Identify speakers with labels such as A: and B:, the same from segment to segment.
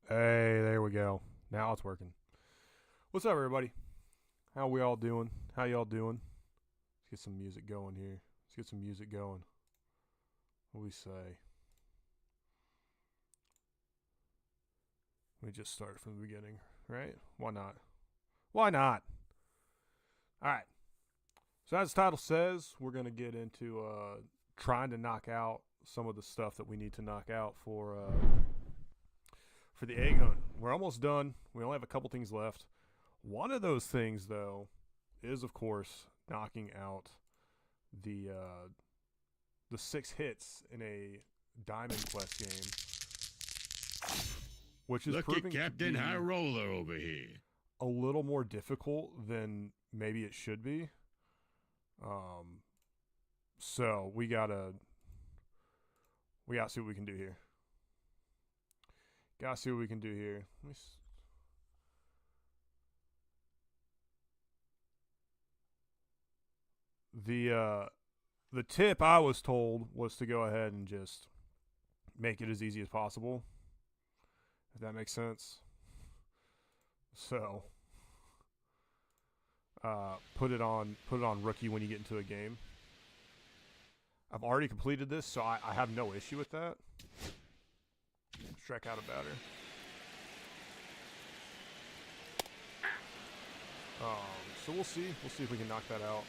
A: Hey, there we go. Now it's working. What's up, everybody? How we all doing? How y'all doing? Let's get some music going here. Let's get some music going. What do we say? We just start from the beginning, right? Why not? Why not? All right. So as the title says, we're gonna get into trying to knock out some of the stuff that we need to knock out for the egg hunt. We're almost done. We only have a couple things left. One of those things, though, is of course knocking out the 6 hits in a Diamond Quest game, which is
B: Look
A: proving
B: at Captain
A: to be
B: High Roller over here.
A: a little more difficult than maybe it should be. So we gotta see what we can do here. Gotta see what we can do here. The tip I was told was to go ahead and just make it as easy as possible. If that makes sense. So put it on rookie when you get into a game. I've already completed this, so I have no issue with that. Strike out a batter. So we'll see. We'll see if we can knock that out.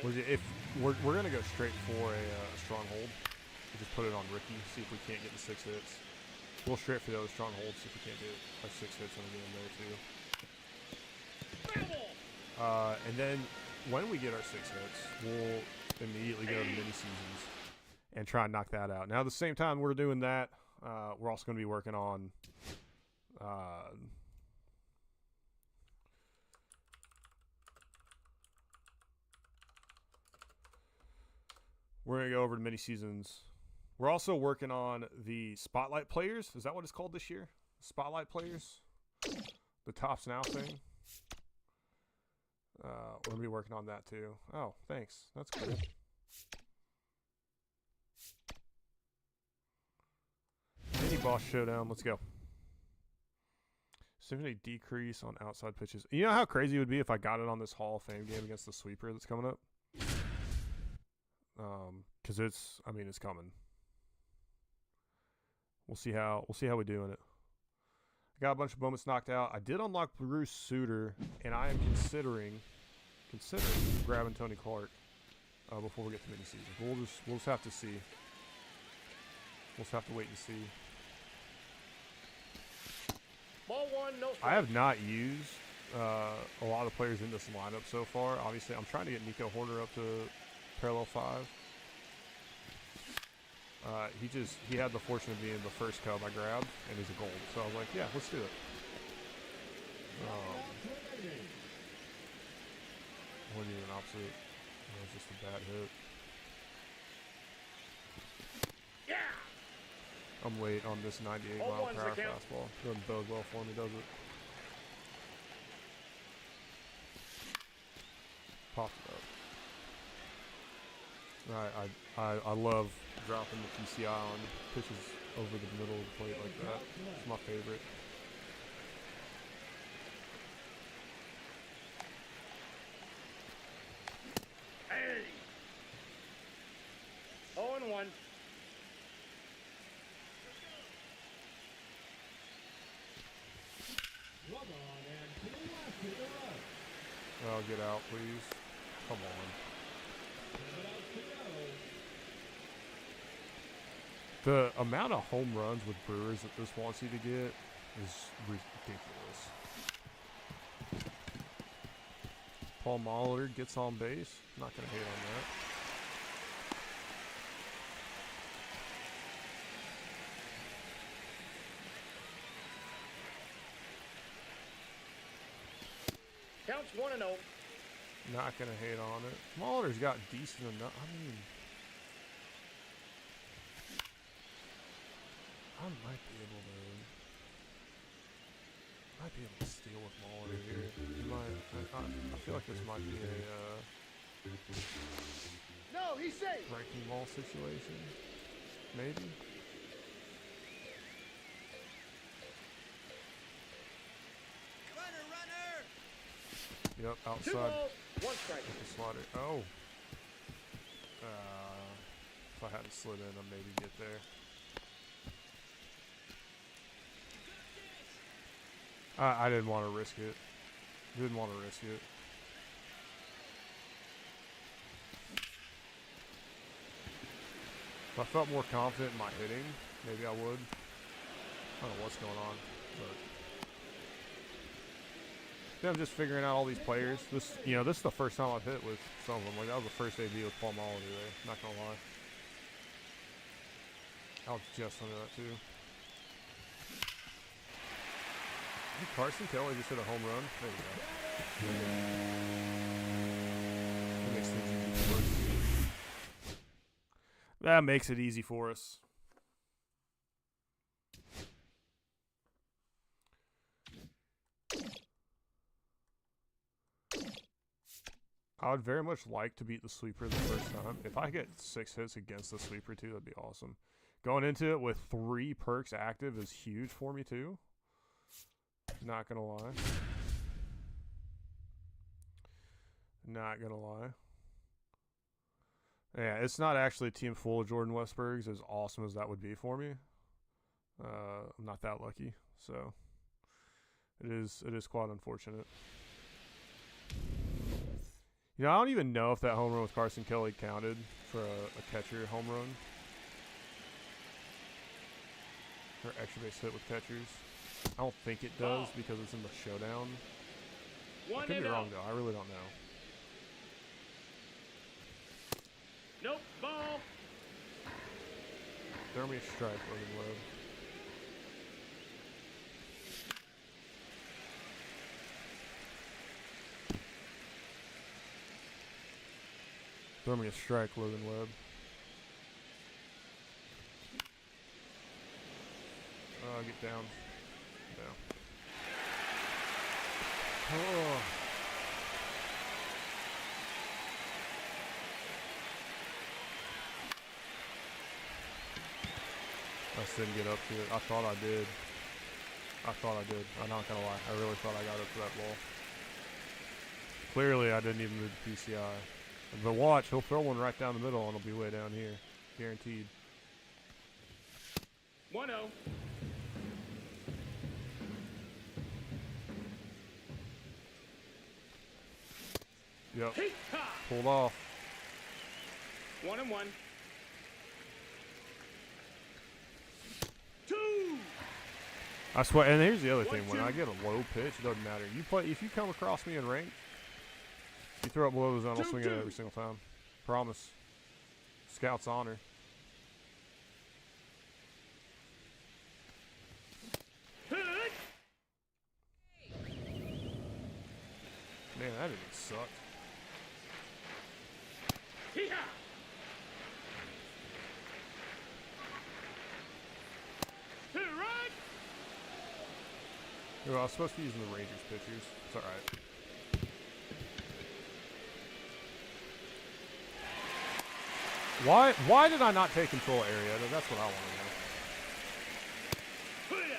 A: If we're gonna go straight for a stronghold, we just put it on Ricky. See if we can't get the 6 hits. We'll straight for the other stronghold. See if we can't get like 6 hits in a game there too. And then when we get our 6 hits, we'll immediately go to mini seasons and try and knock that out. Now at the same time we're doing that, we're also going to be working on we're going to go over to mini seasons. We're also working on the spotlight players. Is that what it's called this year? Spotlight players? The Tops Now thing? We're going to be working on that too. Oh, thanks. That's cool. Mini boss showdown. Let's go. Significant decrease on outside pitches. You know how crazy it would be if I got it on this Hall of Fame game against the sweeper that's coming up? Because it's coming. We'll see how we do in it. I got a bunch of moments knocked out. I did unlock Bruce Sutter, and I am considering grabbing Tony Clark before we get to mini season. We'll just have to see. We'll just have to wait and see.
C: Ball one, no strike.
A: I have not used a lot of the players in this lineup so far. Obviously, I'm trying to get Nico Horner up to parallel 5. He had the fortune of being the first cub I grabbed, and he's a gold. So I was like, yeah, let's do it. Wasn't even an opposite. It was just a bad hit.
C: Yeah.
A: I'm late on this 98 mile per hour fastball. Doesn't bode well for me, does it? Popped it up. I love dropping the PCI on pitches over the middle of the plate like that. It's my favorite.
C: Hey. 0-1.
A: Oh, get out, please. Come on. The amount of home runs with Brewers that this wants you to get is ridiculous. Paul Molitor gets on base. Not going to hate on that.
C: Counts 1-0.
A: Not going to hate on it. Molitor's got decent enough. I might be able to steal with Molitor here. I feel like this might be a
C: No, he's safe.
A: breaking ball situation. Maybe. Yep,
C: 2
A: outside.
C: balls, 1 strike.
A: With the slider. Oh. If I hadn't slid in, I'd maybe get there. I didn't want to risk it. Didn't want to risk it. If I felt more confident in my hitting, maybe I would. I don't know what's going on, but yeah, I'm just figuring out all these players. This is the first time I've hit with some of them. Like that was the first AB with Paul Molitor there. Not gonna lie. I was just under that too. Did Carson Kelly just hit a home run? There we go. That makes things easy for us. That makes it easy for us. I would very much like to beat the sweeper the first time. If I get 6 hits against the sweeper too, that'd be awesome. Going into it with 3 perks active is huge for me too. Not gonna lie. Not gonna lie. Yeah, it's not actually a team full of Jordan Westbergs, as awesome as that would be for me. I'm not that lucky, so it is quite unfortunate. You know, I don't even know if that home run with Carson Kelly counted for a catcher home run. Or extra base hit with catchers. I don't think it does because it's in the showdown. I could be wrong though. I really don't know.
C: Nope, ball.
A: Throw me a strike, Logan Webb. Throw me a strike, Logan Webb. Get down. No. Oh. I just didn't get up to it. I thought I did. I'm not gonna lie. I really thought I got up to that ball. Clearly, I didn't even move the PCI. But watch, he'll throw one right down the middle and it'll be way down here. Guaranteed.
C: 1-0.
A: Yep. Pulled off.
C: 1-1. 2.
A: I swear, and here's the other thing: when I get a low pitch, it doesn't matter. If you come across me in rank, you throw up below the zone, I'll swing at it every single time. Promise. Scout's honor. Man, that didn't suck. I was supposed to be using the Rangers pitchers. It's alright. Why did I not take control of Arrieta? That's what I want to know.
C: Put it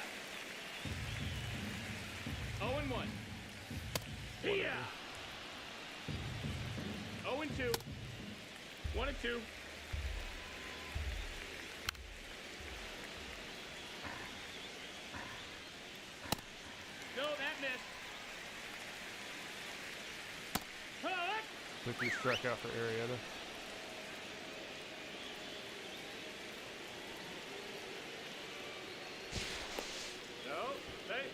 C: up. 0-1. Yeah. 0-2. 1-2. No, that missed.
A: Quickly struck out for Arrieta.
C: No, hey.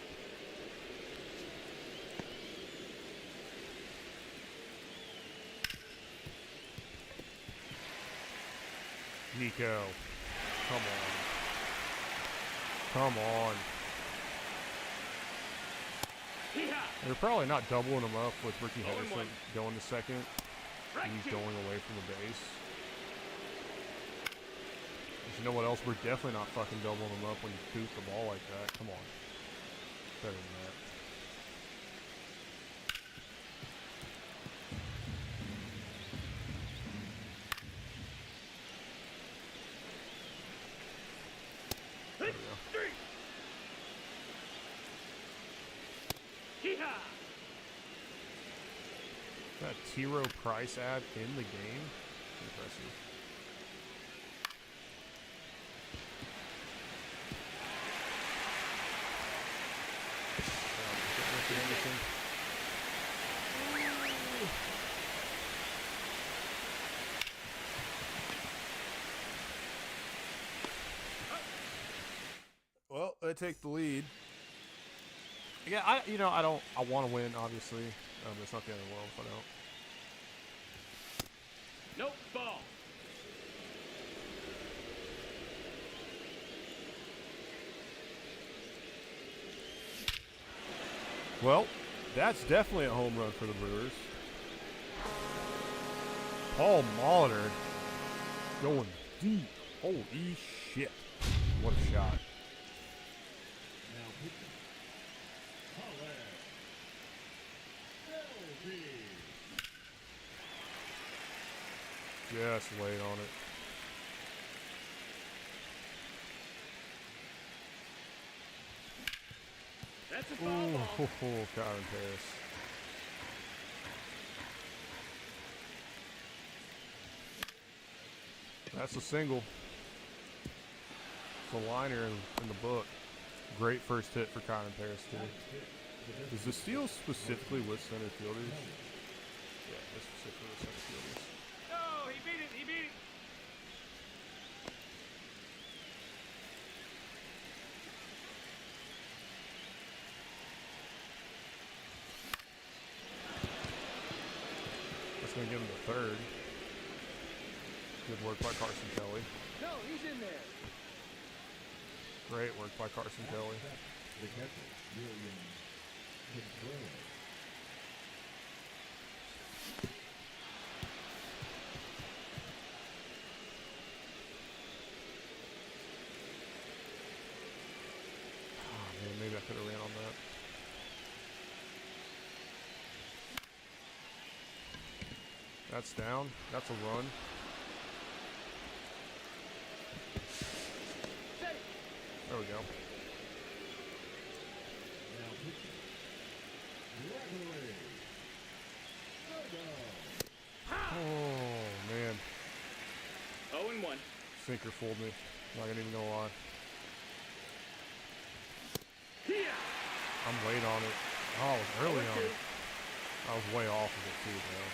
A: Nico. Come on. Come on. They're probably not doubling him up with Ricky Henderson going to second. He's going away from the base. But you know what else? We're definitely not fucking doubling him up when you boot the ball like that. Come on. Better than that. There we go. That T-Row Price ad in the game? Impressive. Anderson. Well, they take the lead. Yeah, I want to win, obviously. It's not the end of the world if I don't.
C: Nope, ball.
A: Well, that's definitely a home run for the Brewers. Paul Molitor going deep. Holy shit. What a shot.
B: Now pitching. Pollard. Selby.
A: Just laid on it.
C: That's a ball.
A: Oh, Kyron Paris. That's a single. It's a liner in the book. Great first hit for Kyron Paris, too. Is the steal specifically with center fielders? Yeah, it's specifically with center fielders.
C: Oh, he beat it. He beat it.
A: That's going to give him the third. Good work by Carson Kelly.
C: No, he's in there.
A: Great work by Carson Kelly.
B: The catcher, William Contreras.
A: Oh, man, maybe I could have ran on that. That's down. That's a run. There we go.
B: Now pitching. Gregory.
A: Oh, man.
C: 0-1.
A: Sinker fooled me. Not even gonna lie.
C: Yeah.
A: I'm late on it. Oh, I was early on
C: 0-2.
A: it. I was way off of it too, though.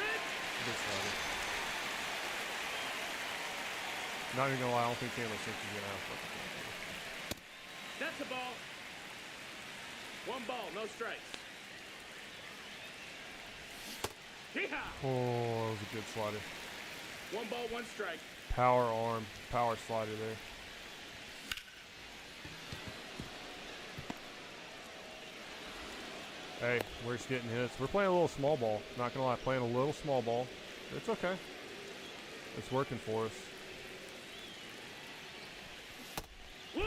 C: Rich.
A: Good slugger. Not even gonna lie, I don't think Chandler Sinker's gonna have fucking thing.
C: That's a ball. 1 ball, no strikes. Hee-haw.
A: Oh, that was a good slider.
C: 1 ball, 1 strike.
A: Power arm, power slider there. Hey, we're just getting hits. We're playing a little small ball. Not gonna lie, playing a little small ball. It's okay. It's working for us. Oh,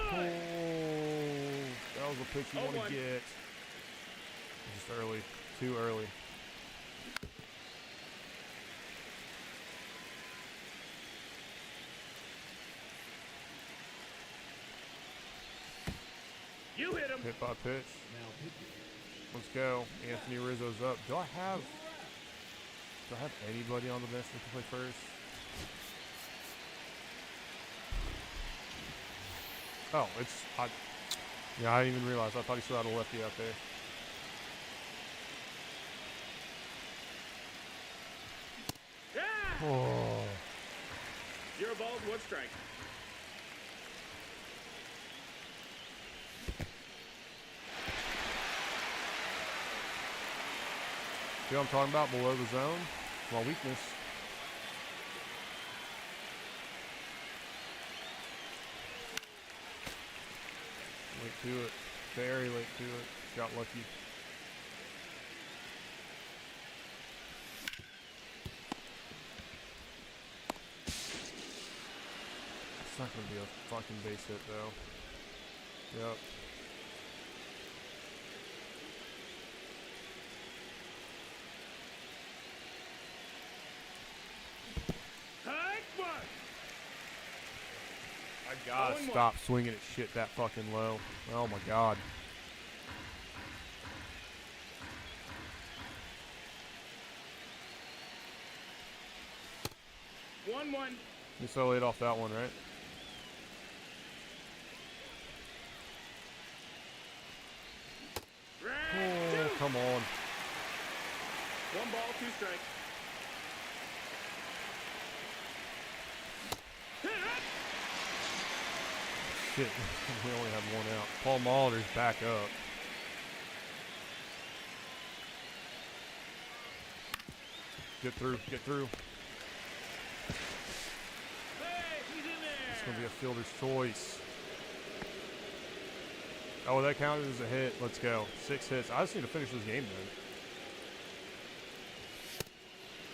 A: that was a pitch you want
C: 0-1.
A: to get. Just early. Too early.
C: You hit him.
A: Hit by pitch.
B: Now pitching.
A: Let's go. Anthony Rizzo's up. Do I have anybody on the bench that can play first? Oh, yeah, I didn't even realize. I thought he still had a lefty out there.
C: Yeah.
A: Oh.
C: 0 balls, 1 strike.
A: See what I'm talking about? Below the zone. My weakness. Late to it. Very late to it. Got lucky. It's not going to be a fucking base hit, though. Yep. I gotta
C: 0-1.
A: stop swinging at shit that fucking low. Oh my god.
C: 1-1.
A: You saw it off that one, right?
C: Strike
A: Oh,
C: 2.
A: come on.
C: 1 ball, 2 strikes. Hit!
A: Shit, we only have one out. Paul Molitor's back up. Get through, get through.
C: Hey, he's in
A: It's
C: there.
A: gonna be a fielder's choice. Oh, that counted as a hit. Let's go. 6 hits. I just need to finish this game then.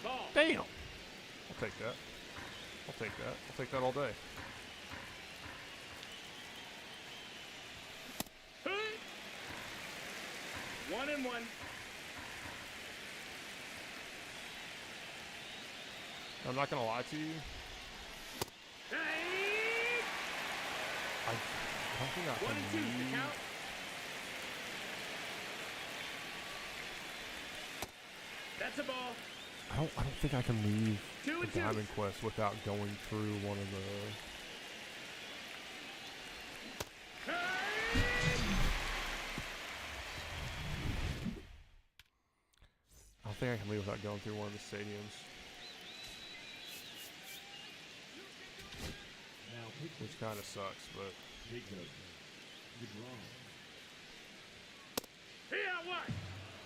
C: Ball.
A: Damn. I'll take that. I'll take that. I'll take that all day.
C: Hey. 1-1.
A: I'm not gonna lie to you.
C: Hey.
A: I don't think I
C: 1
A: can
C: and 2
A: leave.
C: to count. That's a ball.
A: I don't think I can leave
C: 2
A: the
C: and 2.
A: Diamond Quest without going through one of the.
C: Hey.
A: I don't think I can leave without going through one of the stadiums,
B: Now pitching.
A: which kind of sucks. But
B: Jacob DeGrom.
C: Yeah, what?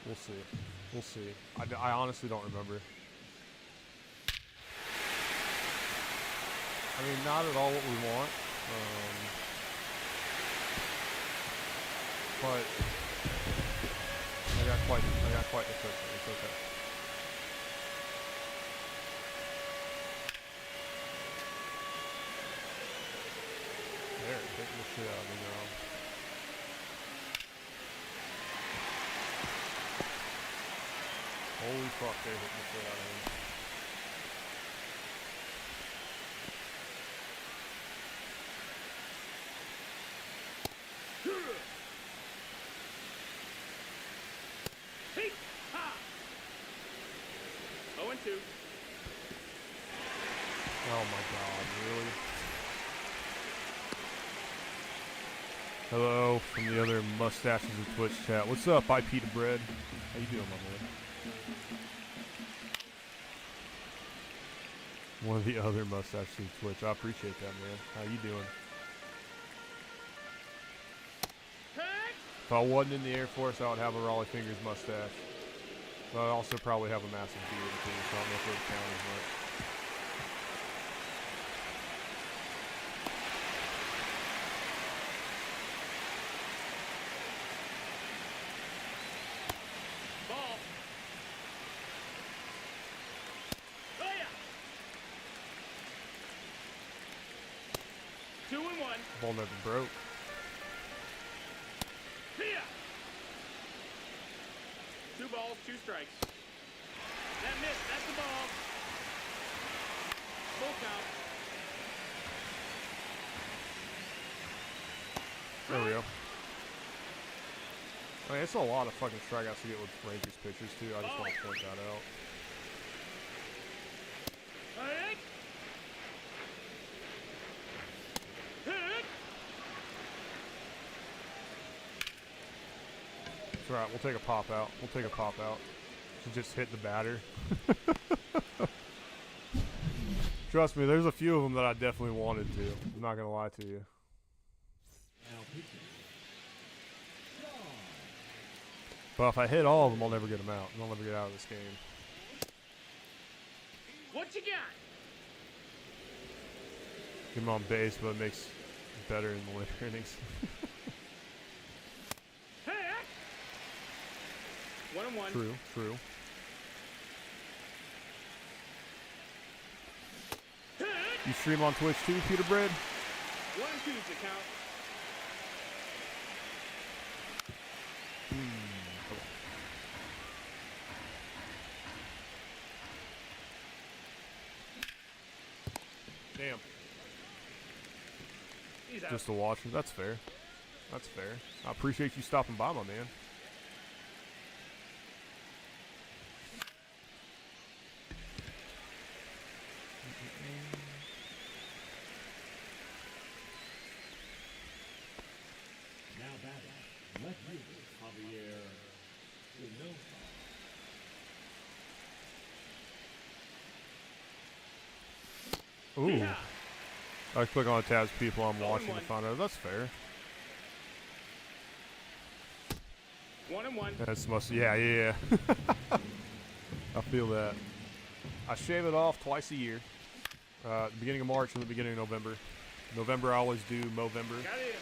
A: we'll see. We'll see. I honestly don't remember. I mean, not at all what we want. But I got quite the cushion. It's okay. There, hitting the shit out of the ground. Holy fuck, they're hitting the shit out of him.
C: Hey. Ha. 0 and 2.
A: Oh my god, really? Hello from the other mustaches of Twitch chat. What's up, IP to Bread? How you doing, my man? One of the other mustaches of Twitch. I appreciate that, man. How you doing?
C: Hey.
A: If I wasn't in the Air Force, I would have a Raleigh Fingers mustache. But I'd also probably have a massive beard too, so I don't know if it would count as much.
C: Ball. Oh yeah. 2 and 1.
A: Ball never broke.
C: Here. 2 balls, 2 strikes. That missed. That's the ball. Full count.
A: There we go. I mean, it's a lot of fucking strikeouts to get with Rangers pitchers too. I just want to point that out.
C: Hey. Hey.
A: It's alright, we'll take a pop out. We'll take a pop out. To just hit the batter. Trust me, there's a few of them that I definitely wanted to. I'm not gonna lie to you.
B: Now pitching. Shaw.
A: But if I hit all of them, I'll never get them out. I'll never get out of this game.
C: What you got?
A: Get them on base, but it makes it better in the later innings.
C: Hey. 1 and 1.
A: True, true.
C: Hey.
A: You stream on Twitch too, Peter Bread?
C: 1 and 2 to count.
A: Damn.
C: He's out.
A: Just a watcher. That's fair. That's fair. I appreciate you stopping by, my man.
B: Javier Espinosa.
A: Ooh.
C: Yeah.
A: I click on the tabs people I'm
C: Oh,
A: watching to
C: one.
A: find out. That's fair.
C: 1-1.
A: That's must. Yeah. I feel that. I shave it off twice a year. The beginning of March and the beginning of November. November I always do Movember,
C: Got him.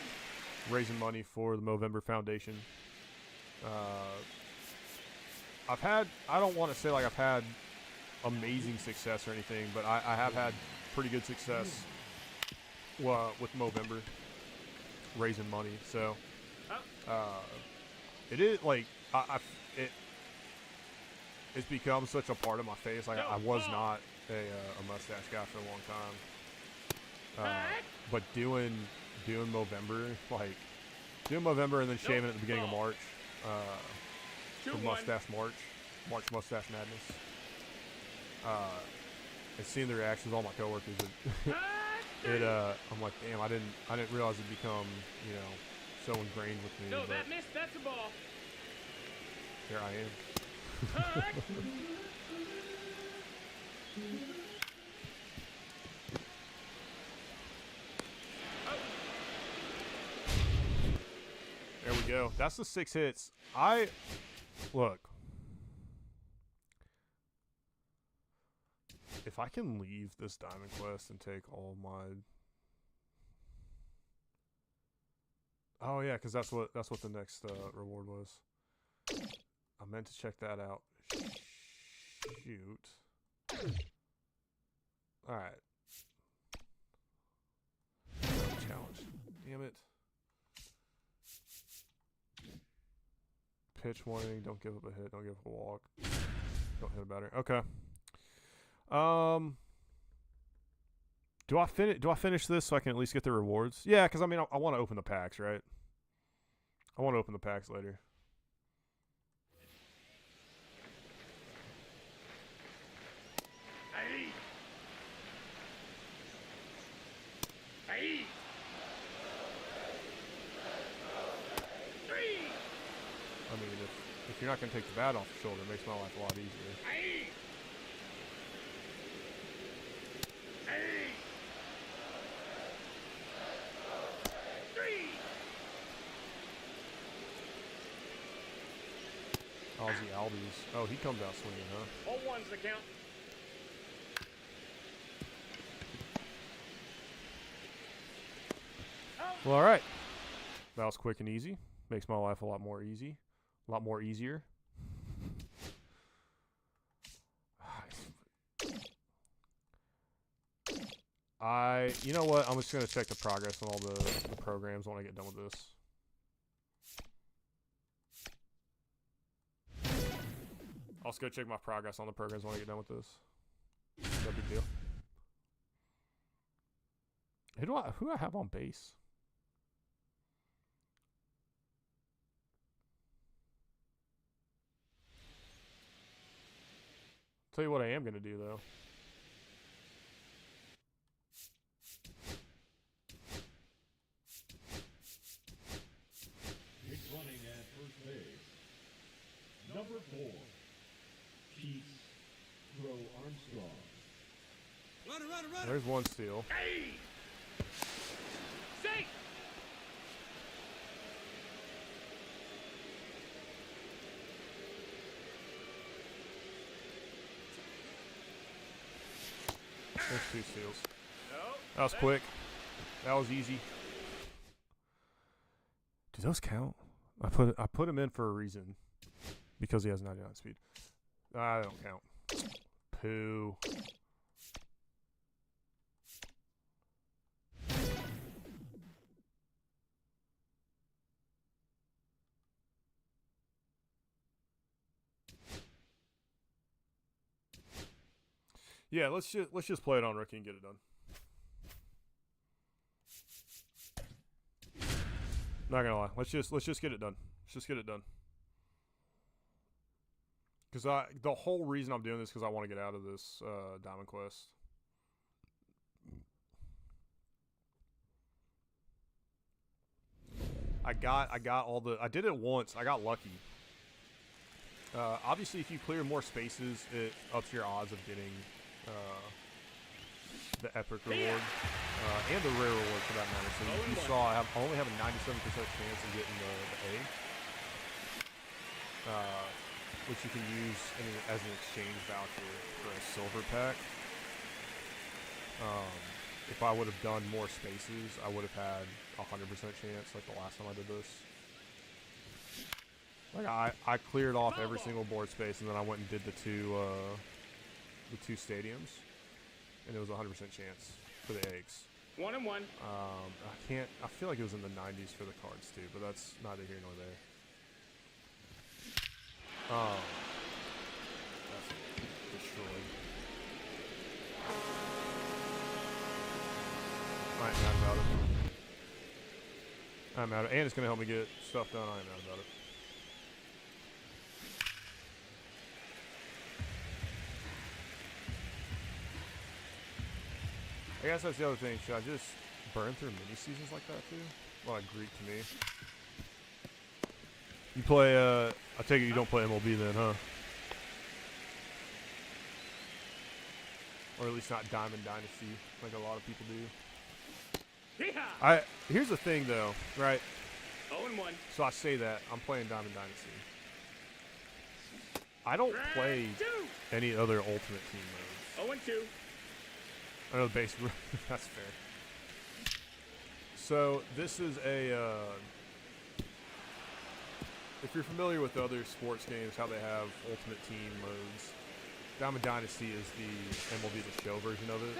A: raising money for the Movember Foundation. I've had, I don't want to say like I've had amazing success or anything, but I have had pretty good success with Movember, raising money. So it is like it's become such a part of my face. Like I was not a mustache guy for a long time, but doing Movember, like doing Movember and then shaving at the beginning of March, for
C: 2-1.
A: Mustache March Mustache Madness, and seeing the reactions of all my coworkers, I'm like, damn, I didn't realize it'd become, you know, so ingrained with me.
C: No,
A: but
C: that missed. That's a ball.
A: here I am. There we go. That's the 6 hits. Look. If I can leave this Diamond Quest and take all my... Oh yeah, because that's what the next reward was. I meant to check that out. Shoot. Alright. Challenge. Damn it. Pitch warning. Don't give up a hit. Don't give up a walk. Don't hit a batter. Okay. Do I finish this so I can at least get the rewards? Yeah, because I mean I want to open the packs, right? I want to open the packs later.
C: Hey. Hey. 3.
A: I mean, if you're not gonna take the bat off the shoulder, it makes my life a lot easier.
C: Hey. Hey. 3.
A: Ozzy Albies. Oh, he comes out swinging, huh?
C: All ones the count.
A: Well, all right. That was quick and easy. Makes my life a lot more easy. A lot more easier. You know what? I'm just going to check the progress on all the programs when I get done with this. I'll just go check my progress on the programs when I get done with this. No big deal. Who do I have on base? Tell you what I am going to do, though.
B: Big running at first base. Number 4, Keith Crow Armstrong.
A: There's one steal.
C: Hey. Safe.
A: There's 2 steals.
C: No.
A: That was quick. That was easy. Do those count? I put him in for a reason. Because he has 99 speed. They don't count. Poo. Yeah, let's just play it on rookie and get it done. Not gonna lie, let's just get it done. Let's just get it done. Because the whole reason I'm doing this is because I want to get out of this Diamond Quest. I got all the. I did it once. I got lucky. Obviously, if you clear more spaces, it ups your odds of getting the epic reward and the rare reward for that matter. So you saw I only have a 97% chance of getting the egg, which you can use as an exchange voucher for a silver pack. If I would have done more spaces, I would have had 100% chance like the last time I did this. Like I cleared off every single board space, and then I went and did the two stadiums, and it was 100% chance for the eggs.
C: 1 and 1.
A: I feel like it was in the 90s for the cards too, but that's neither here nor there. That's destroyed. I ain't mad about it. I'm mad about it. And it's gonna help me get stuff done. I ain't mad about it. I guess that's the other thing. Should I just burn through mini seasons like that too? Well, Greek to me. You play, I take it you don't play MLB then, huh? Or at least not Diamond Dynasty, like a lot of people do.
C: Yeehaw!
A: Here's the thing though, right?
C: 0 and 1.
A: So I say that, I'm playing Diamond Dynasty. I don't play any other Ultimate Team modes.
C: 0 and 2.
A: I know the base, that's fair. So this is a, if you're familiar with other sports games, how they have Ultimate Team modes, Diamond Dynasty is the MLB The Show version of it.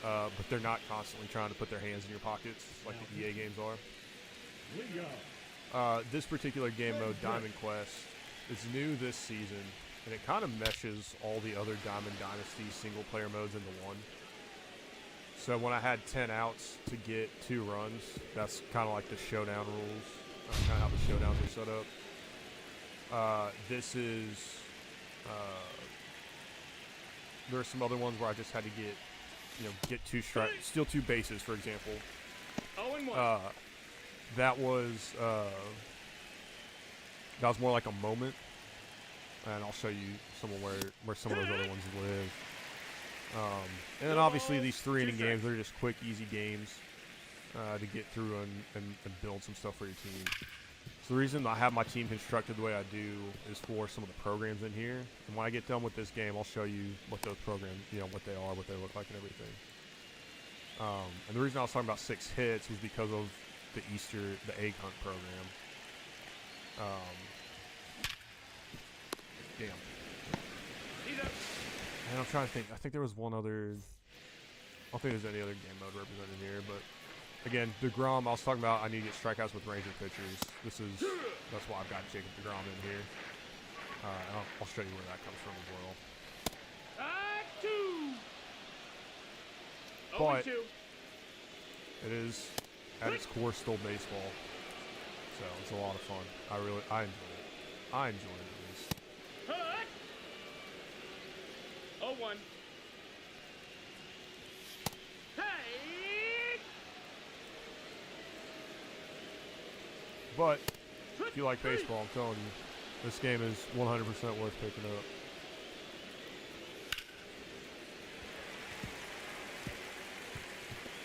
A: But they're not constantly trying to put their hands in your pockets like the EA games are. This particular game mode, Diamond Quest, is new this season, and it kind of meshes all the other Diamond Dynasty single-player modes into one. So when I had 10 outs to get 2 runs, that's kind of like the showdown rules. That's kind of how the showdowns are set up. This is... there are some other ones where I just had to get, get 2 strikes, steal 2 bases, for example.
C: 0 and 1.
A: That was more like a moment, and I'll show you where some of those other ones live. And then obviously these 3-inning games, they're just quick, easy games to get through and build some stuff for your team. So the reason I have my team constructed the way I do is for some of the programs in here. And when I get done with this game, I'll show you what those programs, what they are, what they look like, and everything. And the reason I was talking about 6 hits was because of the egg hunt program. Damn. And I'm trying to think. I think there was one other. I don't think there's any other game mode represented here, but again, DeGrom. I was talking about. I need to get strikeouts with Ranger pitchers. That's why I've got Jacob DeGrom in here. And I'll show you where that comes from as well.
C: 2.
A: But
C: 2.
A: it is at its core still baseball, so it's a lot of fun. I enjoy it. I enjoy it at least.
C: 0 1. Hey!
A: But if you like baseball, I'm telling you, this game is 100% worth picking up.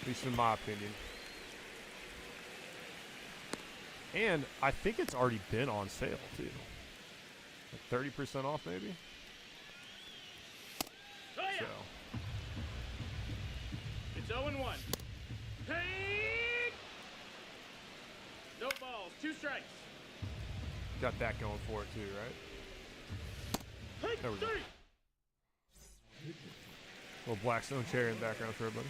A: At least in my opinion. And I think it's already been on sale too. Like 30% off maybe?
C: Oh, yeah.
A: So.
C: It's 0 and 1. Hey! No balls. 2 strikes.
A: Got that going for it too, right?
C: Hey,
A: There we go.
C: 3.
A: Little Blackstone cherry in the background for everybody.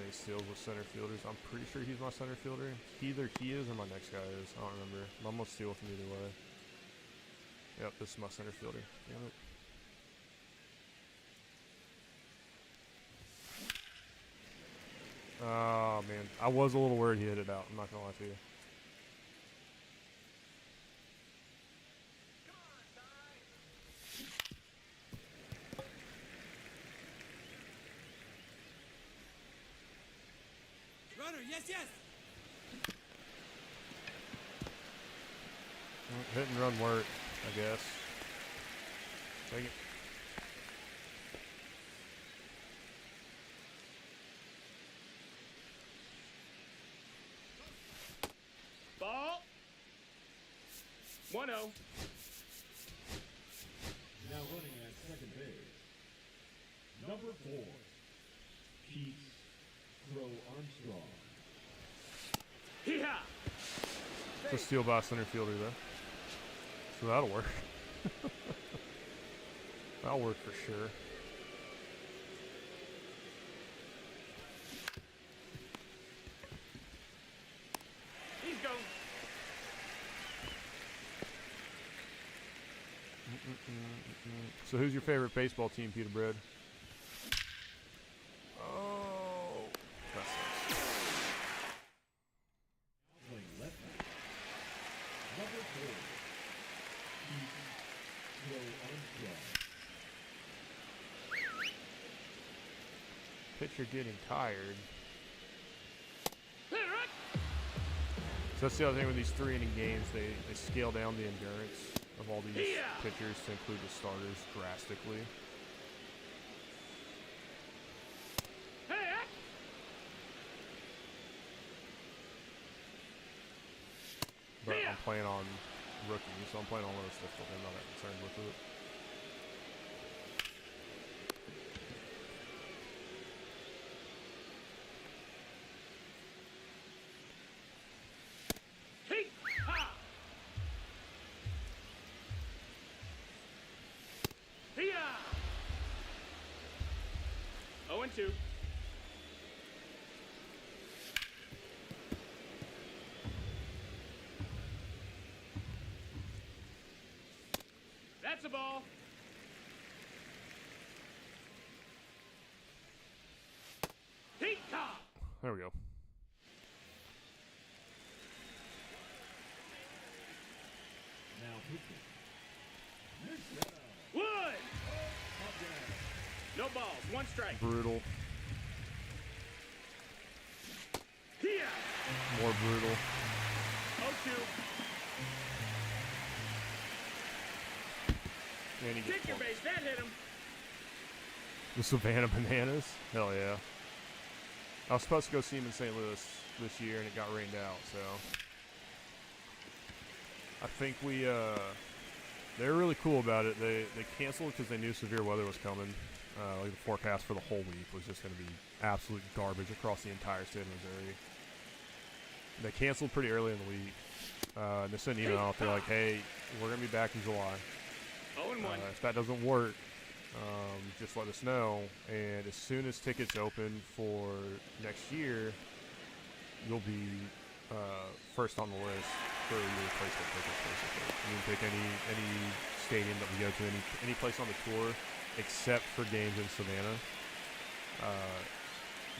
A: He steals with center fielders. I'm pretty sure he's my center fielder. Either he is or my next guy is. I don't remember. I'm gonna steal with him either way. Yep, this is my center fielder. Damn it. Oh man, I was a little worried he hit it out. I'm not gonna lie to you.
D: Yes, yes.
A: Hit and run work, I guess. Take it.
C: Ball. 1-0.
B: Now running at second base. Number 4, Keith Crow Armstrong.
C: Hee-haw.
A: It's a steal by a center fielder, though. So that'll work. That'll work for sure.
C: He's going.
A: So who's your favorite baseball team, Peter Bread? Oh, that sucks.
B: Playing left back. Number 4, Keith Crow Armstrong.
A: Pitcher getting tired.
C: Hit it.
A: So that's the other thing with these 3-inning games. They scale down the endurance of all these
C: Yeah.
A: pitchers to include the starters drastically.
C: Hit it.
A: But
C: Yeah.
A: I'm playing on rookie, so I'm playing on lowest difficulty. I'm not that concerned with it.
C: Hee-haw. Hee-haw. 0-2. That's a ball. Hee-haw.
A: There we go.
B: Now pitching.
C: Wood. No balls. 1 strike.
A: Brutal.
C: Here.
A: More brutal.
C: 0-2.
A: And he gets
C: Kick your
A: one.
C: base. That hit him.
A: The Savannah Bananas? Hell yeah. I was supposed to go see him in St. Louis this year, and it got rained out, so. I think they were really cool about it. They canceled because they knew severe weather was coming. Like the forecast for the whole week was just going to be absolute garbage across the entire state of Missouri. They canceled pretty early in the week. And they sent an email out there like, hey, we're going to be back in July.
C: 0-1.
A: If that doesn't work, just let us know. And as soon as tickets open for next year, you'll be first on the list for your replacement tickets, basically. You can pick any stadium that we go to, any place on the tour, except for games in Savannah.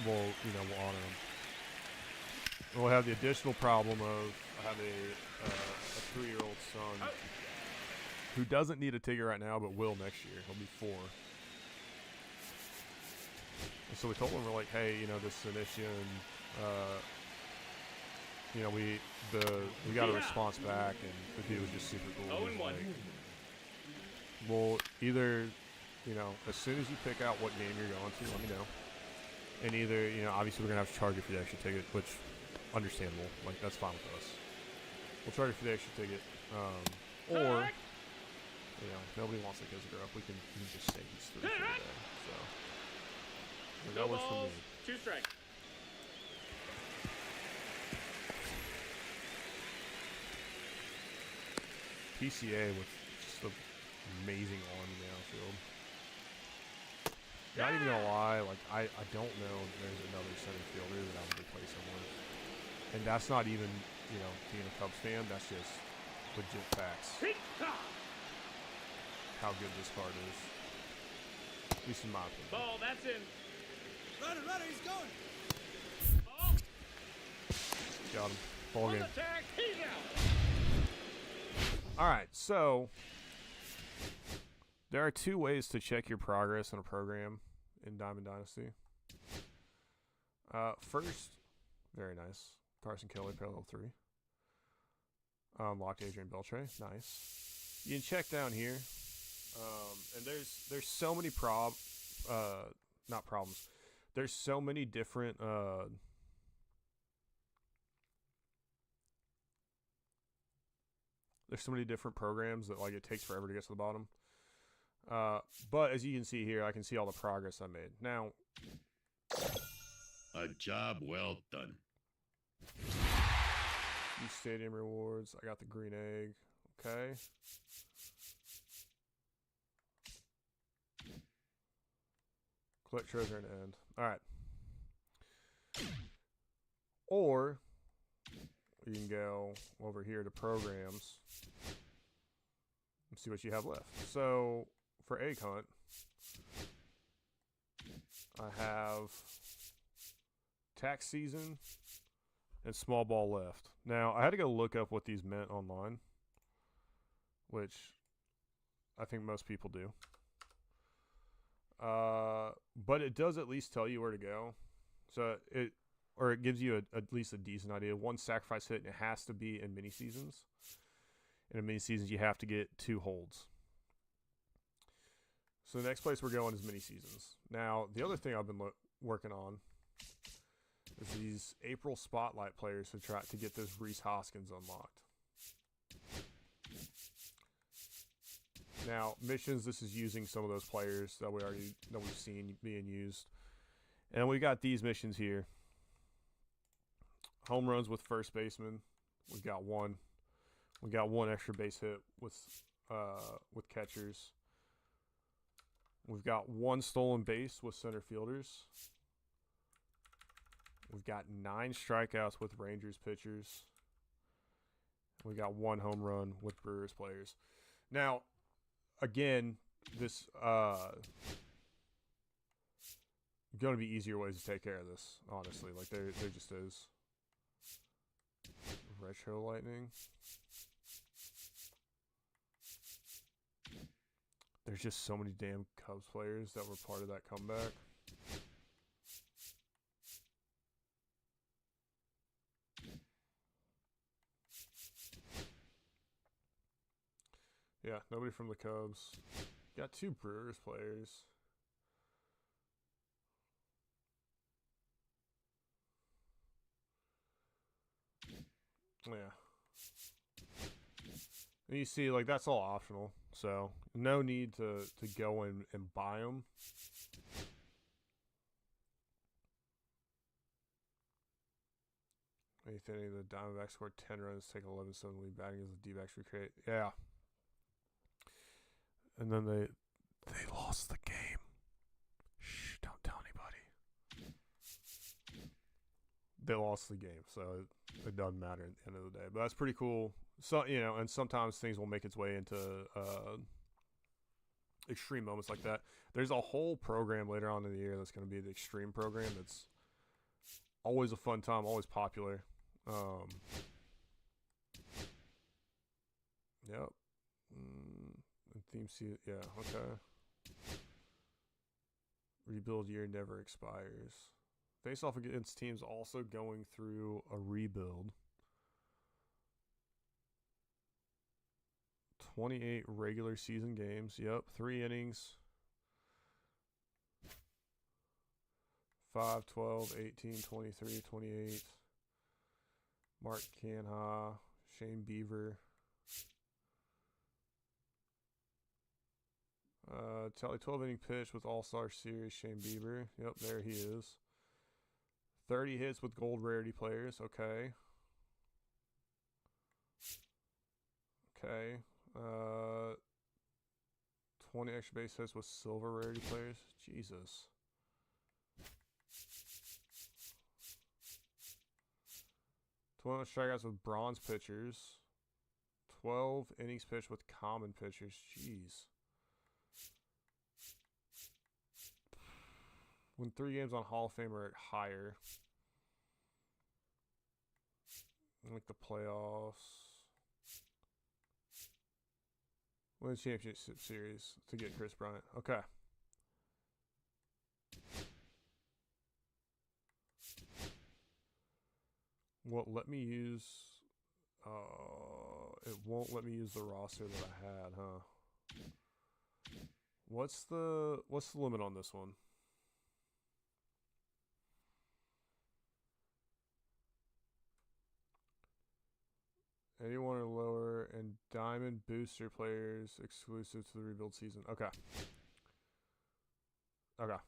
A: We'll honor them. We'll have the additional problem of I have a 3-year-old son who doesn't need a ticket right now, but will next year. He'll be 4. And so we told him, we're like, hey, this is an issue, and we got a response back, and the dude was just super cool. He was
C: 0-1.
A: like, well, either as soon as you pick out what game you're going to, let me know. And either obviously we're gonna have to charge you for the extra ticket, which understandable. Like that's fine with us. We'll charge you for the extra ticket, or nobody wants the kids to grow up. We can just say he's 3 for the day. So
C: No
A: that works for
C: balls.
A: me.
C: 2 strikes.
A: PCA with just an amazing arm in the outfield. Not even gonna lie, like I don't know that there's another center fielder that I would replace him with. And that's not even, being a Cubs fan, that's just legit facts.
C: Hee-haw.
A: How good this card is. At least in my opinion.
C: Ball. That's in.
D: Runner, he's going.
C: Ball.
A: Got him. Ball
C: On
A: game.
C: the tag. He's out.
A: Alright, so there are 2 ways to check your progress in a program in Diamond Dynasty. First, Very nice. Carson Kelly, parallel 3. Unlocked Adrian Beltre. Nice. You can check down here. And there's so many not problems. There's so many different there's so many different programs that like it takes forever to get to the bottom. But as you can see here, I can see all the progress I made. Now,
E: A job well done.
A: use stadium rewards. I got the green egg. Okay. Collect treasure and end. Alright. Or you can go over here to programs and see what you have left. So for egg hunt, I have tax season and small ball left. Now I had to go look up what these meant online, which I think most people do. But it does at least tell you where to go. So it gives you at least a decent idea. One sacrifice hit, and it has to be in mini seasons. And in mini seasons, you have to get 2 holds. So the next place we're going is mini seasons. Now, the other thing I've been working on is these April Spotlight players to try to get this Reese Hoskins unlocked. Now, missions, this is using some of those players that we've seen being used. And we got these missions here. Home runs with first baseman. We got one. We got 1 extra base hit with catchers. We've got 1 stolen base with center fielders. We've got 9 strikeouts with Rangers pitchers. We got 1 home run with Brewers players. Now, again, this going to be easier ways to take care of this, honestly. Like, there just is. Retro Lightning. There's just so many damn Cubs players that were part of that comeback. Yeah, nobody from the Cubs. Got 2 Brewers players. Yeah. And you see, like, that's all optional. So, no need to go in and buy them. Anything, the Diamondbacks scored 10 runs, take 11-7 lead, batting as the D-backs recreate. Yeah. And then they lost the game. Shh, don't tell anybody. They lost the game, so it doesn't matter at the end of the day. But that's pretty cool. So, and sometimes things will make its way into extreme moments like that. There's a whole program later on in the year that's going to be the extreme program. That's always a fun time, always popular. Yep. Theme season, yeah, okay. Rebuild year never expires. Face off against teams also going through a rebuild. 28 regular season games. Yep, 3 innings. 5, 12, 18, 23, 28. Mark Canha, Shane Beaver. Tally 12 inning pitch with All-Star Series, Shane Bieber. Yep, there he is. 30 hits with gold rarity players. Okay. Okay. 20 extra base hits with silver rarity players. Jesus. $12 strikeouts with bronze pitchers. 12 innings pitched with common pitchers. Jeez. Win 3 games on Hall of Fame or higher. Like the playoffs. Win the championship series to get Chris Bryant. Okay. won't let me use. It won't let me use the roster that I had, huh? What's the limit on this one? Anyone or lower, and diamond booster players exclusive to the rebuild season. Okay. Okay.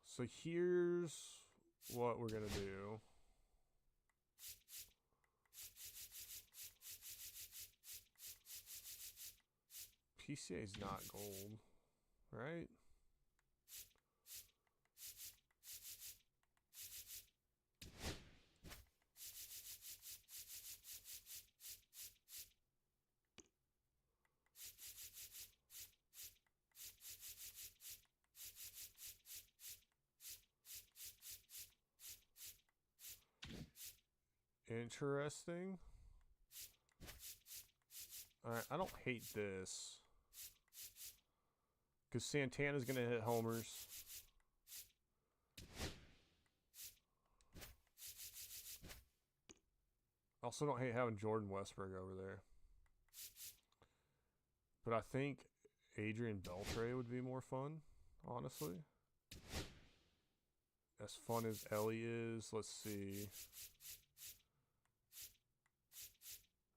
A: So here's what we're gonna do. PCA is not gold, right? Interesting. Alright, I don't hate this. Because Santana's going to hit homers. I also don't hate having Jordan Westberg over there. But I think Adrian Beltre would be more fun, honestly. As fun as Ellie is, let's see.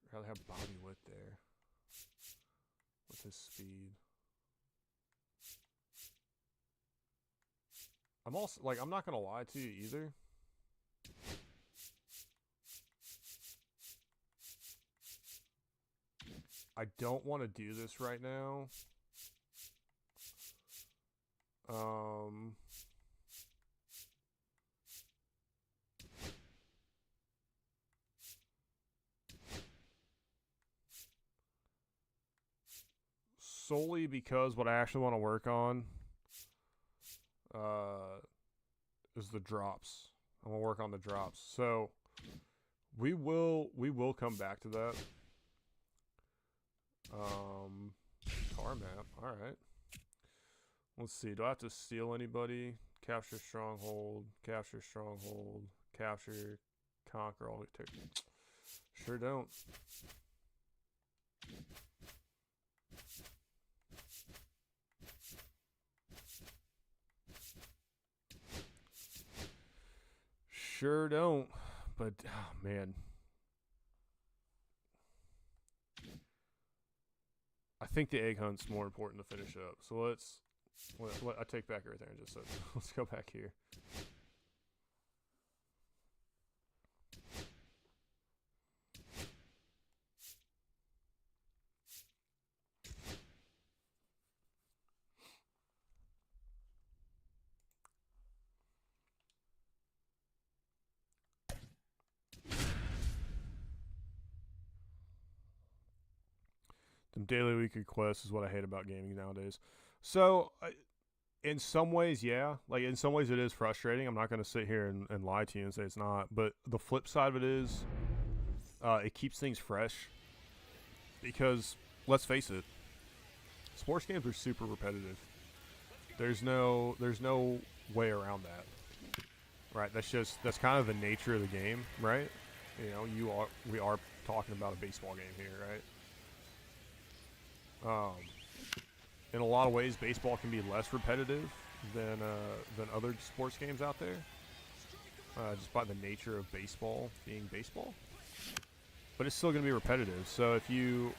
A: I'd rather have Bobby Witt there. With his speed. I'm also, like, I'm not going to lie to you either. I don't want to do this right now. Solely because what I actually want to work on is the drops. I want to work on the drops. So we will come back to that. Car map. All right. Let's see. Do I have to steal anybody? Capture stronghold. Capture stronghold. Capture. Conquer all the territory. Sure don't. Sure don't. But, oh, man. I think the egg hunt's more important to finish up. So let's... I take back everything I just said. Let's go back here. Them daily weekly quests is what I hate about gaming nowadays. So, in some ways, yeah. Like, in some ways it is frustrating. I'm not going to sit here and lie to you and say it's not. But the flip side of it is, it keeps things fresh. Because, let's face it, sports games are super repetitive. There's no way around that. Right? That's kind of the nature of the game, right? You know, we are talking about a baseball game here, right? In a lot of ways, baseball can be less repetitive than other sports games out there, just by the nature of baseball being baseball. But it's still going to be repetitive. So if you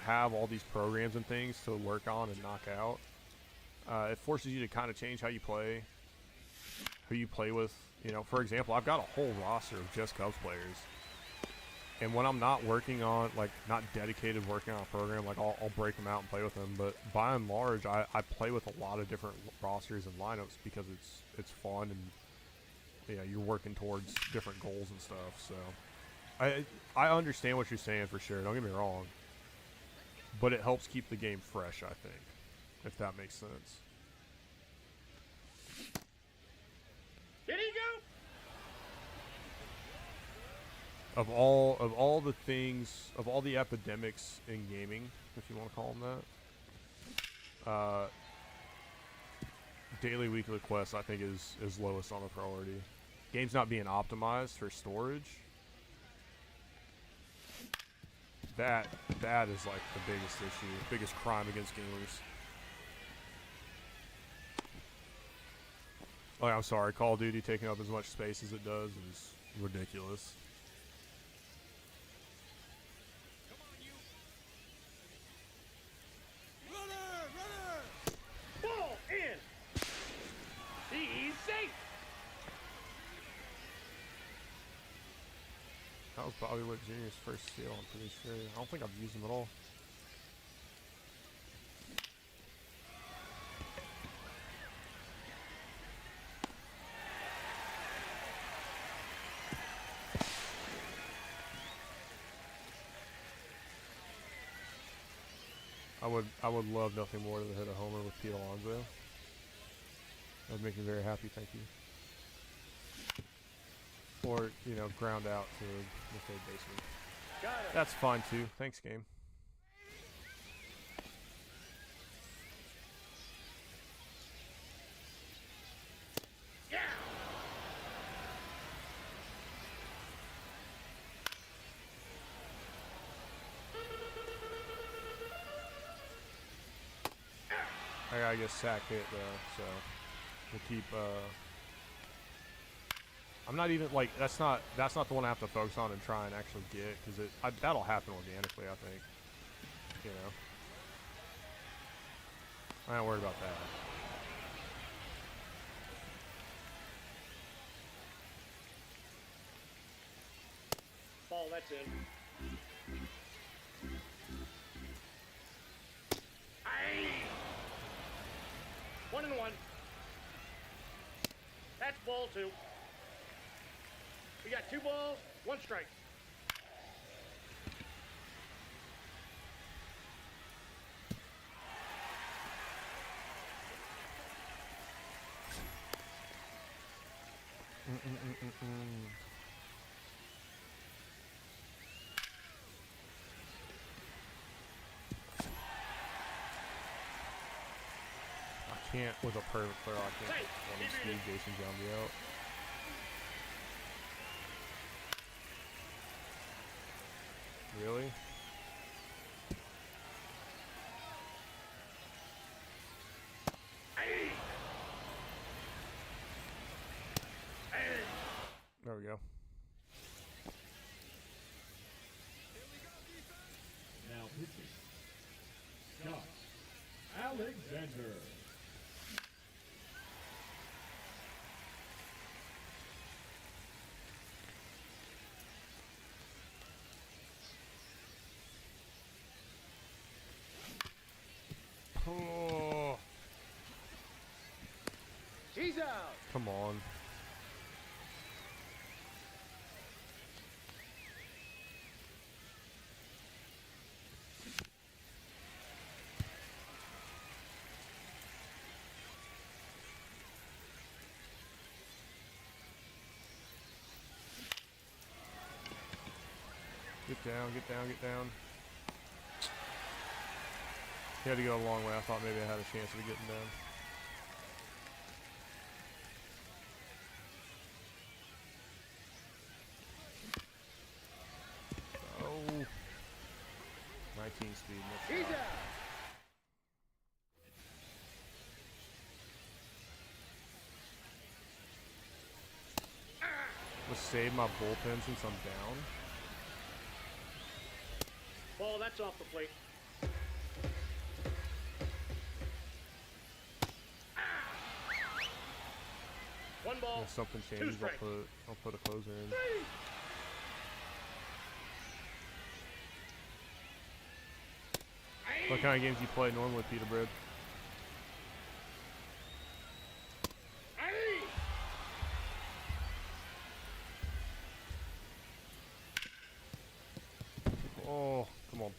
A: have all these programs and things to work on and knock out, it forces you to kind of change how you play, who you play with. You know, for example, I've got a whole roster of just Cubs players. And when I'm not working on, like, not dedicated working on a program, like, I'll break them out and play with them. But by and large, I play with a lot of different rosters and lineups because it's fun and, you know, you're working towards different goals and stuff. So I understand what you're saying for sure. Don't get me wrong. But it helps keep the game fresh, I think, if that makes sense.
C: Did he go?
A: Of all the things, of all the epidemics in gaming, if you want to call them that, daily weekly quests I think is lowest on the priority. game's not being optimized for storage. That is like the biggest issue, biggest crime against gamers. Oh, I'm sorry, Call of Duty taking up as much space as it does is ridiculous.
D: Runner! Runner!
C: Ball in. He's safe.
A: That was Bobby Witt Jr.'s first steal, I'm pretty sure. I don't think I've used him at all. I would love nothing more than to hit a homer with Pete Alonso. That would make me very happy, thank you. Or, you know, ground out to the third baseman.
C: Got it.
A: That's fine too. Thanks, game.
C: Yeah.
A: I gotta get sack hit though, so we'll keep. I'm not even like that's not the one I have to focus on and try and actually get because that'll happen organically. I think. You know. I ain't worried about that.
C: Ball, that's in. Aye. 1-1. That's ball 2. We got 2 balls, 1 strike.
A: I can't with a perfect throw. I can't
C: Hey,
A: let him speed Jason Giambi out. Really?
C: Aye. Aye.
A: There we go.
B: Now pitching. Scott Alexander.
A: Oh,
C: He's out.
A: come on. Get down, get down, get down. He had to go a long way. I thought maybe I had a chance of getting down. Oh. 19 speed. That's
C: He's
A: fine.
C: out.
A: Let's save my bullpen since I'm down.
C: Ball, that's off the plate. One ball.
A: If something
C: Two
A: changes,
C: strikes.
A: I'll put a closer in. What kind of games do you play normally, Peter Bread?
C: Aye.
A: Oh, come on.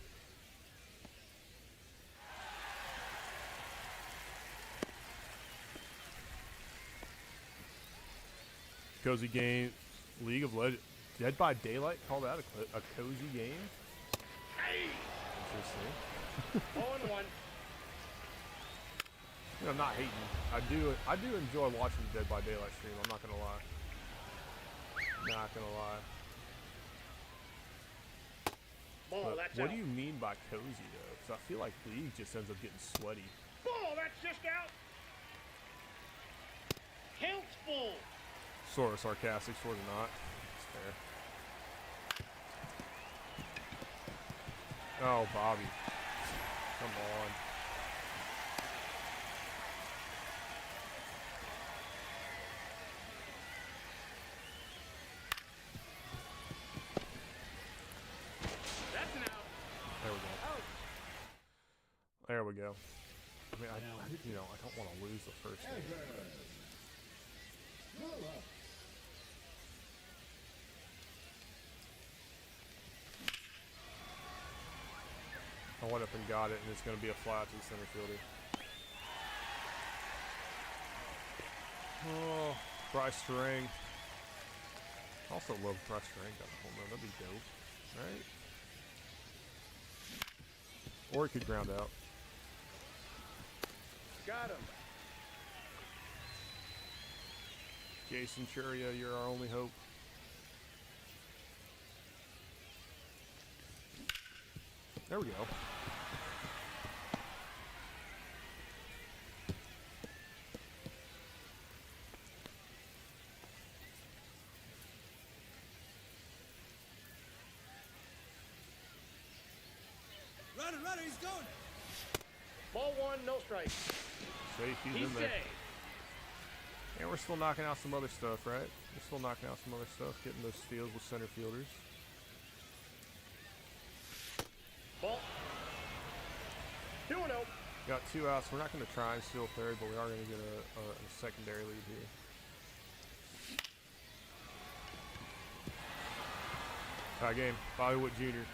A: Cozy game, League of Legends, Dead by Daylight. Call that a cozy game.
C: Aye.
A: Interesting.
C: 0-1.
A: You know, I'm not hating. I do enjoy watching the Dead by Daylight stream. I'm not gonna lie. Not gonna lie.
C: Ball,
A: But
C: that's
A: what
C: out.
A: do you mean by cozy though? Because I feel like League just ends up getting sweaty.
C: Ball, that's just out. Counts full.
A: Sort of sarcastic, sort of not. It's fair. Oh, Bobby. Come on.
C: That's an out.
A: There we go.
C: Out.
A: There we go. I mean, I don't want to lose the first game. I went up and got it, and it's going to be a flat to the center fielder. Oh, Bryce Terang. Also love Bryce Terang got a home run. That'd be dope, right? Or he could ground out.
C: Got him.
A: Jason Churia, you're our only hope. There we go.
D: Runner, he's going.
C: Ball one, no strike.
A: Safe, he's
C: He's
A: in there.
C: safe.
A: And we're still knocking out some other stuff, right? We're still knocking out some other stuff, getting those steals with center fielders.
C: Ball. 2-0.
A: Got 2 outs. We're not going to try and steal third, but we are going to get a secondary lead here. Tie game. Bobby Wood Jr.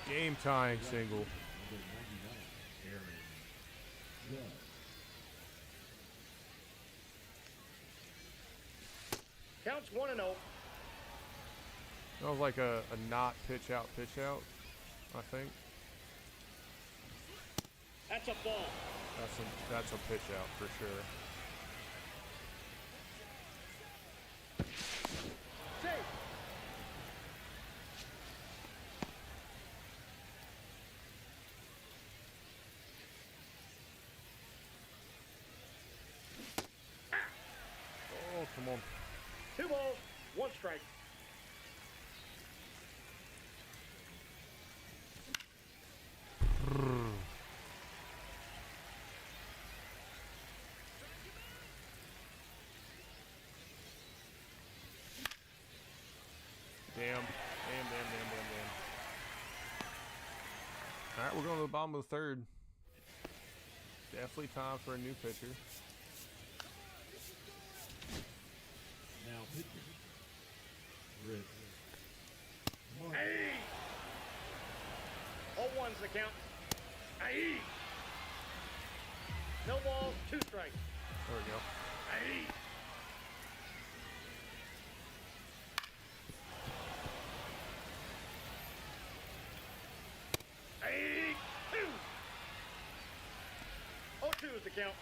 A: Game tying single.
C: Counts 1-0.
A: That was like a not pitch out, I think.
C: That's a ball.
A: That's a pitch out for sure.
C: Safe.
A: Oh, come on.
C: 2 balls, 1 strike.
A: Damn. Alright, we're going to the bottom of the third. Definitely time for a new pitcher.
B: Now pitching. Rich.
C: Hey! 0-1's the count. Aye! No balls, 2 strikes.
A: There we go.
C: Aye! Aye! 2! 0-2 is the count.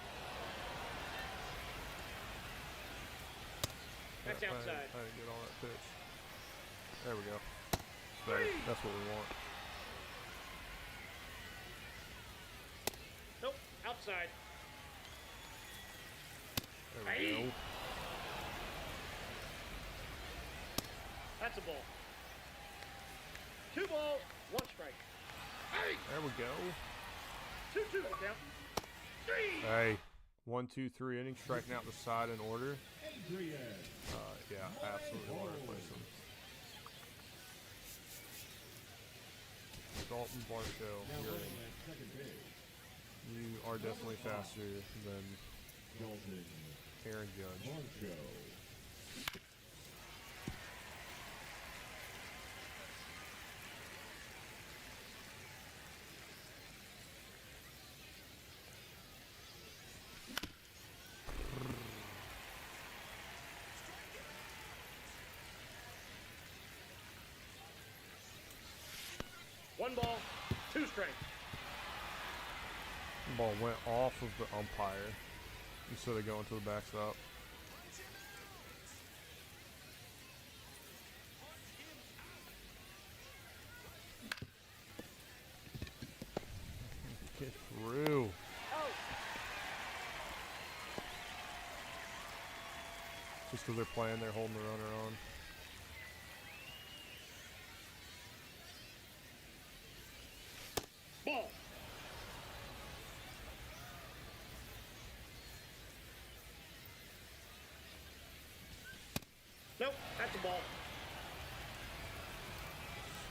C: That's
A: I
C: outside.
A: didn't get all that pitch. There we go. That's what we want.
C: Nope, outside.
A: There we
C: Aye.
A: go.
C: That's a ball. 2 balls, 1 strike. Aye!
A: There we go.
C: 2-2 the count. 3!
A: Hey. 1, 2, 3 innings, striking out the side in order.
B: Adrian.
A: Yeah, absolutely want to replace him. Dalton Barstow, you're in.
B: At second base.
A: You are definitely faster than
B: Dalton
A: Aaron Judge.
B: Marco.
C: One ball, 2 strikes.
A: The ball went off of the umpire instead of going to the backstop. just because they're playing, they're holding the runner on.
C: Ball. Nope, that's a ball.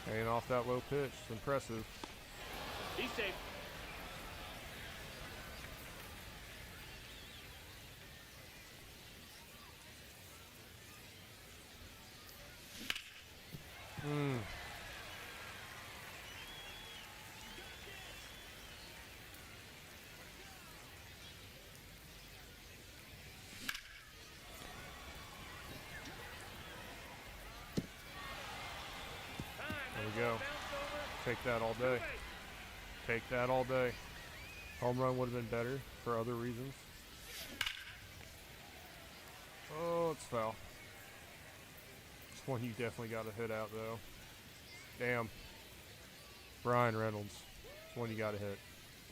A: Hanging off that low pitch. It's impressive.
C: He's safe.
A: Mm. There we go. Take that all day. Take that all day. Home run would have been better for other reasons. Oh, it's foul. It's one you definitely got to hit out, though. Damn. Brian Reynolds. It's one you got to hit.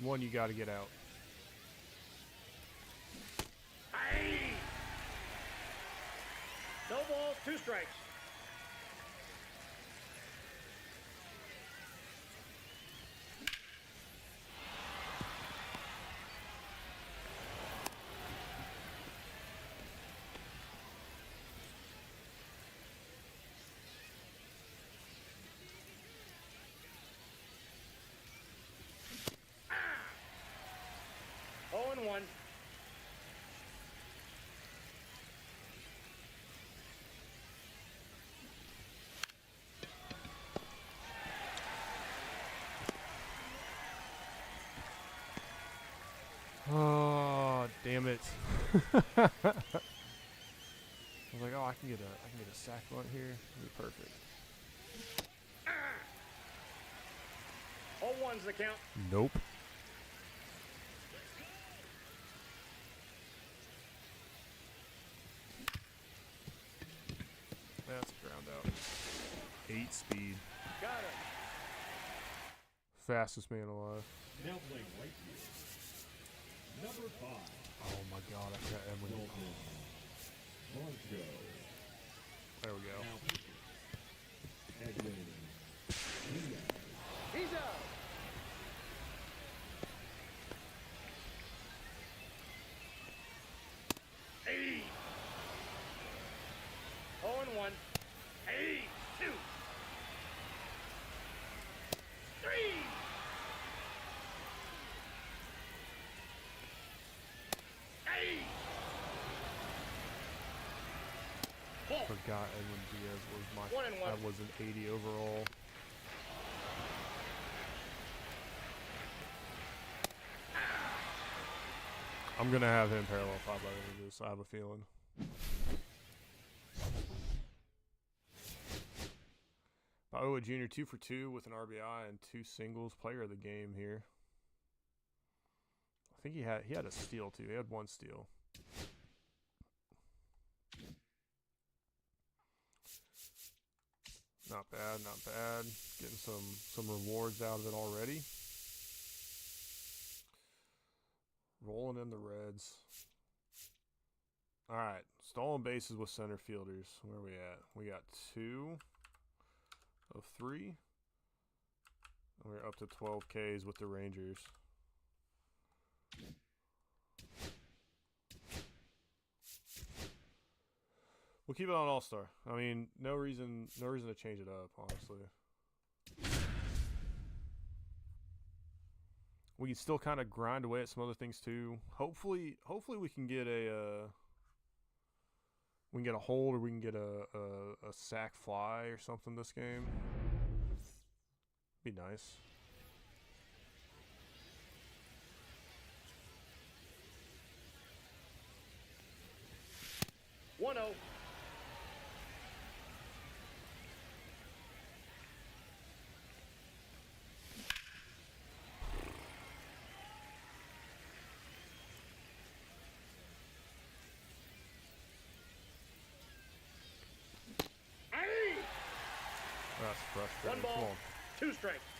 A: One you got to get out.
C: Aye. No balls, 2 strikes. Ah. 0-1.
A: Oh, damn it. I was like, oh, I can get a sack bunt here. It'll be perfect.
C: 0-1's the count.
A: Nope. That's a ground out. 8 speed.
C: Got it.
A: Fastest man alive.
B: Now playing right field. Number 5.
A: Oh my god, I forgot Edwin.
B: Dalton Blanco.
A: There we go.
B: Now pitching. Edwin Diaz.
C: He's out. Hey. 0-1. Hey, 2. 3. Hey. Ball.
A: Forgot Edwin Diaz was my.
C: 1-1.
A: That was an 80 overall. I'm gonna have him parallel fly by the end of this. I have a feeling. Iowa Jr. 2 for 2 with an RBI and 2 singles. Player of the game here. I think he had a steal too. He had 1 steal. Not bad, not bad. Getting some rewards out of it already. Rolling in the Reds. All right, stolen bases with center fielders. Where are we at? We got 2 of 3. And we're up to 12 Ks with the Rangers. We'll keep it on All-Star. I mean, no reason to change it up, honestly. We can still kind of grind away at some other things too. Hopefully we can get a hold, or we can get a sack fly or something this game. Be nice.
C: One zero.
A: That's frustrating.
C: 1
A: Come
C: ball,
A: on.
C: 2 strikes.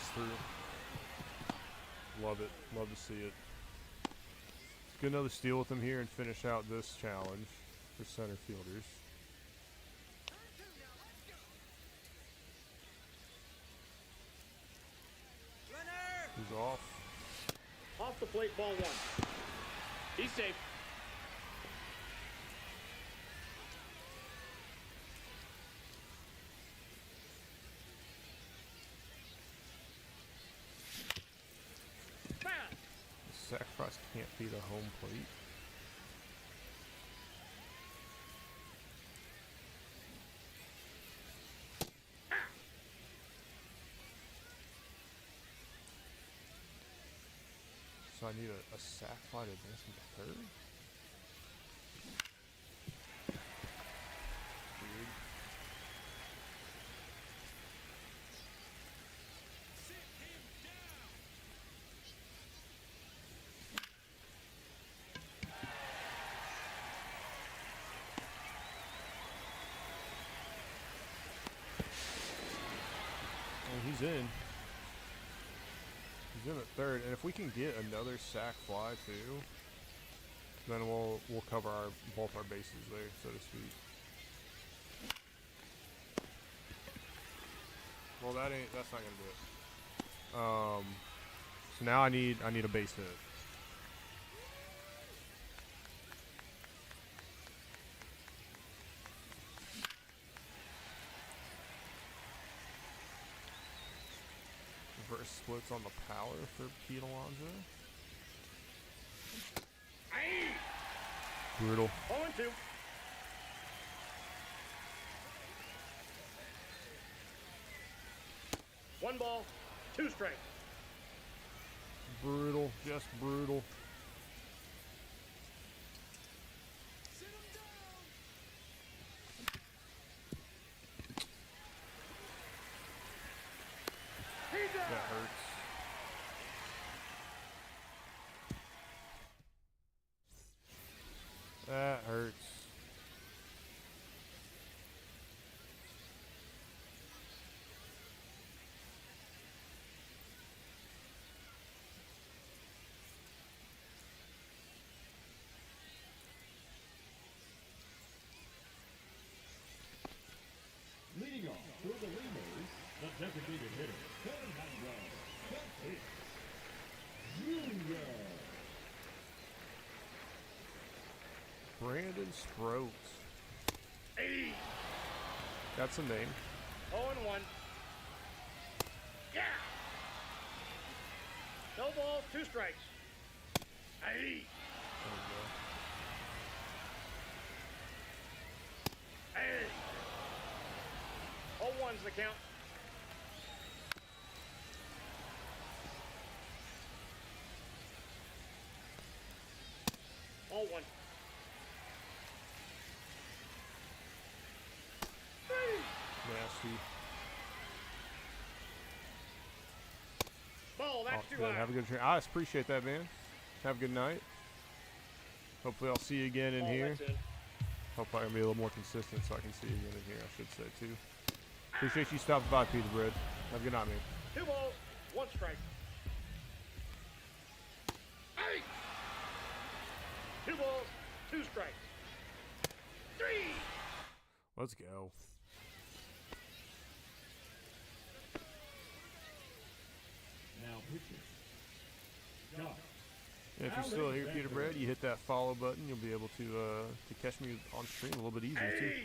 A: us through. Love it. Love to see it. Let's get another steal with them here and finish out this challenge for center fielders.
D: Runner!
A: Who's off?
C: Off the plate, ball one. He's safe. Foul.
A: The sacrifice can't be the home plate. So I need a sack fly to advance into third? Weird.
D: Sit him down!
A: Oh, he's in. He's in at third, and if we can get another sack fly too, then we'll cover both our bases there, so to speak. Well, that's not gonna do it. So now I need a base hit. Reverse splits on the power for Pete Alonso.
C: Aye.
A: Brutal.
C: 0-2. One ball, two strikes.
A: Brutal. Just brutal.
D: Sit him down!
C: He's
A: That
C: out.
A: hurts. That hurts.
B: Leading off for the Lemurs, the designated hitter, Fernando Tatis Jr.
A: Brandon Strokes.
C: Hey.
A: That's a name.
C: 0-1. Yeah. No balls, two strikes. Aye.
A: There we
C: Hey. 0-1's the count. All one.
A: go. Nasty.
C: Ball, that's too
A: Good.
C: high.
A: Have a good trip. I appreciate that, man. Have a good night. Hopefully I'll see you again in
C: Ball,
A: here.
C: that's in.
A: Hopefully I can be a little more consistent so I can see you again in here, I should say, too. Appreciate you stopping by, Peter Bread. Have a good night, man.
C: 2 balls, 1 strike. Hey! 2 balls, 2 strikes. 3!
A: Let's go.
B: Now pitching. Josh.
A: And if you're still here, Peter Bread, you hit that follow button, you'll be able to catch me on stream a little bit easier, too.
C: Hey!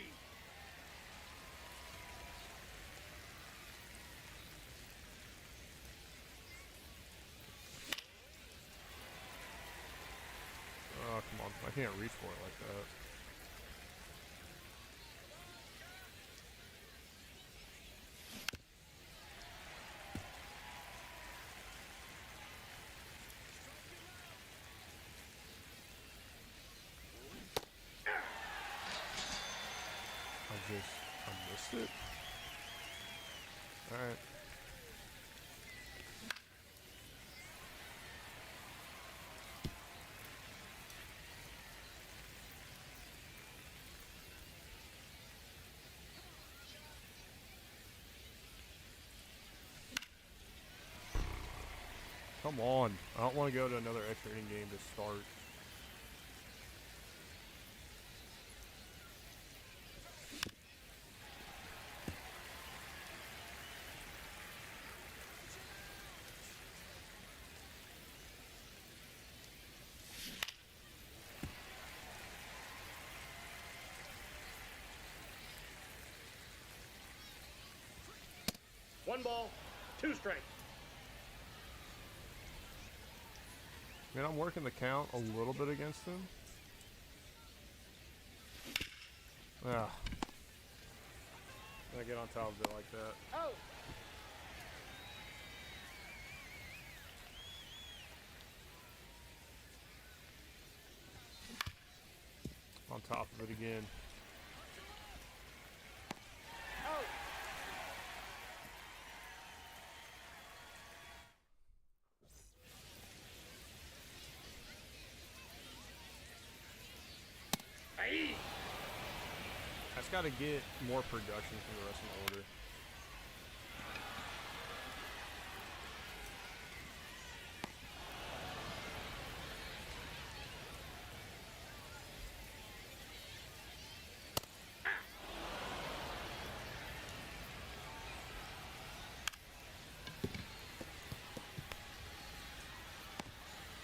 A: Oh, come on. I can't reach for it like that. I missed it. Alright. Come on. I don't want to go to another extra inning game to start.
C: One ball, two strikes.
A: Man, I'm working the count a little bit against him. Ah. I get on top of it like that.
C: Oh.
A: On top of it again.
C: Oh. Aye.
A: That's got to get more production from the rest of the order.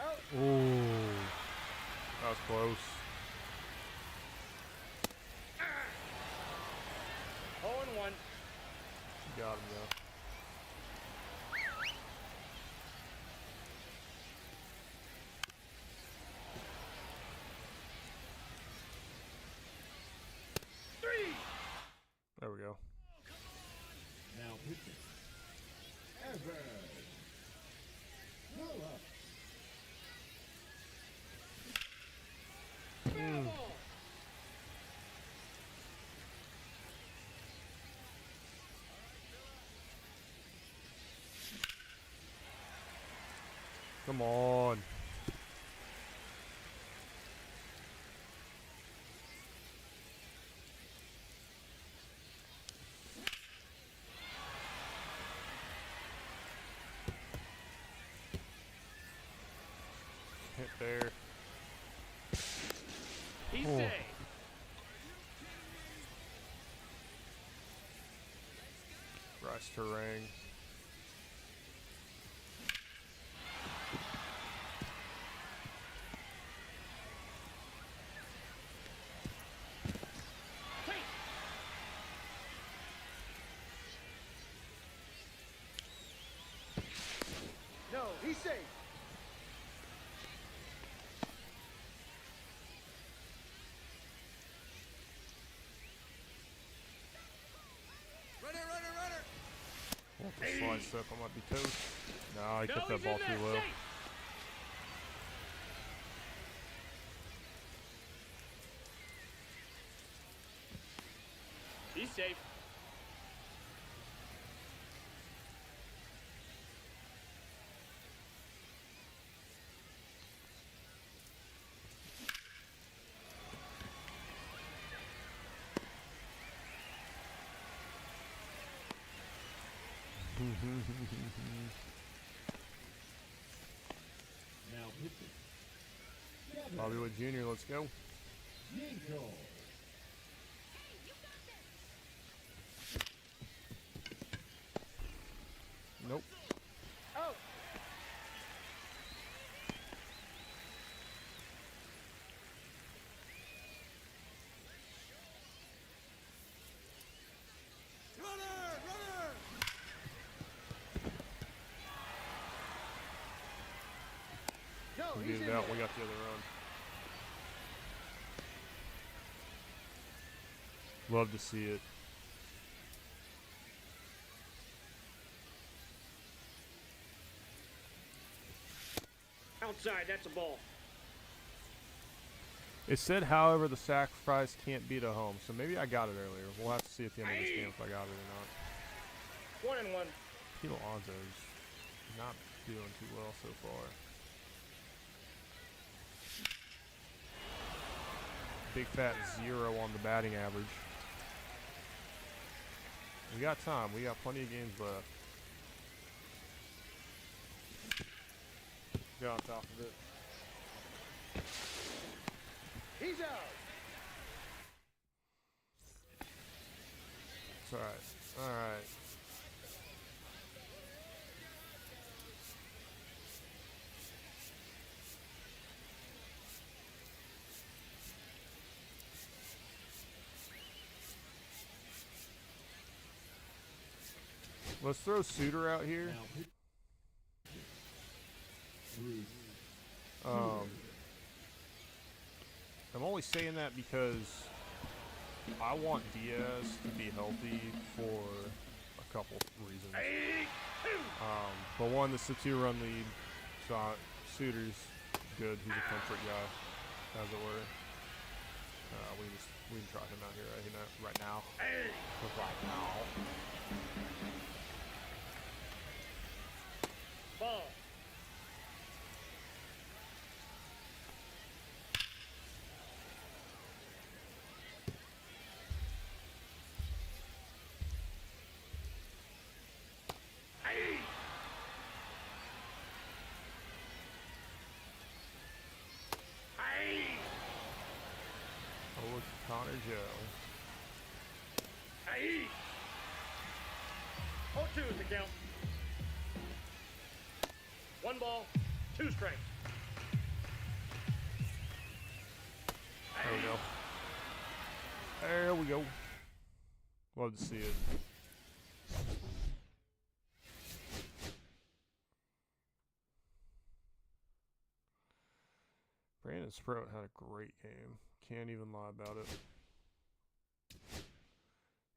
C: Oh.
A: Ooh. That was close.
C: Oh and one.
A: Got him, though.
C: Three.
A: There we go.
B: Now pitching. Evans. Pull up.
A: Mm.
C: Ball.
A: Come on. Hit there.
C: He's
A: Oh.
C: safe.
A: Rice Terang.
C: Take. No, he's safe.
D: Runner, runner, runner.
A: Want to slice up, I might be toast. Nah, he
C: No,
A: kept that
C: he's
A: ball
C: in there.
A: too low.
C: Safe. He's safe.
B: Now pitching.
A: Bobby Wood Jr., let's go.
B: Nico.
A: Nope.
C: Oh.
D: Runner, runner.
C: No,
A: We
C: he's
A: get
C: in
A: it out,
C: there.
A: we got the other run. Love to see it.
C: Outside, that's a ball.
A: It said, however, the sacrifice can't beat a home, so maybe I got it earlier. We'll have to see at the end of this game if I got it or not.
C: 1 and 1.
A: Kilo Alonso's not doing too well so far. Big fat 0 on the batting average. We got time. We got plenty of games left. Get on top of it.
C: He's out.
A: It's alright. Alright. Let's throw Suitor out here.
B: Now, Bruce.
A: I'm only saying that because I want Diaz to be healthy for a couple reasons. But one, the Sub-2 run lead, so Suitor's good. He's a comfort guy, as it were. We can try him out here right now. Right now.
C: Ball.
A: Oh, look, Connor Joe.
C: Aye. 0-2 is the count. 1 ball, 2 strikes.
A: There we go. There we go. Love to see it. Brandon Sprout had a great game. Can't even lie about it.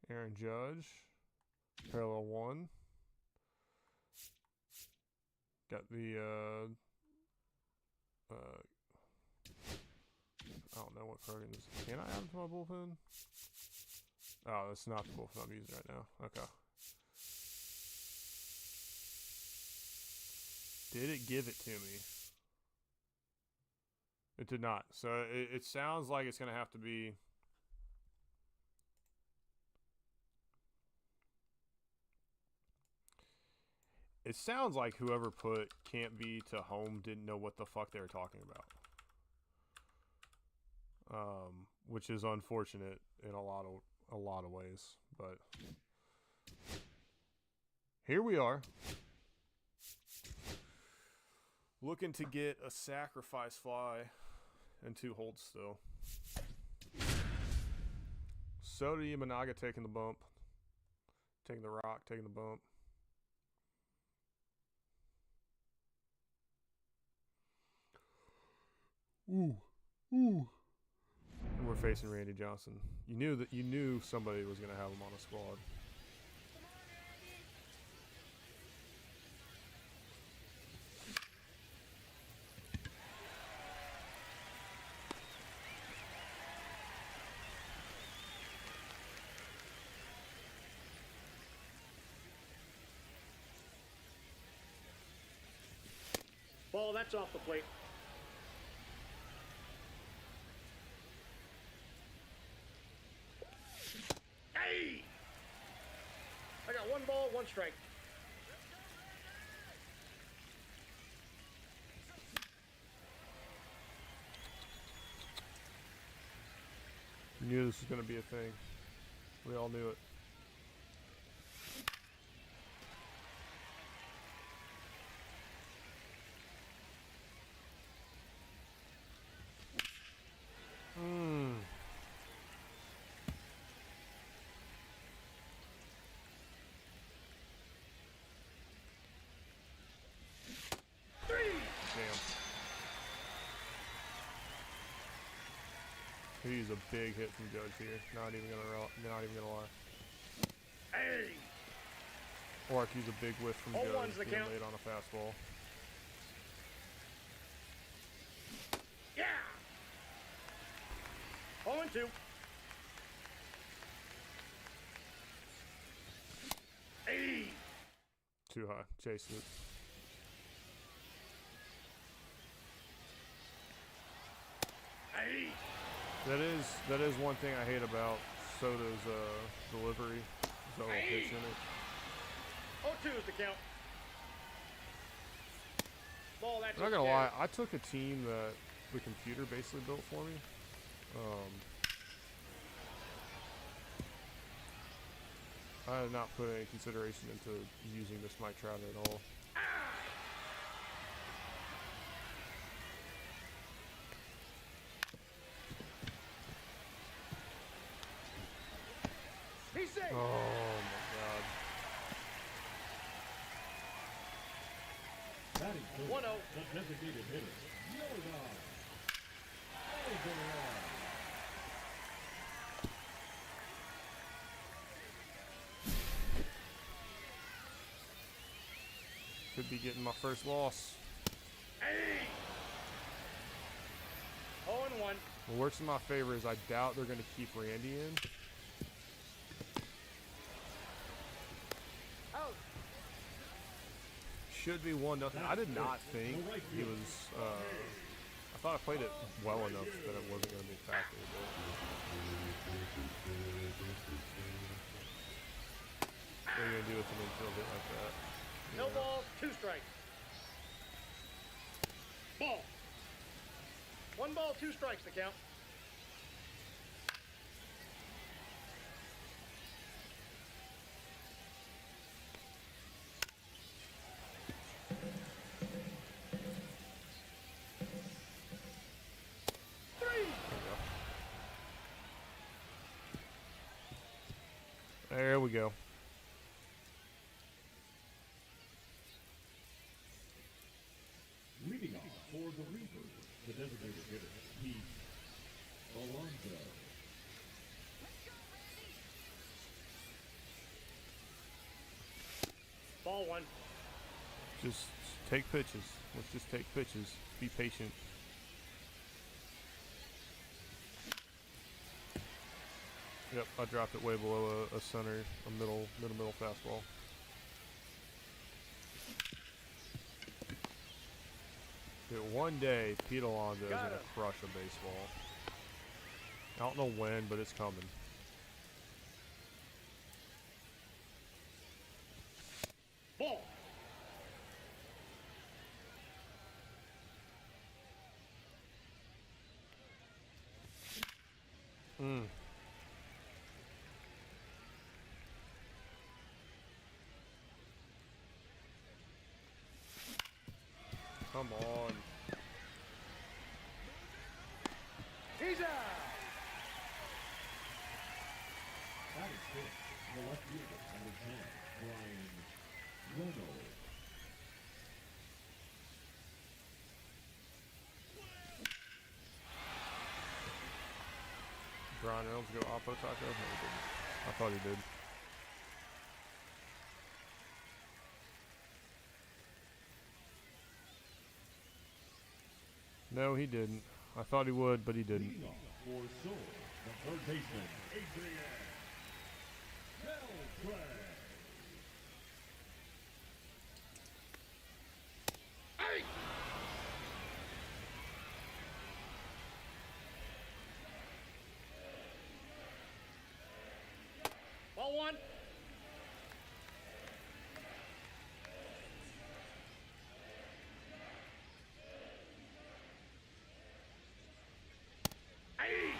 A: Aaron Judge, parallel 1. Got the I don't know what card it is. Can I add him to my bullpen? Oh, that's not the bullpen I'm using right now. Okay. Did it give it to me? It did not. So it sounds like it's going to have to be... It sounds like whoever put can't be to home didn't know what the fuck they were talking about. Which is unfortunate in a lot of ways, but here we are. Looking to get a sacrifice fly and 2 holds still. Soto Imanaga taking the bump. Taking the rock, taking the bump. Ooh. Ooh. And we're facing Randy Johnson. You knew somebody was gonna have him on a squad.
C: Ball, that's off the plate. Hey! I got 1 ball, 1 strike.
A: We knew this was going to be a thing. We all knew it. He's a big hit from Judge here. Not even gonna lie.
C: Hey!
A: Or I could use a big whiff from Judge
C: 0-1's the
A: being
C: count.
A: late on a fastball.
C: Yeah! 0-2. Hey!
A: Too high. Chase it.
C: Hey!
A: That is one thing I hate about Soto's delivery. His little pitch in it.
C: 0-2 is the count. Ball, that's
A: I'm not gonna lie, I took a team that the computer basically built for me. I did not put any consideration into using this Mike Trout at all.
C: He's safe.
A: Oh my god.
B: Batting first,
C: 1-0.
B: the designated hitter, Jordan Alvarez.
A: Could be getting my first loss.
C: Hey! 0-1.
A: What works in my favor is I doubt they're going to keep Randy in.
C: Out.
A: Should be 1-0. I did not think he was. I thought I played it well enough that it wasn't going to be a factor. But what are you going to do with an infield hit like that?
C: No balls, 2 strikes. Ball. 1 ball, 2 strikes to count.
A: There we go.
B: Leading off for the Reapers, the designated hitter, Pete Alonso.
C: Ball 1.
A: Just take pitches. Let's just take pitches. Be patient. Yep, I dropped it way below a center, a middle fastball. Dude, one day, Pete Alonso is
C: Got
A: going to
C: him.
A: crush a baseball. I don't know when, but it's coming.
C: Ball.
A: Come on.
C: He's out.
B: That is good. The left fielder, number 10, Brian Reynolds.
A: Brian Reynolds go Oppo Taco? No, he didn't. I thought he did. No, he didn't. I thought he would, but he didn't.
B: Leading off for Soul, the third baseman, Adrian Beltre.
C: Hey! Ball 1. Hey!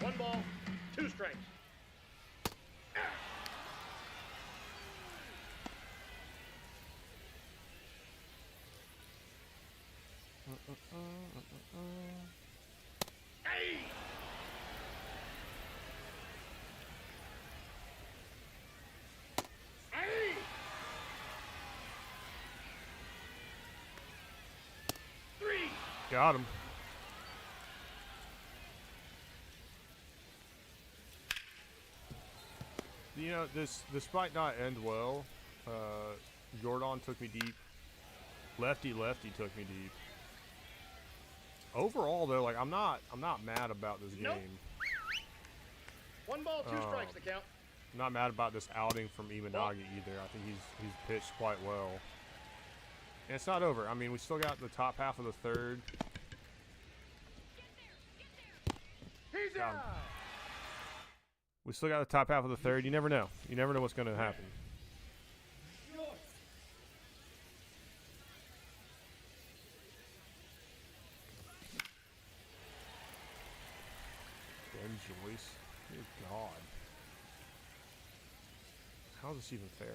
C: 1 ball, 2 strikes. Hey! Hey! Three!
A: Got him. You know, this might not end well. Jordan took me deep. Lefty took me deep. Overall, though, like I'm not mad about this game.
C: Nope. 1 ball, 2 strikes to count.
A: I'm not mad about this outing from Imanagi either. I think he's pitched quite well. And it's not over. I mean, we still got the top half of the third.
C: He's
A: Got him.
C: out.
A: We still got the top half of the third. You never know. You never know what's going to happen. is this even fair?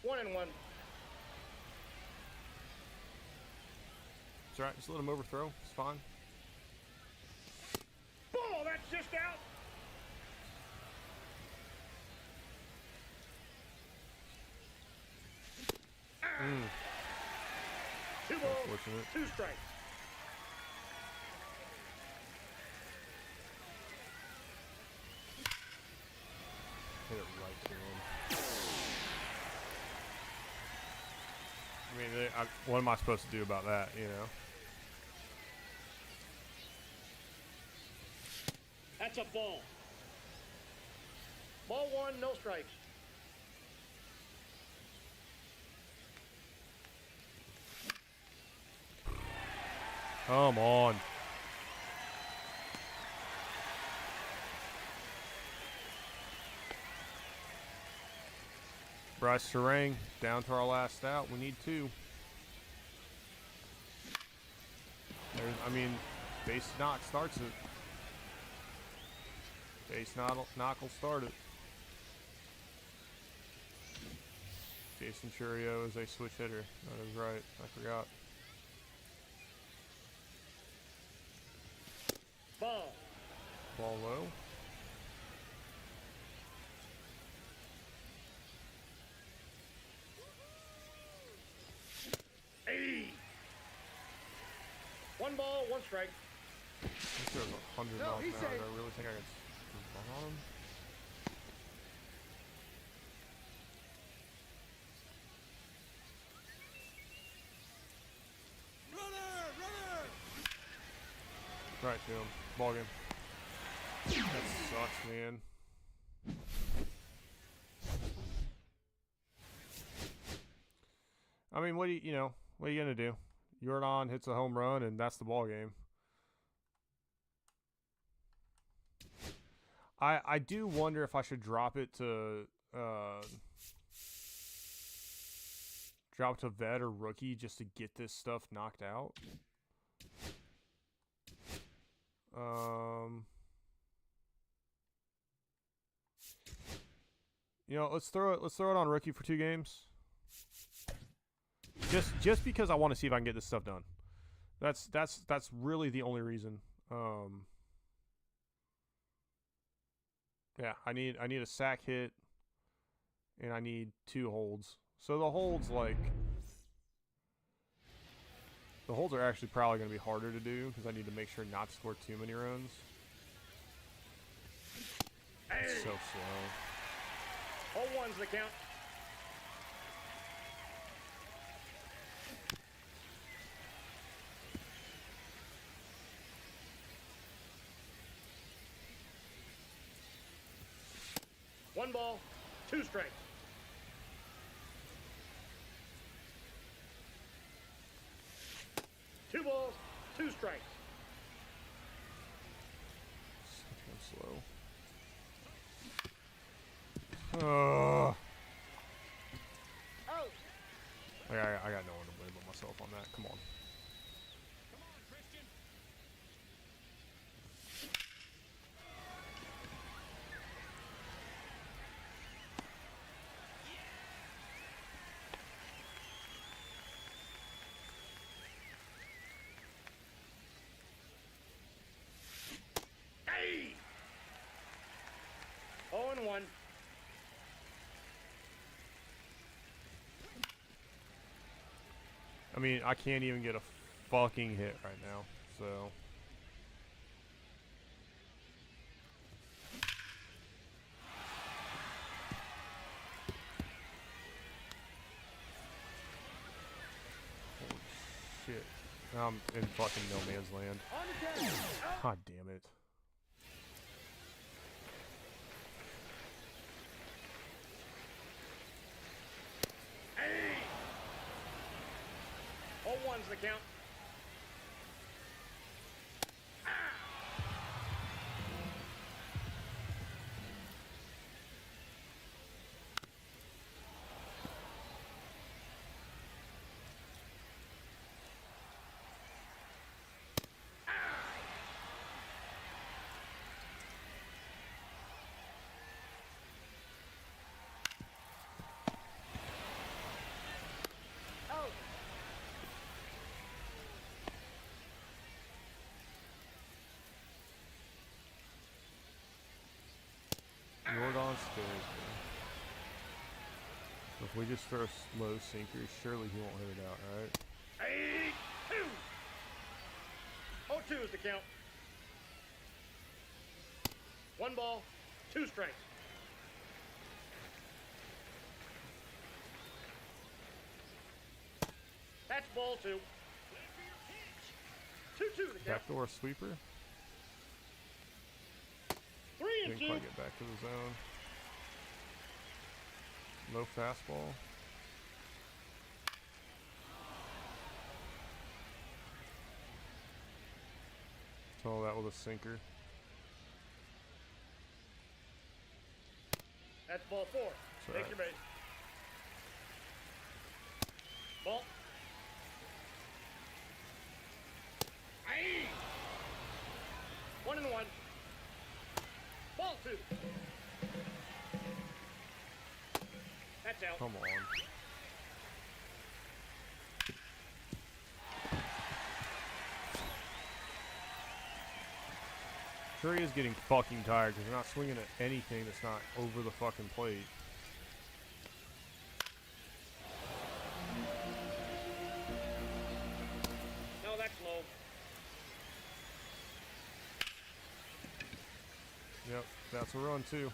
C: 1-1.
A: It's alright, just let him overthrow. It's fine.
C: Ball, that's just out. Two balls,
A: Unfortunate.
C: 2 strikes.
A: Hit it right to him. I mean, what am I supposed to do about that, you know?
C: That's a ball. Ball 1, no strikes.
A: Come on. Bryce Terang down to our last out. We need 2. I mean, base knock starts it. Base knock will start it. Jason Churio is a switch hitter. That is right. I forgot.
C: Ball.
A: Ball low.
C: Hey. 1 ball, 1 strike.
A: This goes 100 miles an hour. Do I really think I can run on him?
D: Runner!
A: Right to him. Ball game. That sucks, man. I mean, what are you gonna do? Jordan hits a home run, and that's the ball game. I do wonder if I should drop it to vet or rookie just to get this stuff knocked out. Let's throw it on rookie for 2 games. Just because I want to see if I can get this stuff done. That's really the only reason. Yeah, I need a sack hit, and I need 2 holds. So the holds are actually probably going to be harder to do because I need to make sure not to score too many runs. It's so slow.
C: All 1's the count. One ball, 2 strikes. Two balls, 2 strikes.
A: Slow.
C: Out.
A: I got no one to blame but myself on that. Come on.
C: Hey! 0-1.
A: I mean, I can't even get a fucking hit right now, so. Holy shit. I'm in fucking no man's land. God damn it.
C: Hey! All 1's the count.
A: upstairs, man. If we just throw slow sinkers, surely he won't hit it out, right?
C: 8-2. 0-2 is the count. 1 ball, 2 strikes. That's ball 2. 2-2 the count.
A: Backdoor sweeper.
C: 3-2.
A: Didn't quite get back to the zone. Low fastball. Follow that with a sinker.
C: That's ball 4.
A: That's
C: Take
A: right.
C: your base. Ball. Aye. 1-1. Ball 2. That's out.
A: Come on. Sure he is getting fucking tired because you're not swinging at anything that's not over the fucking plate.
C: No, that's low.
A: Yep, that's a run too.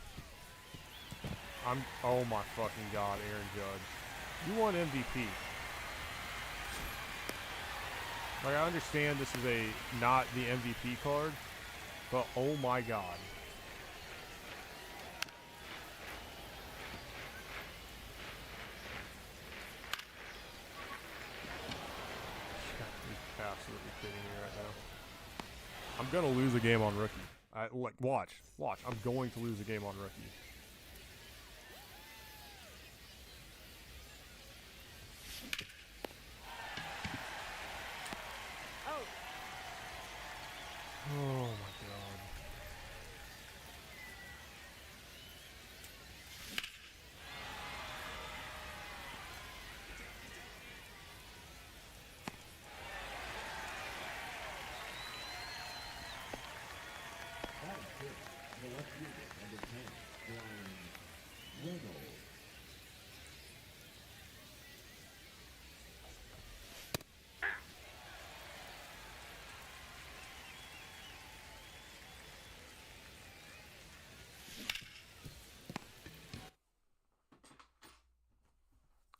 A: Oh my fucking god, Aaron Judge. You won MVP. Like, I understand this is not the MVP card, but oh my god. You're absolutely kidding me right now. I'm gonna lose a game on rookie. Watch. I'm going to lose a game on rookie. Oh my god.
B: On pitch, the left fielder, number 10, Brian Reynolds.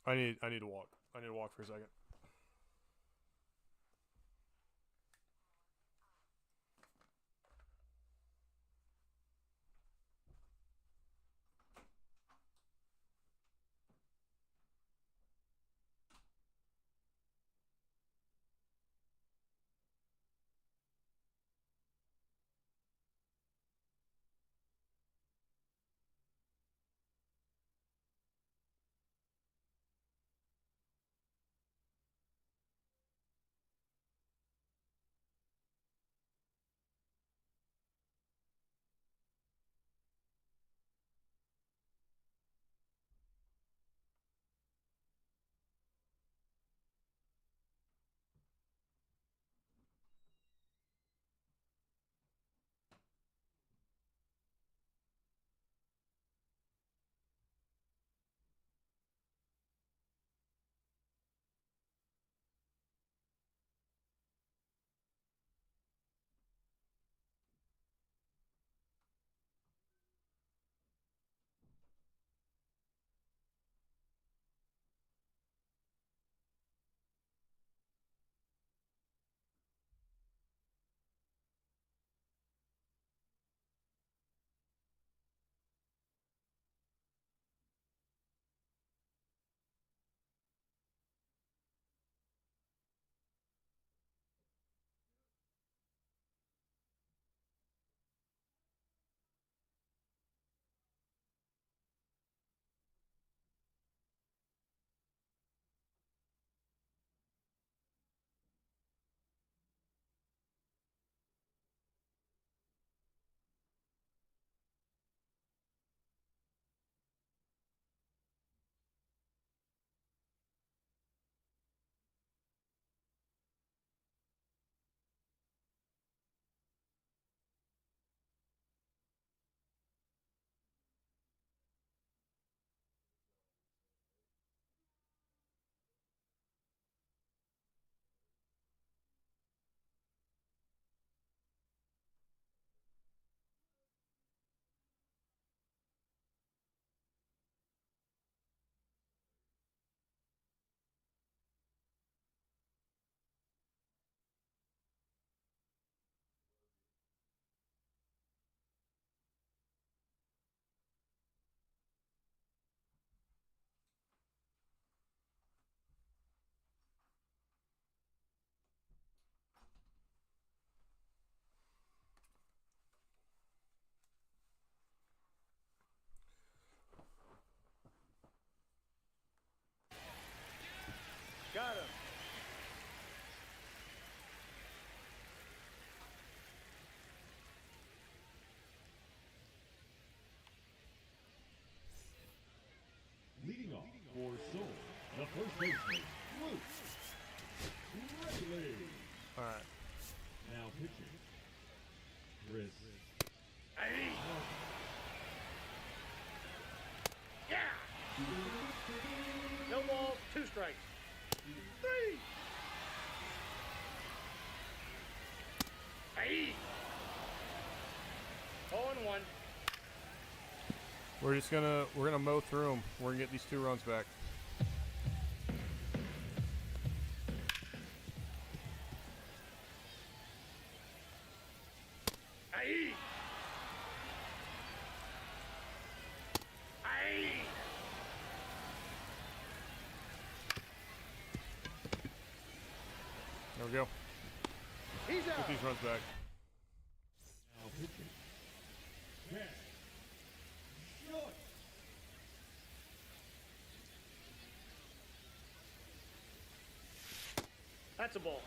A: I need to walk. I need to walk for a second.
B: For Soul, the first baseman, Luke Riley.
A: All right.
B: Now pitching, Chris.
C: Hey! Yeah! No balls, 2 strikes. 3! Hey! 0-1.
A: We're gonna mow through them. We're gonna get these 2 runs back.
C: Hey! Hey!
A: There we go.
C: He's
A: Get
C: out.
A: these runs back.
B: Now pitching, Ken Short.
C: That's a ball.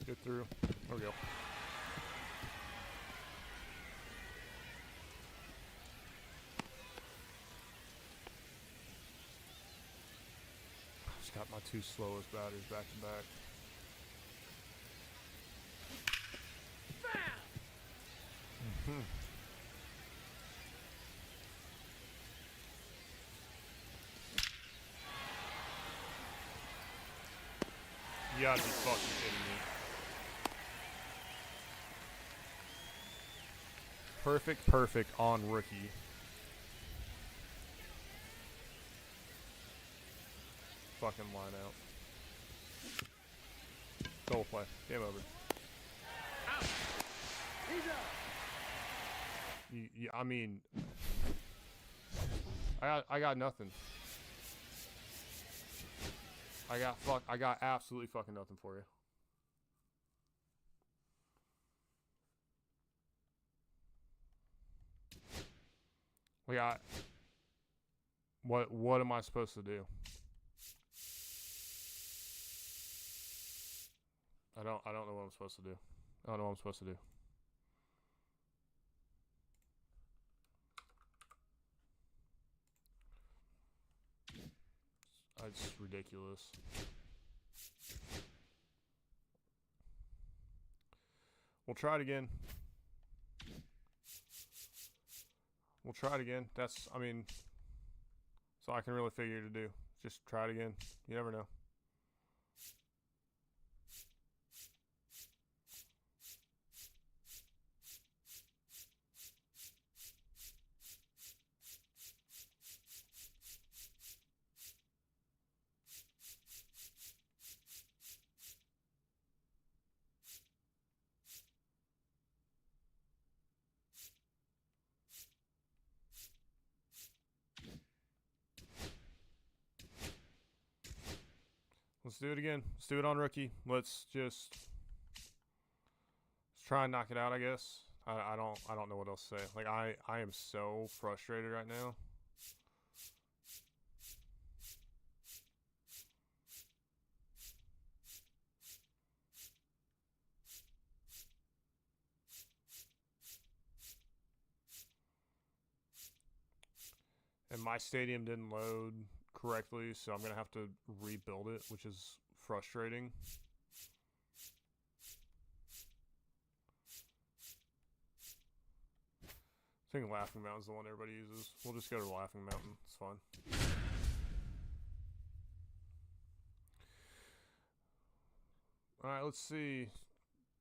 A: Get through. There we go. Just got my 2 slowest batters back to back.
C: Foul!
A: You gotta be fucking kidding me. Perfect on rookie. Fucking line out. Double play. Game over.
C: Out. He's out.
A: I mean, I got nothing. I got absolutely fucking nothing for you. We got what am I supposed to do? I don't know what I'm supposed to do. I don't know what I'm supposed to do. It's ridiculous. We'll try it again. We'll try it again. That's, I mean, that's all I can really figure to do. Just try it again. You never know. Let's do it again. Let's do it on rookie. Let's try and knock it out, I guess. I don't know what else to say. Like I am so frustrated right now. And my stadium didn't load correctly, so I'm going to have to rebuild it, which is frustrating. I think Laughing Mountain's the one everybody uses. We'll just go to Laughing Mountain. It's fine. Alright, let's see.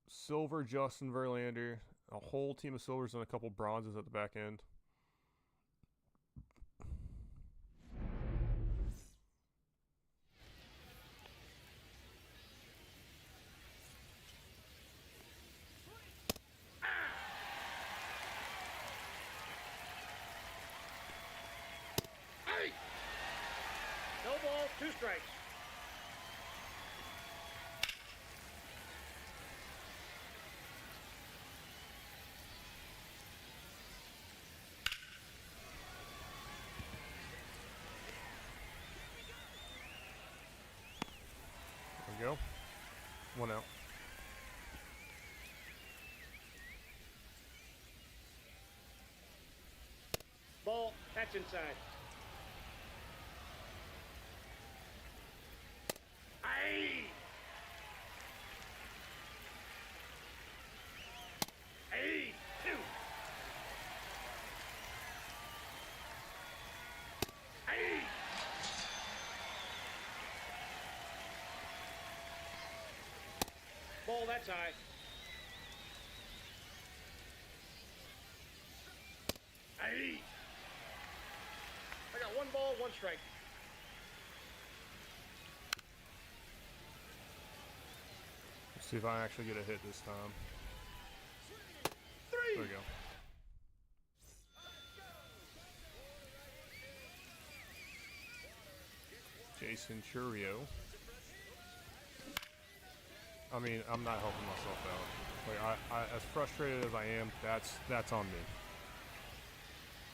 A: Silver, Justin Verlander. A whole team of silvers and a couple bronzes at the back end.
C: Hey! No balls, 2 strikes.
A: One out.
C: Ball, that's inside. Aye! Aye! Two! Aye! Ball, that's high. Aye! I got one ball, one strike.
A: Let's see if I actually get a hit this time.
C: Three!
A: There we go. Jason Churio. I mean, I'm not helping myself out. Like, I as frustrated as I am, that's on me.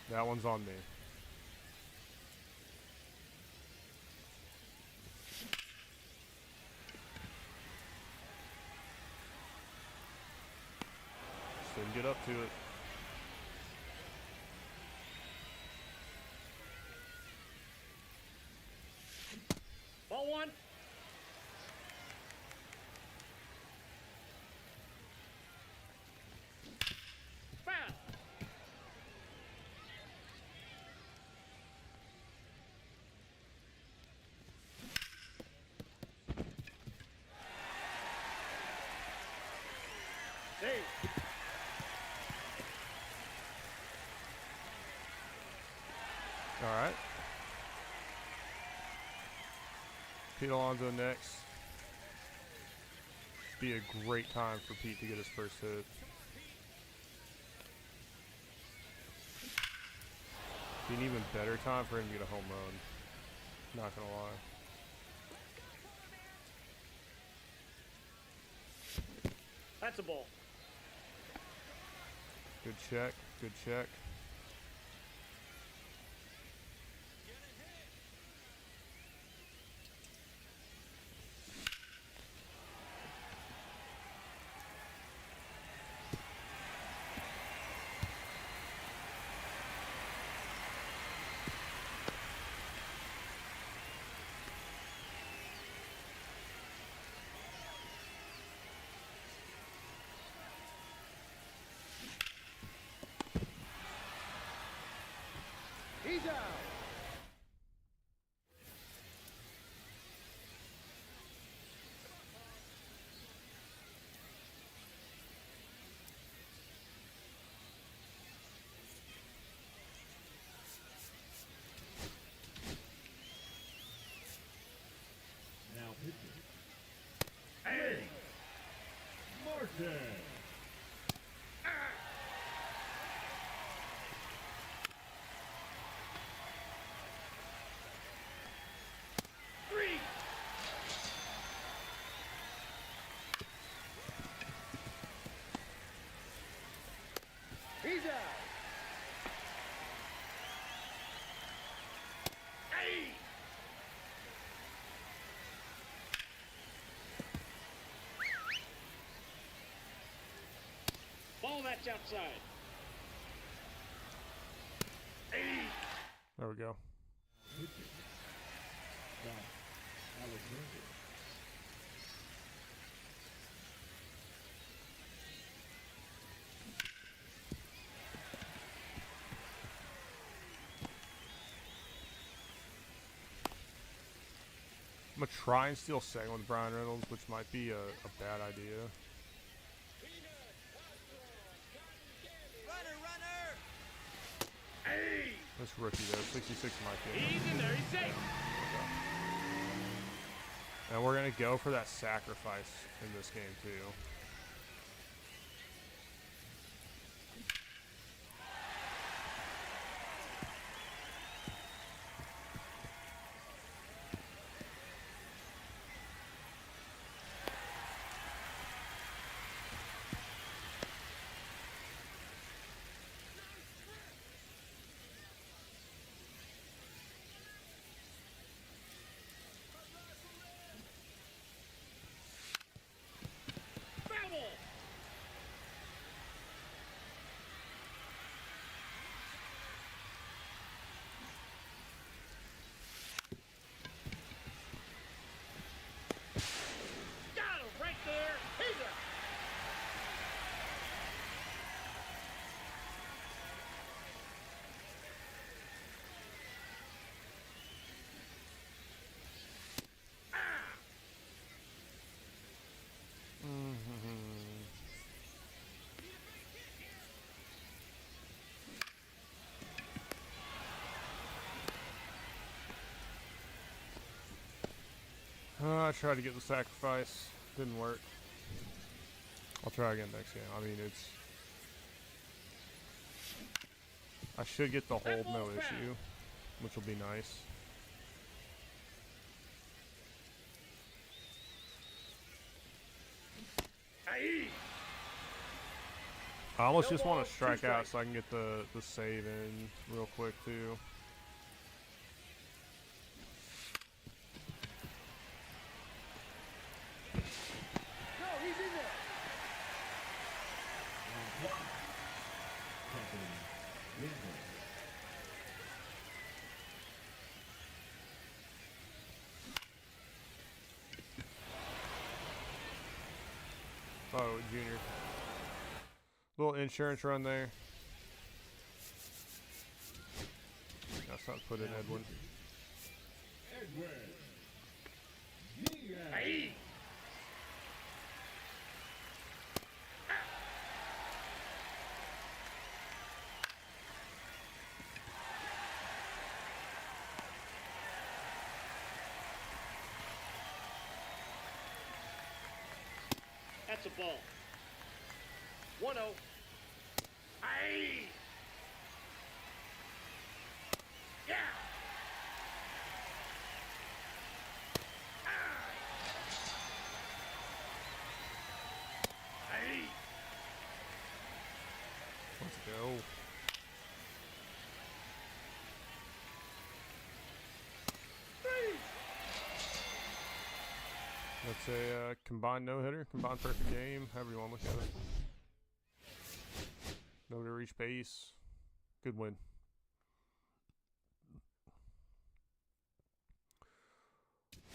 A: That one's on me. Just didn't get up to it.
C: Ball one. Foul. Save.
A: All right. Pete Alonso next. Be a great time for Pete to get his first hit. Be an even better time for him to get a home run. Not gonna lie.
C: That's a ball.
A: Good check. Good check.
C: He's out.
B: Now pitching. Hey! Martin!
C: Three. He's out. Hey. Ball, that's outside. Hey.
A: There we go.
B: Pitching. Scott Alexander.
A: I'm gonna try and steal second with Brian Reynolds, which might be a bad idea.
D: Runner, runner!
C: Hey.
A: This rookie though, 66 might get him.
C: He's in there. He's safe.
A: And we're gonna go for that sacrifice in this game too. I tried to get the sacrifice. Didn't work. I'll try again next game. I mean, it's... I should get the hold, no issue, which will be nice. I almost just want to strike out so I can get the save in real quick too. Oh, Junior. Little insurance run there. That's not put in Edwin.
B: Edwin. Diaz.
C: Hey. That's a ball. 1-0. Aye. Yeah. Aye.
A: Let's go. That's a combined no-hitter, combined perfect game, however you want to look at it. No to reach base. Good win.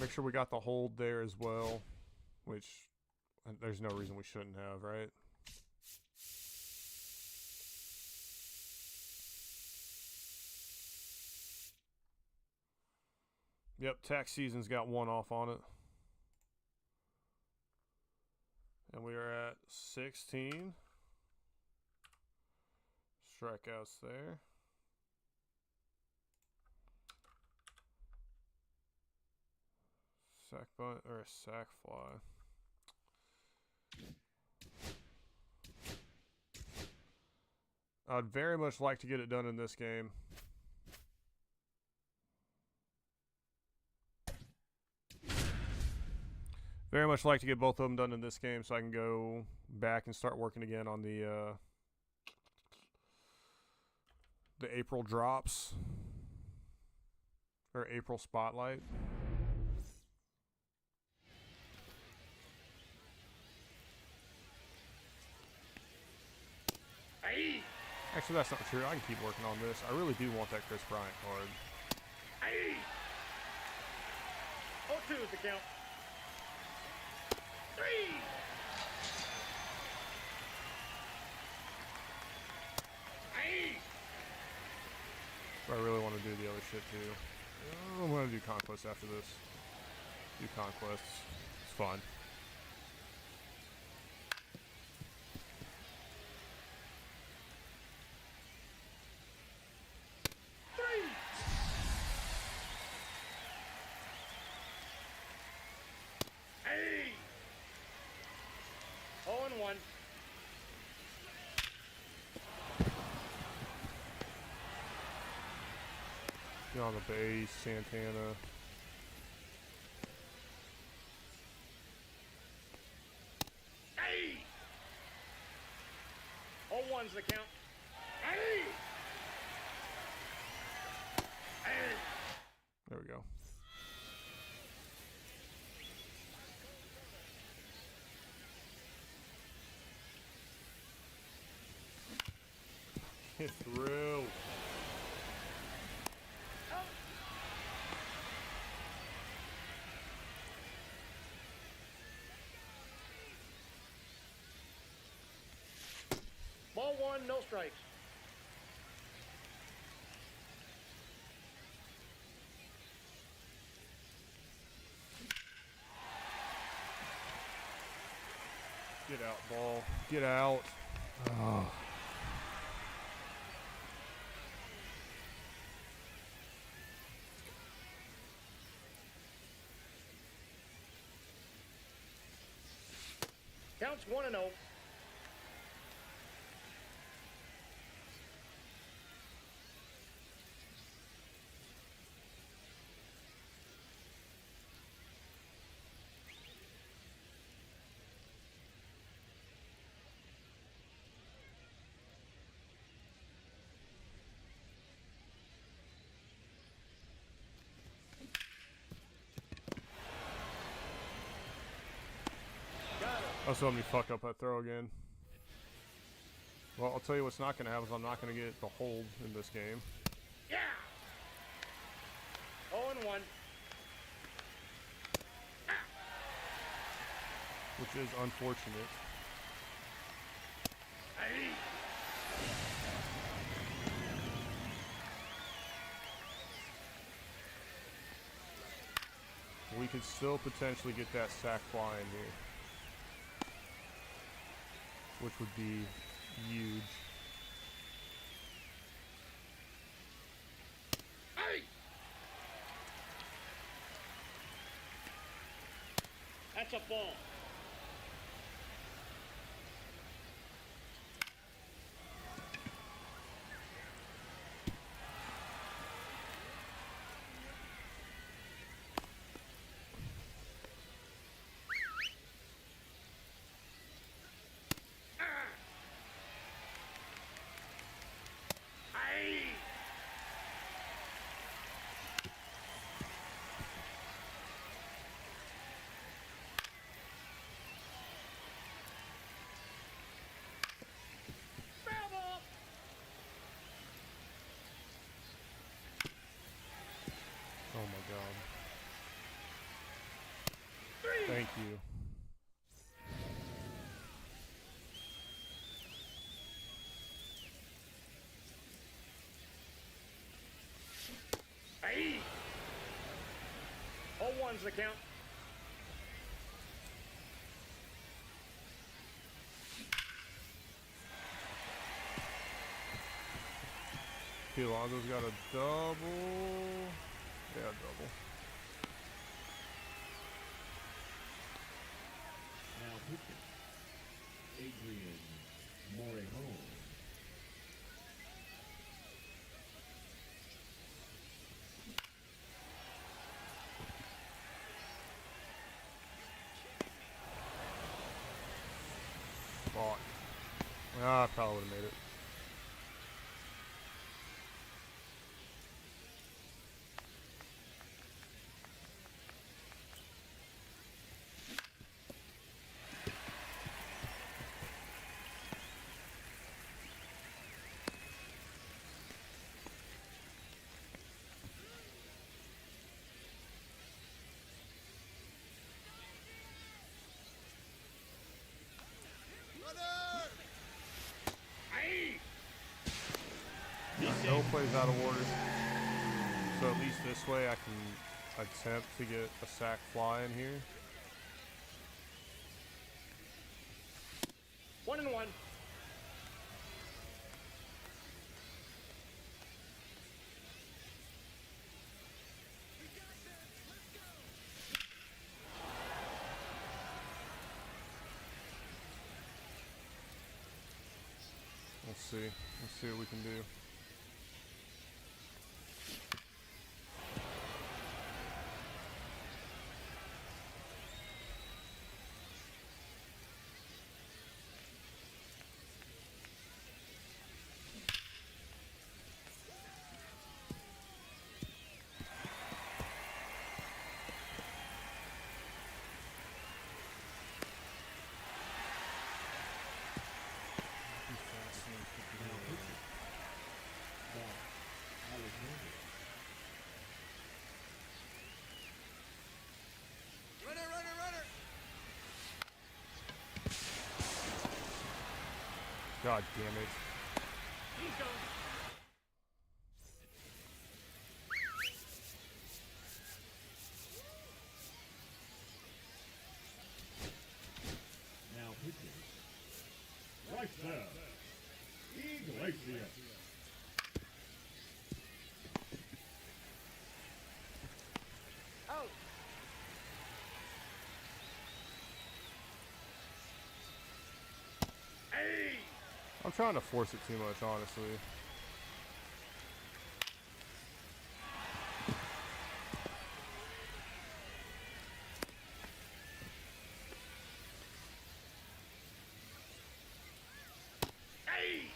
A: Make sure we got the hold there as well, which there's no reason we shouldn't have, right? Yep, tax season's got 1 off on it. And we are at 16. Strikeouts there. Sack bunt or a sack fly. I'd very much like to get it done in this game. Very much like to get both of them done in this game so I can go back and start working again on the April drops. Or April spotlight.
C: Aye.
A: Actually, that's not true. I can keep working on this. I really do want that Chris Bryant card.
C: Aye. 0-2 is the count. 3. Aye.
A: But I really want to do the other shit too. I'm going to do Conquest after this. Do Conquests. It's fun.
C: Aye. 0-1.
A: Get on the base, Santana.
C: Aye. 0-1's the count. Aye. Aye.
A: There we go. Get through.
C: Ball 1, no strikes.
A: Get out, ball. Get out. Oh.
C: Counts 1-0.
A: Oh, so let me fuck up that throw again. Well, I'll tell you what's not going to happen is I'm not going to get the hold in this game.
C: Yeah! 0-1.
A: Which is unfortunate.
C: Aye.
A: We could still potentially get that sack flying here. Which would be huge.
C: Aye. That's a ball.
A: Oh my god. Thank you.
C: Aye. 0-1's the count.
A: Lonzo's got a double. Yeah, double.
B: Now pitching, Adrian Morejon.
A: Fuck. Ah, I probably would have made it.
C: Aye.
A: No plays out of order. So at least this way I can attempt to get a sack fly in here.
C: 1-1.
A: Let's see. Let's see what we can do.
D: Runner, runner, runner!
A: God damn it.
C: He's gone.
B: Now pitching, right there, Iglesias.
C: Out.
A: I'm trying to force it too much, honestly.
C: Hey!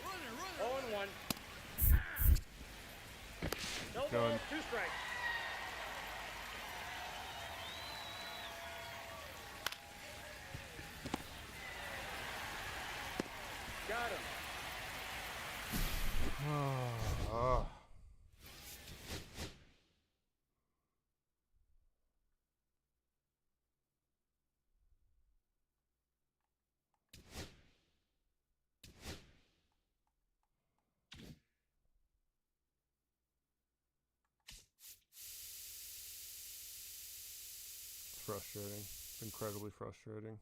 D: Runner, runner.
C: 0-1. No ball,
A: Done.
C: 2 strikes. Got him.
A: Ah. It's frustrating. Incredibly frustrating.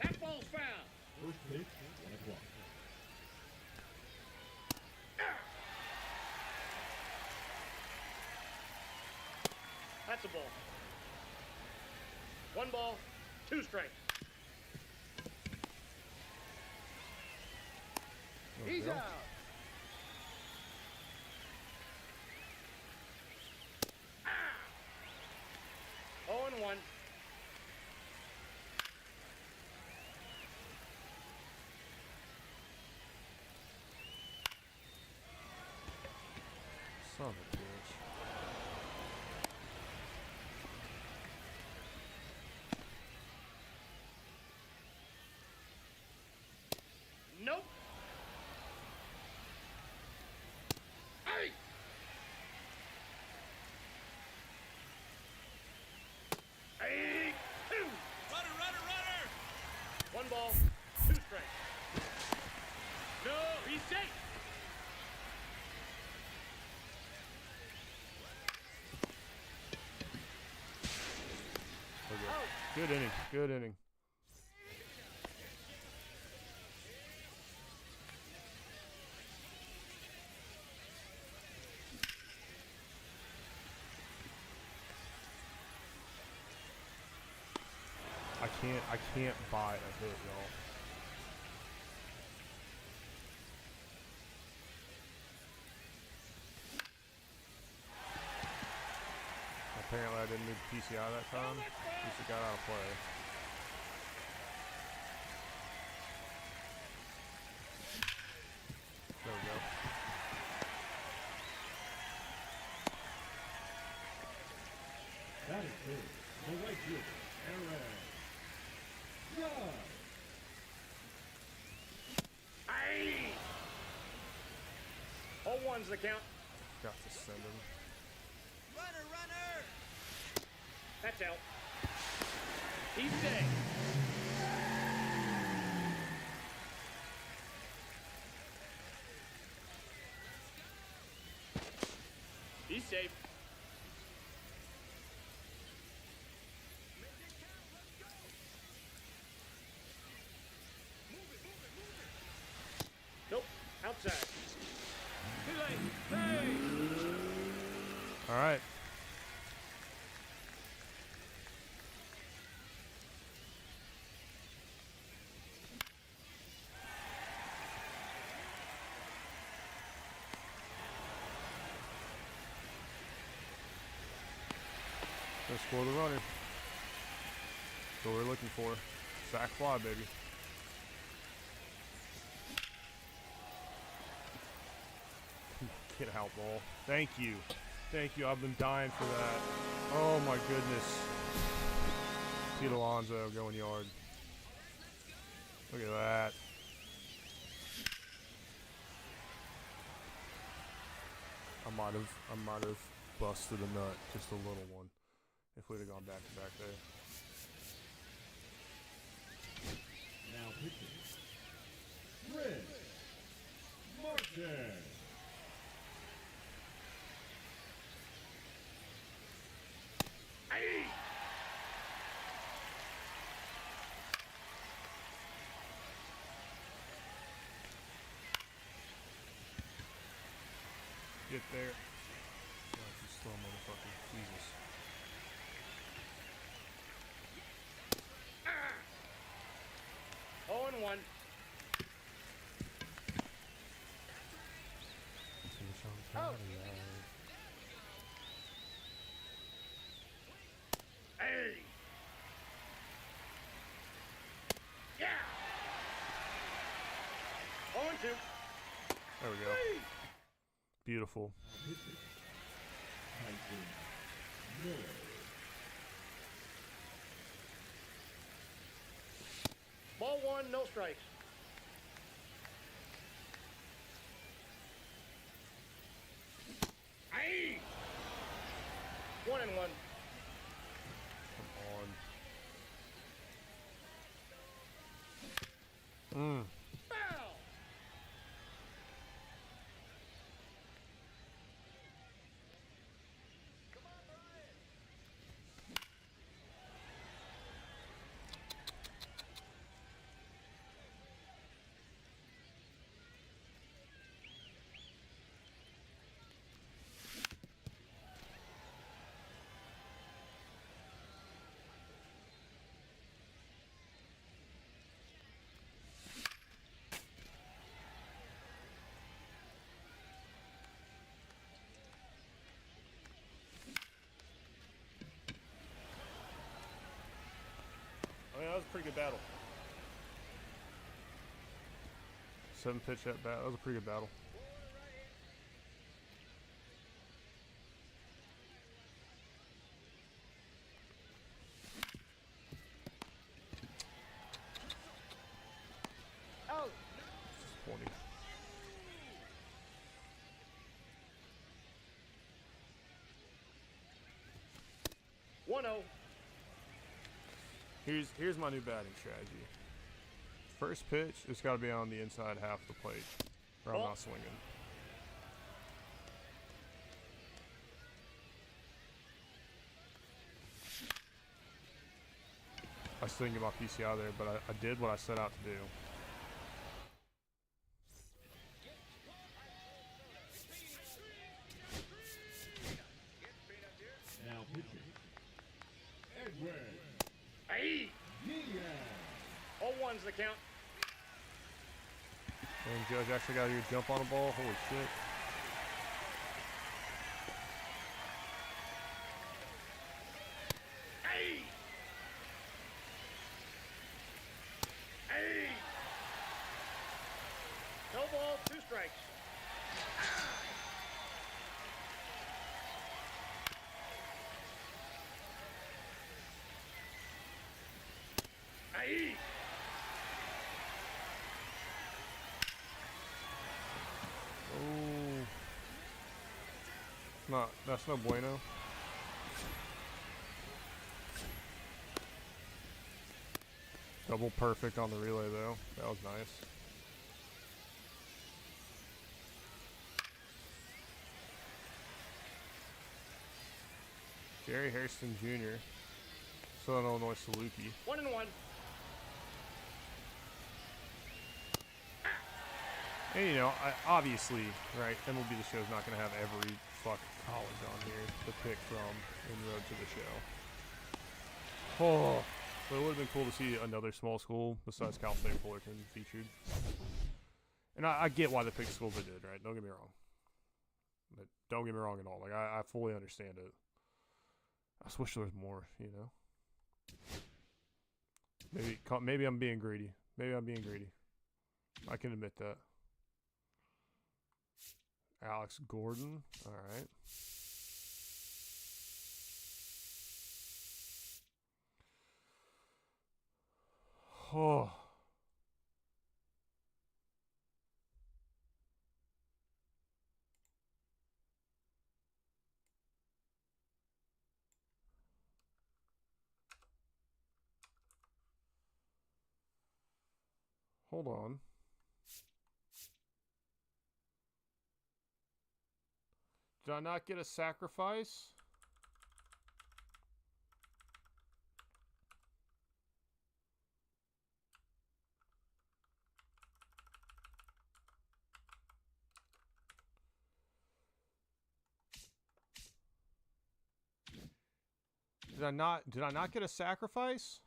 C: That ball's foul.
B: First pitch, 1 o'clock.
C: That's a ball. 1 ball, 2 strikes.
A: There we
C: He's
A: go.
C: out. 0-1.
A: Son of a bitch.
C: Nope. Hey! Hey! 2!
D: Runner, runner, runner.
C: 1 ball, 2 strikes. No, he's safe.
A: Okay.
C: Out.
A: Good inning. Good inning. I can't buy a hit, y'all. Apparently I didn't need PCI that time. Just got out of play. There we go.
B: That is third. The right fielder, Aaron Judge.
C: Hey! 0-1's the count.
A: Got to send him.
D: Runner, runner.
C: That's out. He's safe. He's safe. Nope. Outside. Too late. Hey!
A: All right. Let's score the runner. That's what we're looking for. Sack fly, baby. Get out, ball. Thank you. Thank you. I've been dying for that. Oh my goodness. Pete Alonso going yard. Look at that. I might have busted a nut, just a little one, if we'd have gone back to back there.
B: Now pitching. Chris Martin.
C: Hey!
A: Get there. Oh, you slow motherfucker. Jesus.
C: Oh, and 1. Out. Hey! Yeah! Oh, and 2.
A: There we go. Beautiful.
B: Tyson Miller.
C: Ball 1, no strikes. Hey! 1 and 1.
A: Come on.
C: Foul!
A: I mean, that was a pretty good battle. 7 pitch at bat. That was a pretty good battle.
C: Out.
A: Disappointing.
C: One zero.
A: Here's my new batting strategy. First pitch, it's got to be on the inside half of the plate, or I'm
C: Ball.
A: not swinging. I still didn't get my PCI there, but I did what I set out to do.
B: Now pitching. Edwin
C: Hey!
B: Diaz.
C: All 1's the count.
A: And Judge actually got your jump on a ball. Holy shit.
C: Hey! Hey! No ball, 2 strikes. Hey!
A: Oh. That's no bueno. Double perfect on the relay though. That was nice. Jerry Hairston Jr. Southern Illinois Saluki.
C: 1 and 1.
A: And you know, obviously, right, MLB The Show is not going to have every fucking college on here to pick from in Road to the Show. Oh, but it would have been cool to see another small school besides Cal State Fullerton featured. And I get why they picked schools they did, right? Don't get me wrong. But don't get me wrong at all. Like, I fully understand it. I just wish there was more, you know? Maybe I'm being greedy. Maybe I'm being greedy. I can admit that. Alex Gordon. All right. Oh. Hold on. Did I not get a sacrifice? Did I not get a sacrifice?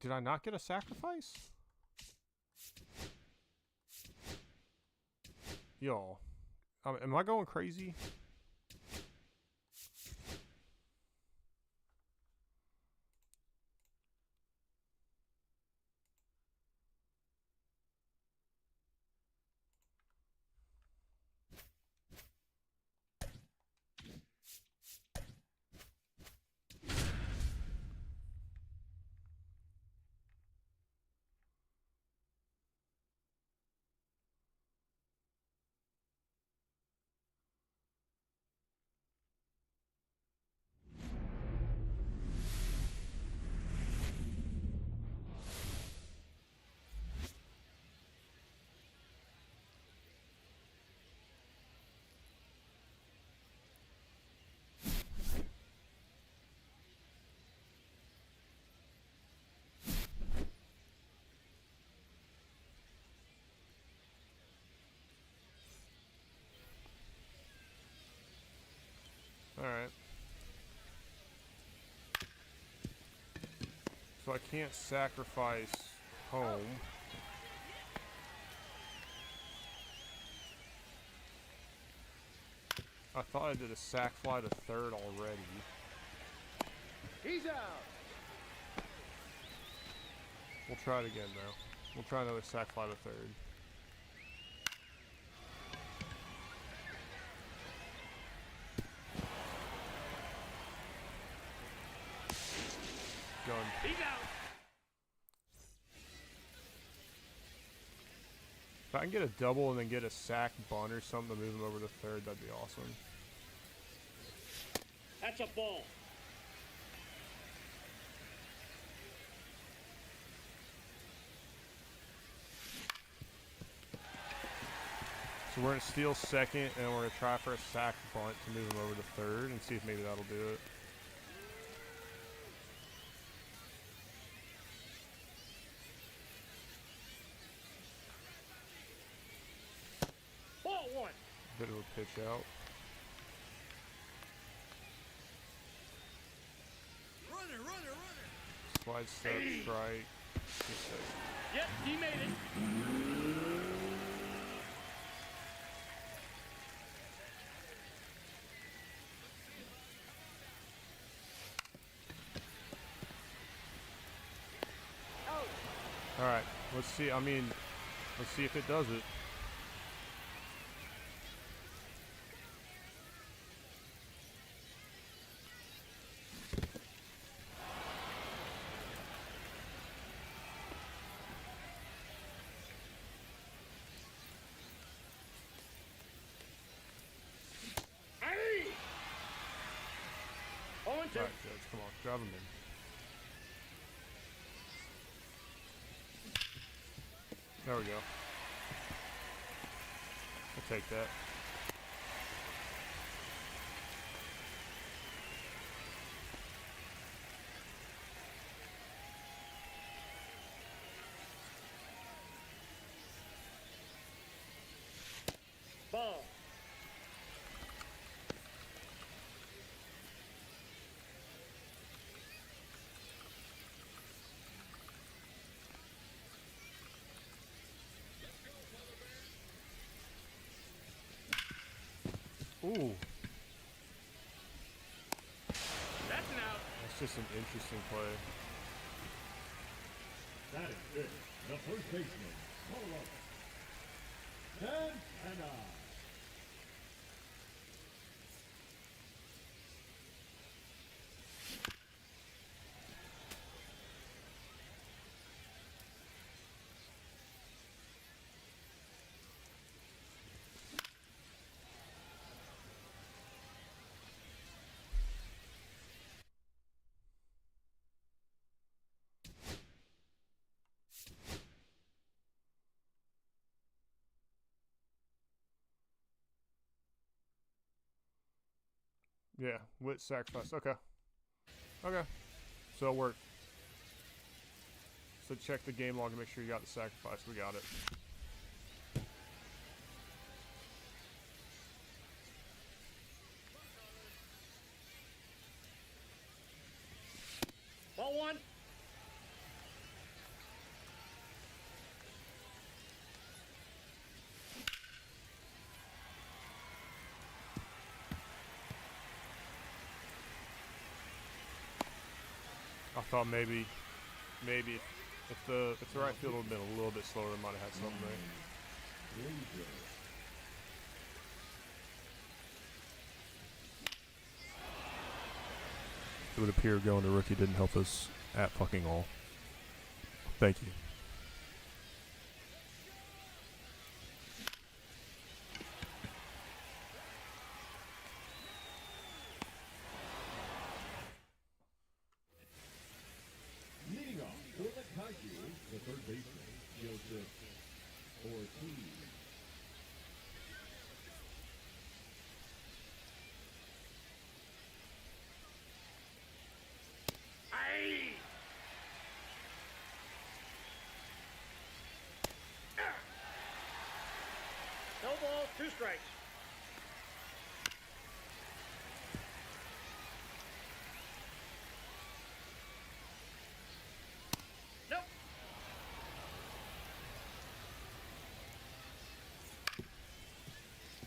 A: Did I not get a sacrifice? Y'all, am I going crazy? Alright. So I can't sacrifice home. I thought I did a sack fly to third already.
C: He's out.
A: We'll try it again though. We'll try another sack fly to third. Done.
C: He's out.
A: If I can get a double and then get a sack bunt or something to move him over to third, that'd be awesome.
C: That's a ball.
A: So we're going to steal second, and we're going to try for a sack bunt to move him over to third and see if maybe that'll do it.
C: Ball one.
A: Bit of a pitch out.
D: Runner, runner, runner.
A: Slide step, strike. Just safe.
C: Yep, he made it.
A: Alright, let's see. I mean, let's see if it does it.
C: Hey! 0-2.
A: Alright, Judge, come on, drive him in. There we go. I'll take that.
C: Ball.
A: Ooh,
C: That's an out.
A: that's just an interesting play.
B: Batting fifth, the first baseman, Colorado. 10 and 9.
A: Yeah, with sacrifice. Okay. Okay. So it worked. So check the game log and make sure you got the sacrifice. We got it.
C: Ball one.
A: I thought maybe if the right field would have been a little bit slower, it might have had something there. It would appear going to rookie didn't help us at fucking all. Thank you.
B: Leading off for the Tigers, the third baseman, Joseph Ortiz.
C: Aye. No ball, 2 strikes. Nope.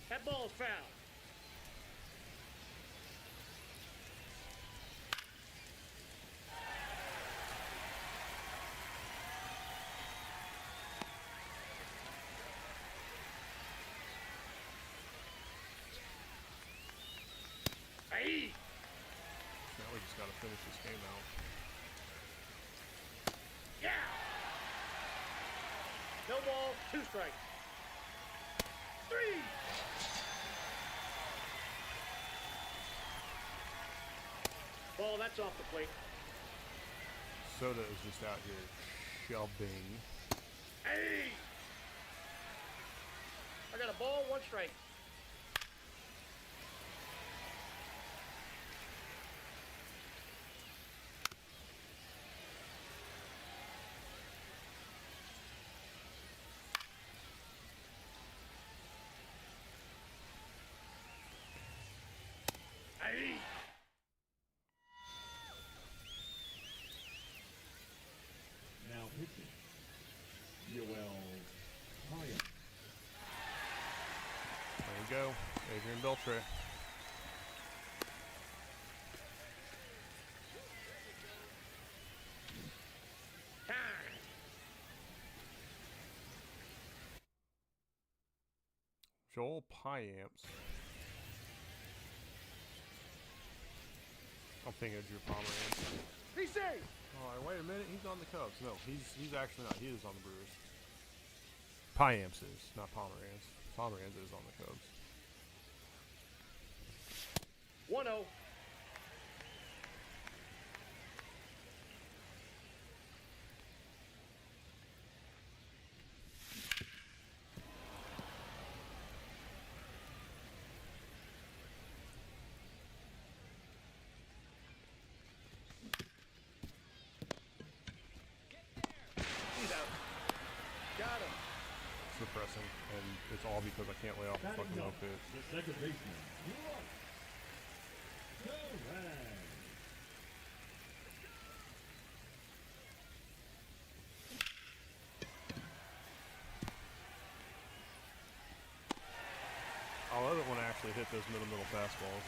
C: That ball's foul. Aye.
A: Now we just gotta finish this game out.
C: Yeah. No ball, 2 strikes. 3. Ball, that's off the plate.
A: Soda is just out here shoving.
C: Hey! I got a ball, 1 strike. Hey!
B: Now pitching, Yoel Payam.
A: There we go. Adrian Beltre.
C: Time.
A: Joel Payamps. I'm thinking of Drew Pomeranz.
C: PC!
A: Oh, wait a minute. He's on the Cubs. No, he's actually not. He is on the Brewers. Payamps is, not Pomeranz. Pomeranz is on the Cubs.
C: 1-0. He's out. Got him.
A: It's depressing, and it's all because I can't lay off the
B: Batting
A: fucking no
B: up,
A: pitch.
B: the second baseman, Ross Torres.
A: I love it when I actually hit those middle fastballs.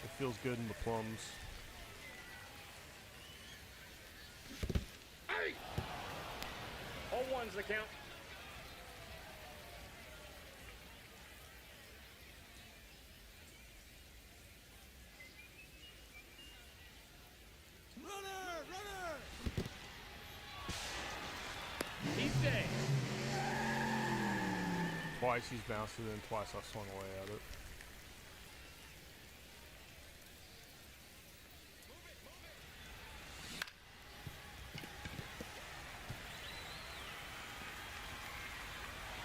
A: It feels good in the plums.
C: All ones the count.
D: Runner, runner.
C: He's safe.
A: Twice he's bounced it, and twice I swung away at it.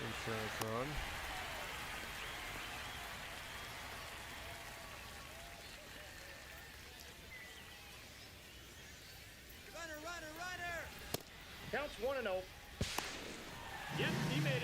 A: Insurance run.
D: Runner, runner, runner.
C: Counts 1-0. Yep, he made it.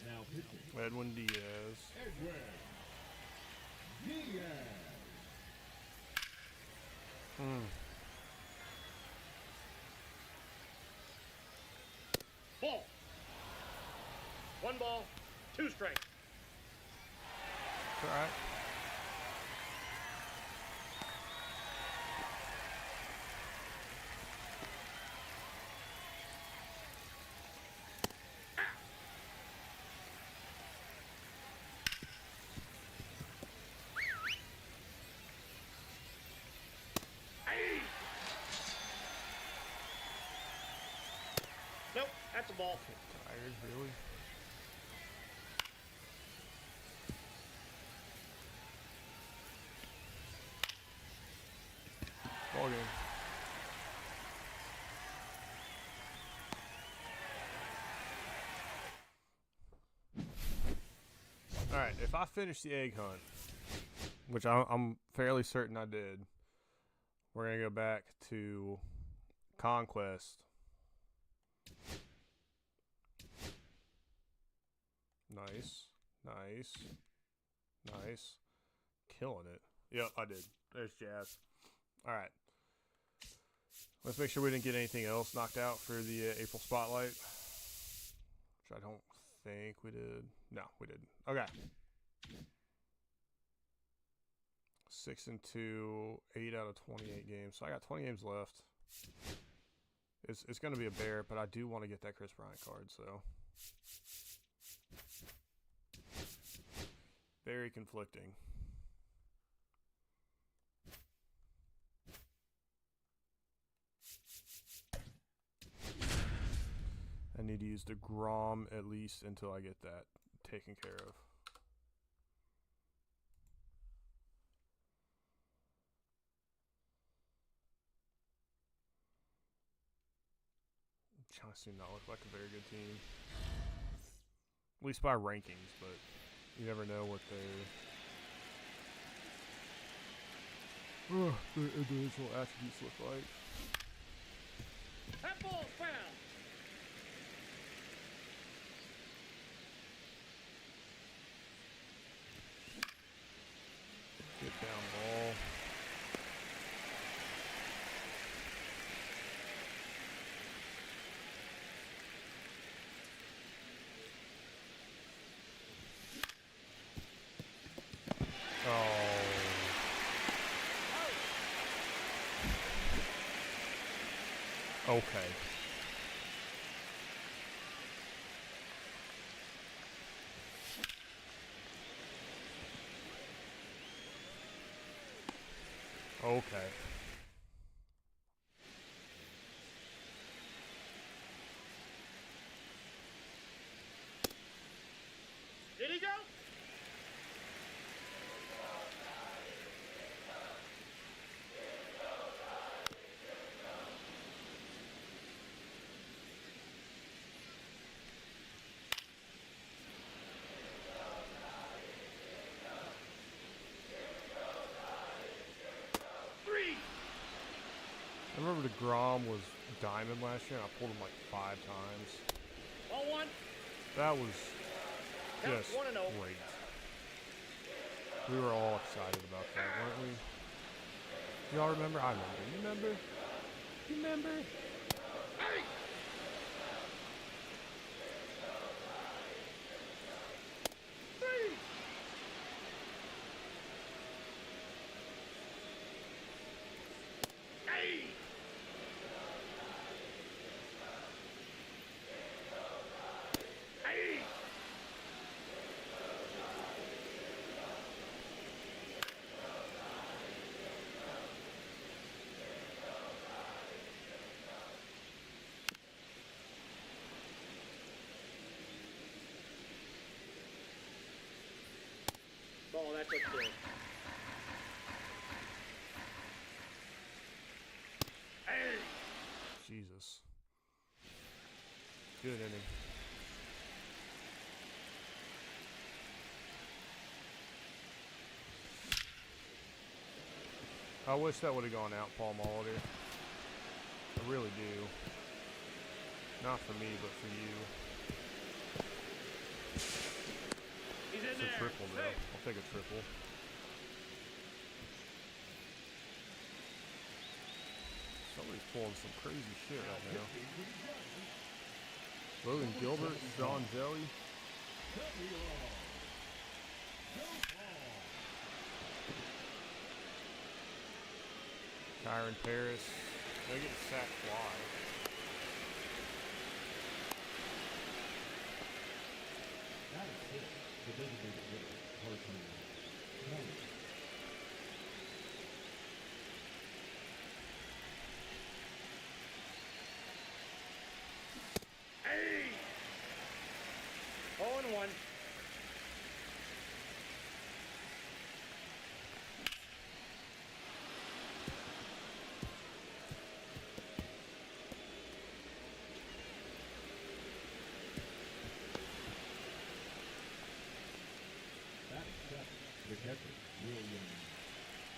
B: Now pitching.
A: Edwin Diaz.
B: Edwin Diaz.
C: Ball. 1 ball, 2 strikes.
A: All right.
C: Nope, that's a ball.
A: Tired, really? Ball game. All right, if I finish the egg hunt, which I'm fairly certain I did, we're gonna go back to Conquest. Nice, nice, nice. Killing it. Yep, I did. There's Jazz. All right. Let's make sure we didn't get anything else knocked out for the April Spotlight, which I don't think we did. No, we didn't. Okay. 6-2, 8 out of 28 games. So I got 20 games left. It's going to be a bear, but I do want to get that Chris Bryant card, so. Very conflicting. I need to use the Grom at least until I get that taken care of. Giants do not look like a very good team. At least by rankings, but you never know what their individual attributes look like.
C: That ball's foul.
A: Get down ball. Oh. Okay. Okay.
C: Did he go?
A: I remember the Grom was diamond last year, and I pulled him like 5 times.
C: Ball 1.
A: That was
C: Count
A: just
C: 1-0.
A: great. We were all excited about that, weren't we? Y'all remember? I remember. You remember? You remember?
C: Ball, that's what's good. Hey!
A: Jesus. Good inning. I wish that would have gone out, Paul Molitor. I really do. Not for me, but for you.
C: He's in
A: It's a
C: there.
A: triple, though.
C: Hey.
A: I'll take a triple. Somebody's pulling some crazy shit right now. Logan Gilbert, Sean Jelly. Kyron Paris. They get a sack fly.
B: That is hit. The designated hitter, Carson Miller.
C: Hey! 0-1.
B: That is seven. The catcher, William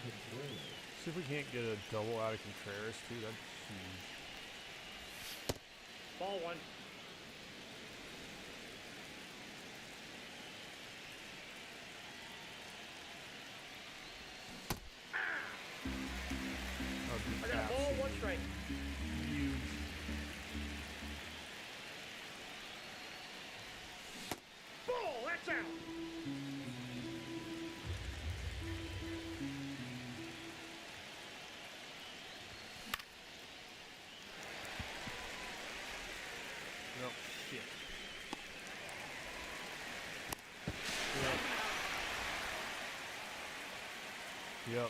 B: Contreras.
A: See if we can't get a double out of Contreras, too. That'd be huge.
C: Ball 1.
A: That'd be
C: I got a ball, 1
A: absolutely
C: strike.
A: huge.
C: Ball, that's out.
A: No, shit. Yep. Yep.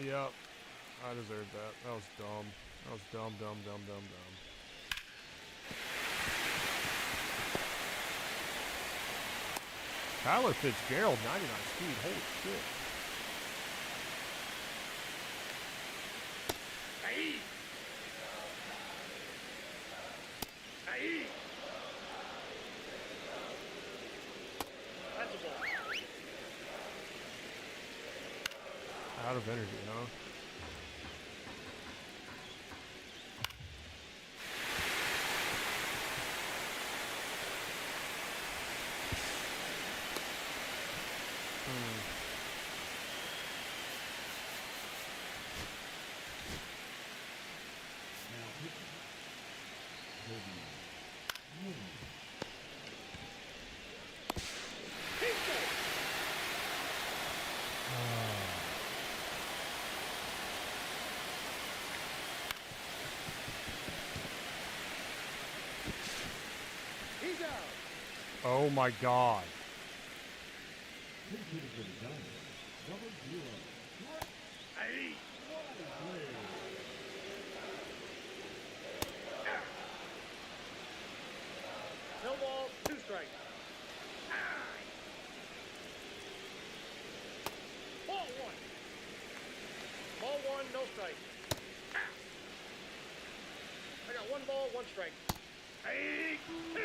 A: Yep. I deserved that. That was dumb. That was dumb, dumb, dumb, dumb, dumb. Tyler Fitzgerald, 99 speed. Holy shit.
C: Hey! Hey! That's a ball.
A: Out of energy, huh?
B: Now pitching. Toby Moon.
C: He's out.
A: Oh my god.
B: Pitching for the Giants. Number 0.
C: Hey! No ball, 2 strikes. Ball 1. Ball 1, no strike. I got 1 ball, 1 strike. Hey! 2.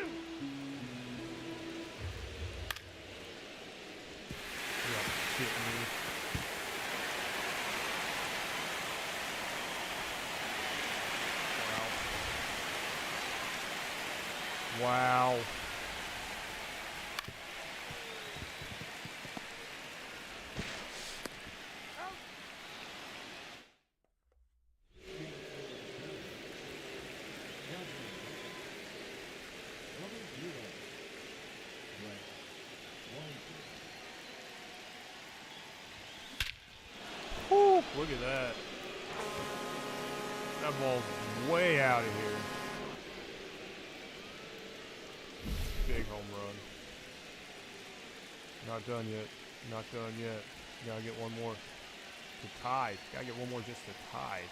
A: You're shitting me. Wow. Wow. Whew, look at that. That ball's way out of here. Big home run. Not done yet. Not done yet. Gotta get one more to tie. Gotta get one more just to tie.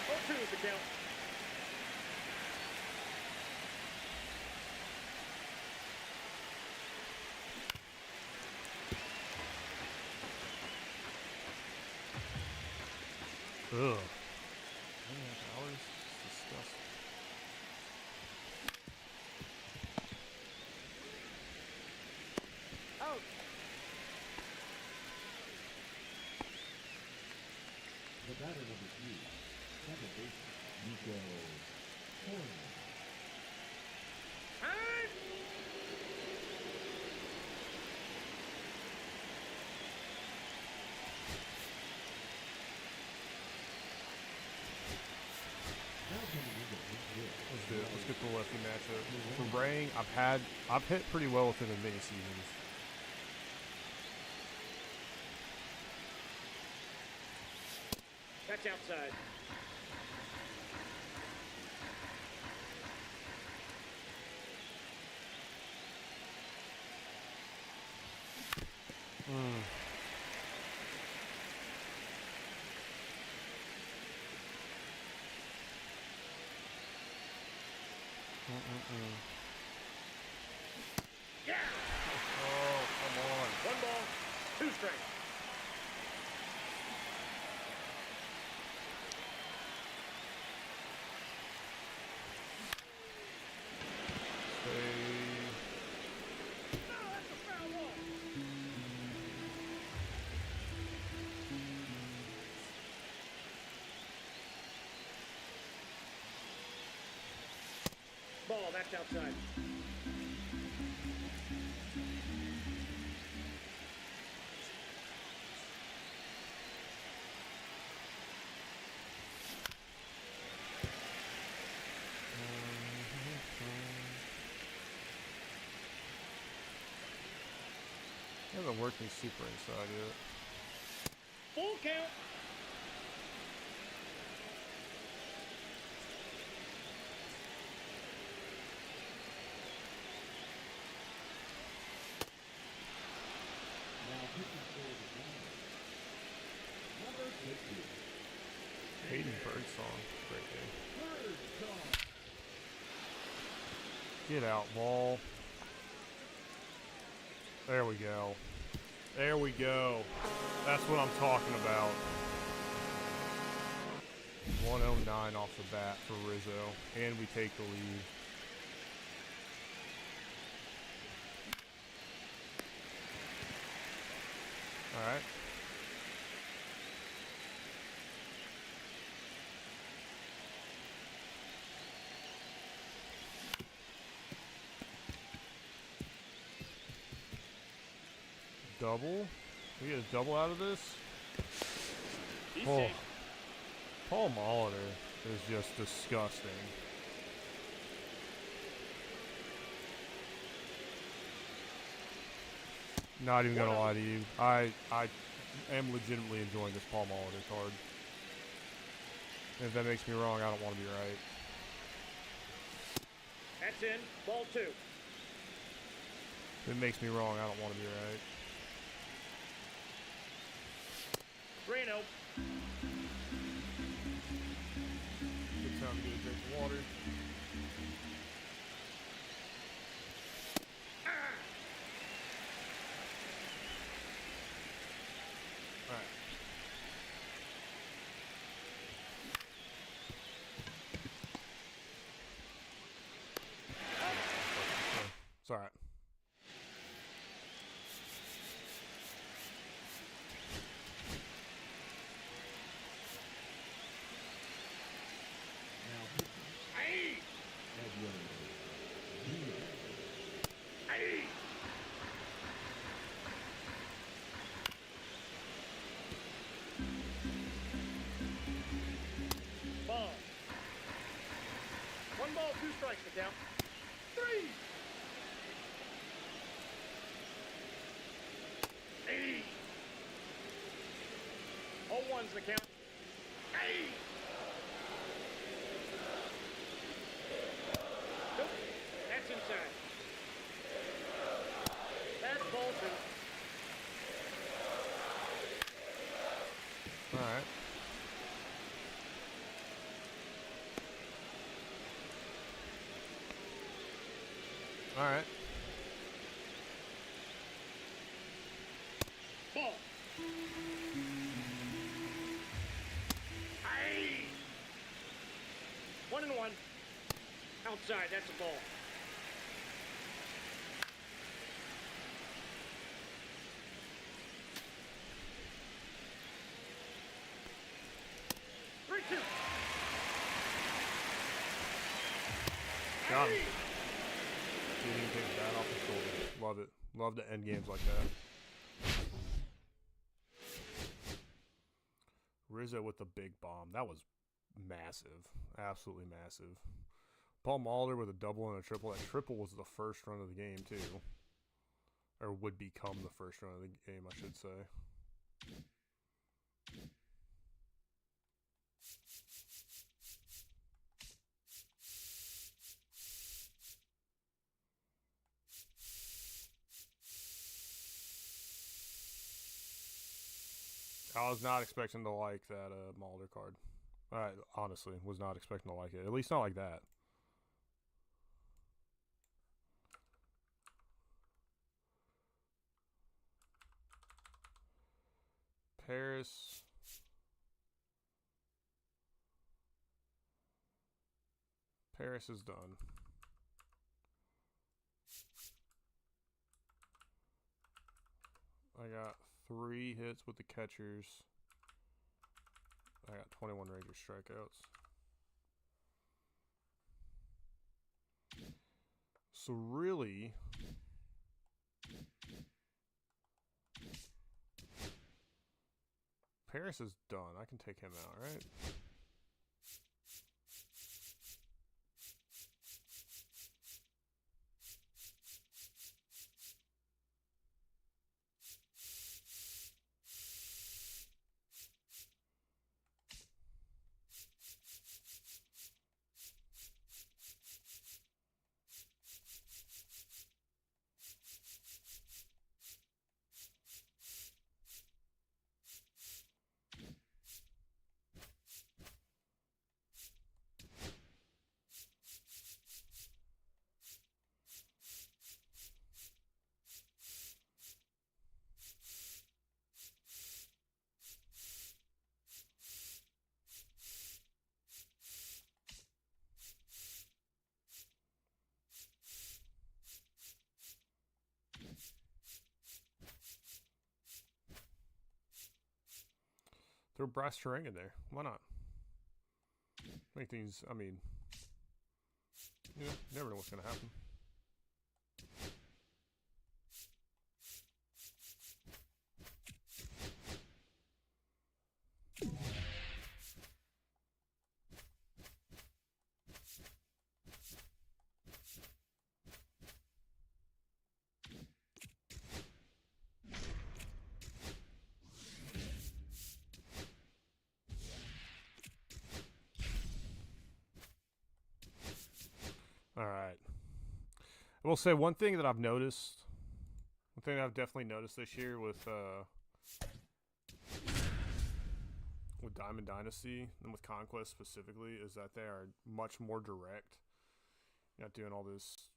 C: Ball 2 is the count.
A: Ugh. 1.5 hours? It's disgusting.
C: Out.
B: The batter number 3, second baseman, Nico Horner.
C: Time.
B: Now coming into the field.
A: Let's do it. Let's get the lefty matchup. For Rang, I've hit pretty well with him in many seasons.
C: That's outside. Yeah.
A: Oh, come on.
C: 1 ball, 2 strikes. No, that's a foul ball. Ball, that's outside.
A: I haven't worked me super inside yet.
C: Full count.
B: Now pitching for the Giants, number 50.
A: Hayden Birdsong. Great game.
B: Birdsong.
A: Get out, ball. There we go. There we go. That's what I'm talking about. 109 off the bat for Rizzo. And we take the lead. Alright. Double? We get a double out of this?
C: He's
A: Oh.
C: safe.
A: Paul Molitor is just disgusting. Not even gonna lie to you. I am legitimately enjoying this Paul Molitor card. And if that makes me wrong, I don't want to be right.
C: That's in. Ball 2.
A: If it makes me wrong, I don't want to be right.
C: 3-0.
A: Good time to get a drink of water. Alright.
C: strikes the count. 3. 80. 0-1's the count. 80. Nope. That's inside. That's Bolton.
A: All right. All right.
C: Ball. Aye. 1-1. Outside, that's a ball. Three, 2.
A: Got him.
C: Aye.
A: Didn't even take that off the shoulder. Love it. Love to end games like that. Rizzo with the big bomb. That was massive. Absolutely massive. Paul Molitor with a double and a triple. That triple was the first run of the game, too. Or would become the first run of the game, I should say. I was not expecting to like that Molitor card. Honestly, was not expecting to like it. At least not like that. Paris. Paris is done. I got 3 hits with the catchers. I got 21 Ranger strikeouts. So really, Paris is done. I can take him out, right? Throw Bryce Terang in there. Why not? Make things, I mean, you never know what's going to happen. All right. I will say one thing that I've noticed, one thing that I've definitely noticed this year with Diamond Dynasty and with Conquest specifically is that they are much more direct. You're not doing all this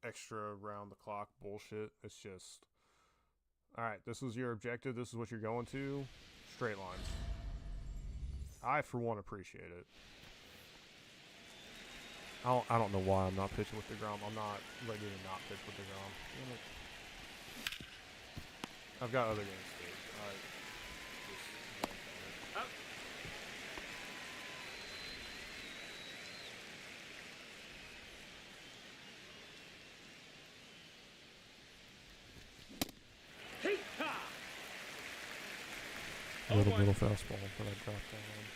A: extra round the clock bullshit. It's just, all right, this is your objective. This is what you're going to. Straight lines. I, for one, appreciate it. I don't know why I'm not pitching with DeGrom. I'm not ready to not pitch with DeGrom. Damn it. I've got other games staged.
C: Up. Hee-ha!
A: Little fastball, but I dropped that one.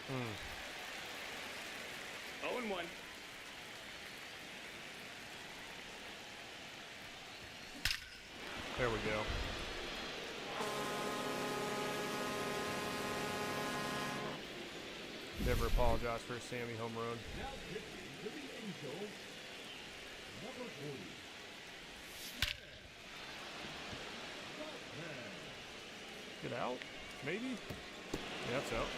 C: 0-1.
A: There we go. Never apologize for a Sammy home run.
B: Now pitching to the Angels, number 40.
A: Get out? Maybe? Yeah, that's out.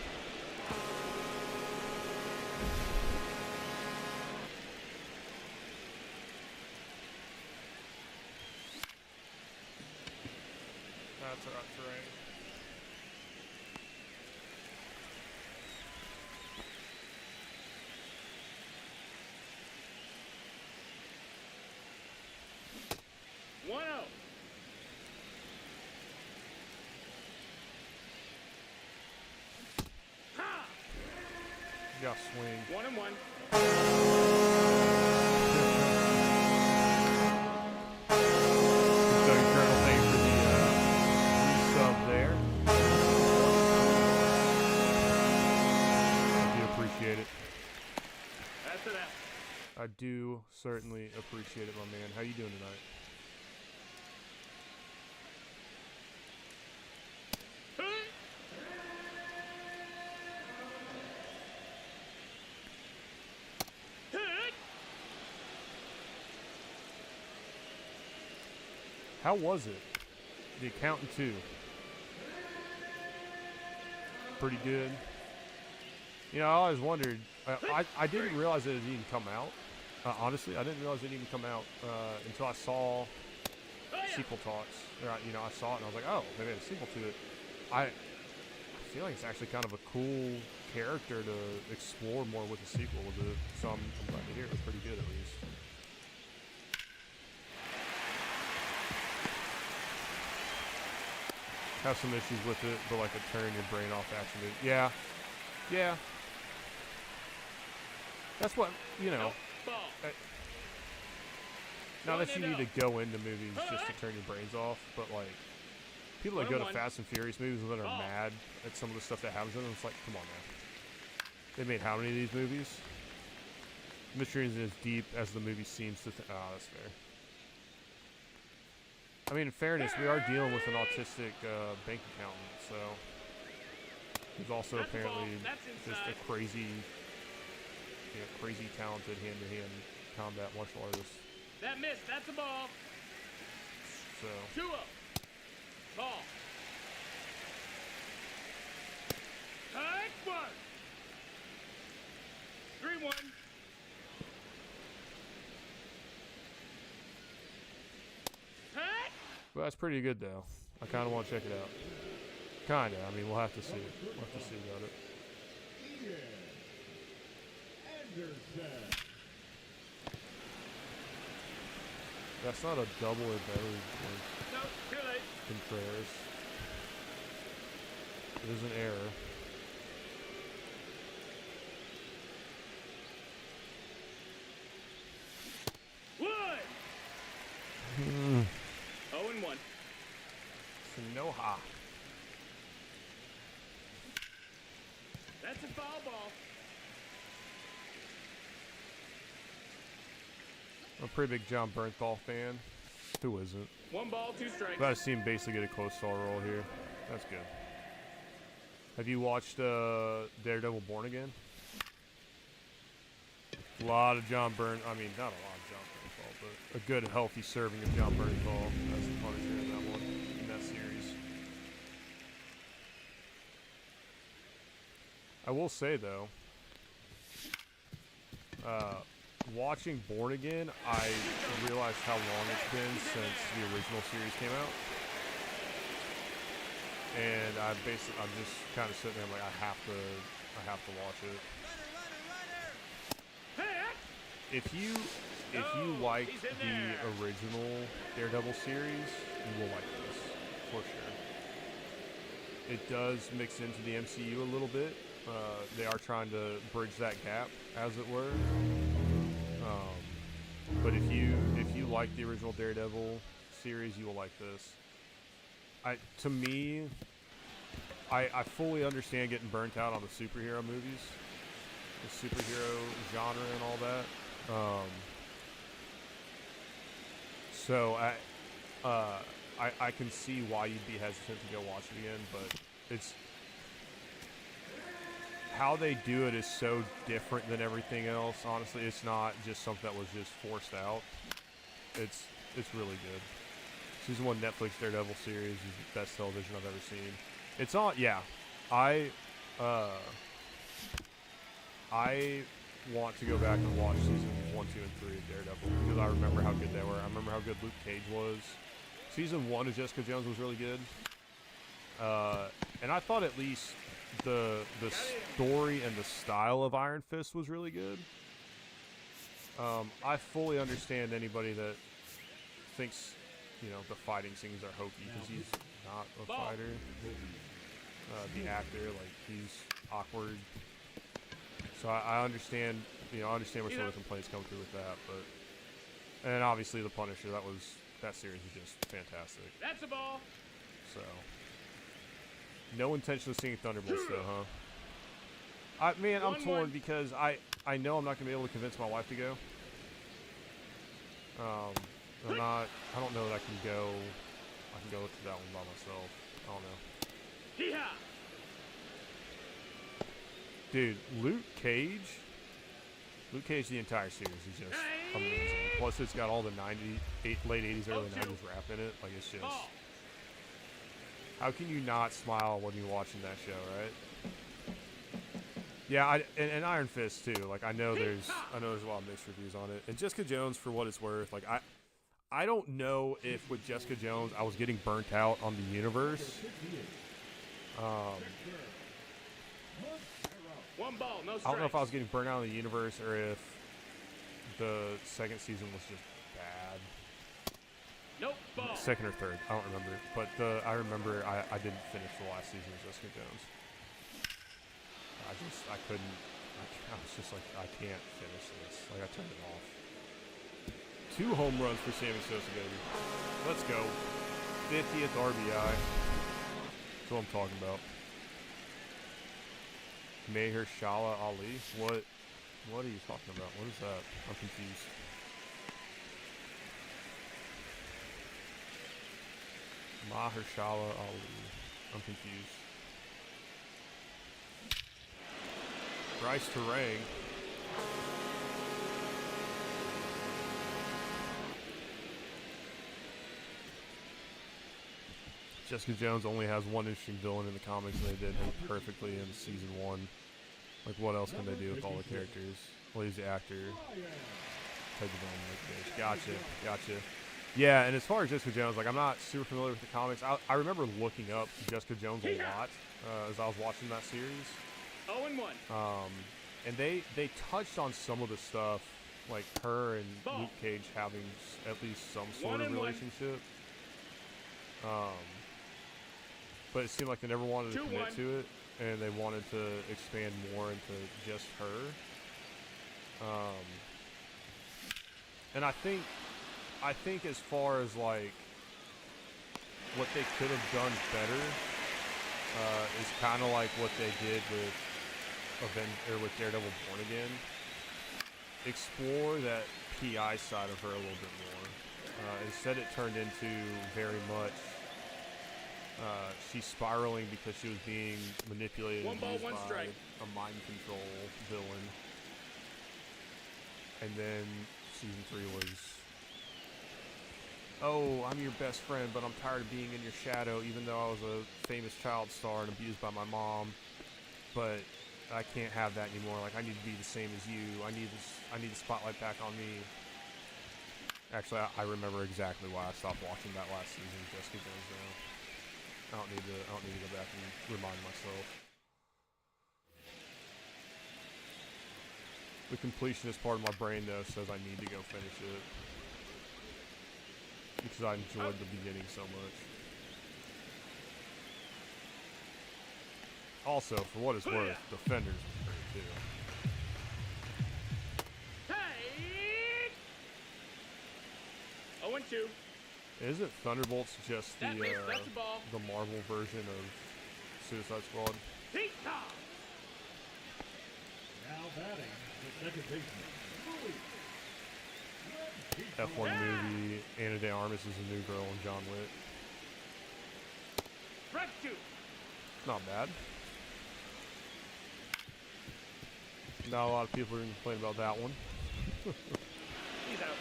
A: That's right.
C: One out. Ha!
A: You got swing.
C: 1-1.
A: So Colonel, thank you for the resub there. I do appreciate it.
C: That's it out.
A: I do certainly appreciate it, my man. How you doing tonight? How was it? The Accountant 2. Pretty good. You know, I always wondered. I didn't realize that it didn't come out. Honestly, I didn't realize it didn't come out until I saw sequel talks. Or, you know, I saw it and I was like, oh, they made a sequel to it. I feel like it's actually kind of a cool character to explore more with the sequel with it. So I'm glad to hear it was pretty good at least. Have some issues with it, but like a turn your brain off action movie. Yeah. Yeah. That's what, you know.
C: Ball.
A: Not that you need to go into movies just to turn your brains off, but like, people that go to
C: 1-1.
A: Fast and Furious movies that are mad at some of the stuff that happens in them, it's like, come on, man. They made how many of these movies? Mystery isn't as deep as the movie seems to that's fair. I mean, in fairness, we are dealing with an autistic bank accountant, so he's also
C: That's a ball.
A: apparently
C: That's
A: just a
C: inside.
A: crazy, crazy talented hand-to-hand combat martial artist.
C: That missed. That's a ball.
A: So
C: 2-0. Ball. Tight one. 3-1. Tight.
A: well, that's pretty good, though. I kind of want to check it out. Kind of. I mean, we'll have to see. We'll have to see about it.
B: Ian Anderson.
A: That's not a double or better like
C: No, too late.
A: Contreras. It is an error.
C: Wood. 0-1.
A: Sonoha.
C: That's a foul ball.
A: I'm a pretty big John Bernthal fan. Who isn't?
C: 1 ball, 2 strikes.
A: But I've seen him basically get a close star role here. That's good. Have you watched Daredevil Born Again? A lot of John Bern. I mean, not a lot of John Bernthal, but a good, healthy serving of John Bernthal as the Punisher in that one, in that series. I will say though, watching Born Again, I realized how long it's been since the original series came out. And I'm just kind of sitting there like, I have to watch it. If you like
C: he's in
A: the
C: there.
A: original Daredevil series, you will like this for sure. It does mix into the MCU a little bit. They are trying to bridge that gap, as it were. But if you like the original Daredevil series, you will like this. To me, I fully understand getting burnt out on the superhero movies, the superhero genre and all that. So I can see why you'd be hesitant to go watch it again, but it's how they do it is so different than everything else. Honestly, it's not just something that was just forced out. It's really good. Season 1 Netflix Daredevil series is the best television I've ever seen. It's on, yeah. I want to go back and watch seasons 1, 2, and 3 of Daredevil because I remember how good they were. I remember how good Luke Cage was. Season 1 of Jessica Jones was really good. And I thought at least the story and the style of Iron Fist was really good. I fully understand anybody that thinks, you know, the fighting scenes are hokey because he's not a fighter. The actor, like, he's awkward. So I understand, you know, I understand where some of the complaints come through with that, but, and obviously the Punisher, that series is just fantastic.
C: That's a ball.
A: So, no intention of seeing Thunderbolts though, huh? I'm torn because I know I'm not gonna be able to convince my wife to go. I don't know that I can go to that one by myself. I don't know.
C: Hee-haw!
A: Dude, Luke Cage, the entire series is just amazing. Plus, it's got all the late 80s, early 90s rap in it. Like, it's just... How can you not smile when you're watching that show, right? Yeah, and Iron Fist, too. Like, I know there's a lot of mixed reviews on it. And Jessica Jones, for what it's worth, like, I don't know if with Jessica Jones I was getting burnt out on the universe.
C: One ball, no strikes.
A: I don't know if I was getting burnt out on the universe or if the second season was just bad.
C: Nope, ball.
A: Second or third, I don't remember. But I remember I didn't finish the last season of Jessica Jones. I couldn't. I was just like, I can't finish this. Like, I turned it off. 2 home runs for Sammy Sosa, baby. Let's go. 50th RBI. That's what I'm talking about. Mahershala Ali? What are you talking about? What is that? I'm confused. Mahershala Ali. I'm confused. Bryce Terang. Jessica Jones only has one interesting villain in the comics, and they did him perfectly in season 1. Like, what else can they do with all the characters? Well, he's the actor. Gotcha. Yeah, and as far as Jessica Jones, like, I'm not super familiar with the comics. I remember looking up Jessica Jones a lot as I was watching that series.
C: 0-1.
A: And they touched on some of the stuff, like her and Luke Cage having at least some sort of relationship. But it seemed like they never wanted to commit to it, and they wanted to expand more into just her. And I think as far as like what they could have done better is kind of like what they did with with Daredevil Born Again. Explore that PI side of her a little bit more. Instead, it turned into very much she's spiraling because she was being manipulated and used by a mind control villain. And then season 3 was, oh, I'm your best friend, but I'm tired of being in your shadow, even though I was a famous child star and abused by my mom. But I can't have that anymore. Like, I need to be the same as you. I need the spotlight back on me. Actually, I remember exactly why I stopped watching that last season of Jessica Jones now. I don't need to go back and remind myself. The completionist part of my brain, though, says I need to go finish it. Because I enjoyed the beginning so much. Also, for what it's worth, Defenders was great, too.
C: Hey! 0-2.
A: Isn't Thunderbolts just the
C: That's a ball.
A: Marvel version of Suicide Squad.
C: Pizza!
B: Now batting the second baseman, Louis.
A: F1 movie. Ana de Armas is a new girl in John Wick.
C: Fresh juice!
A: Not bad. Not a lot of people are going to complain about that one.
C: He's out.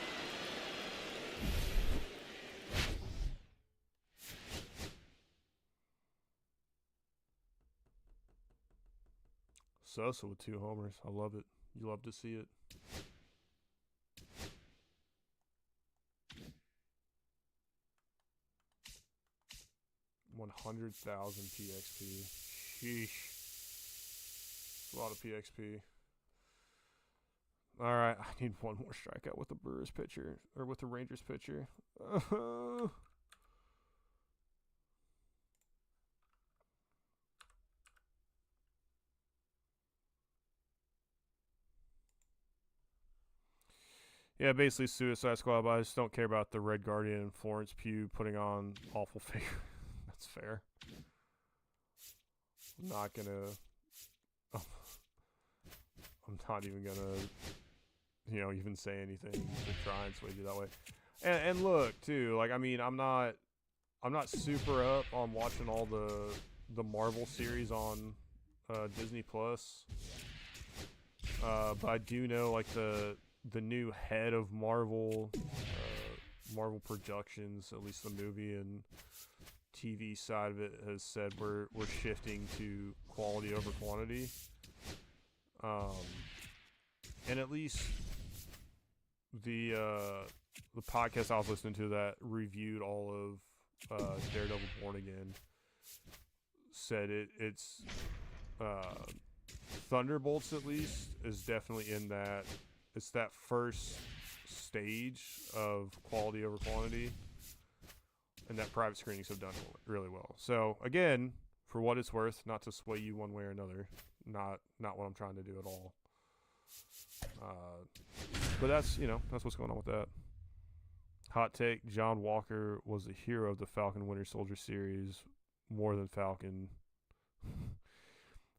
A: Sosa with 2 homers. I love it. You love to see it. $100,000 PXP. Sheesh. That's a lot of PXP. All right, I need one more strikeout with the Brewers pitcher or with the Rangers pitcher. Yeah, basically Suicide Squad, but I just don't care about the Red Guardian and Florence Pugh putting on awful figure. That's fair. I'm not gonna. I'm not even gonna, even say anything to try and sway you that way. And look, too, like, I mean, I'm not super up on watching all the Marvel series on Disney Plus. But I do know, like, the new head of Marvel Productions, at least the movie and TV side of it, has said we're shifting to quality over quantity. And at least the podcast I was listening to that reviewed all of Daredevil Born Again said it's Thunderbolts, at least, is definitely in that. It's that first stage of quality over quantity, and that private screenings have done really well. So again, for what it's worth, not to sway you one way or another, not what I'm trying to do at all. But that's what's going on with that. Hot take: John Walker was the hero of the Falcon Winter Soldier series more than Falcon,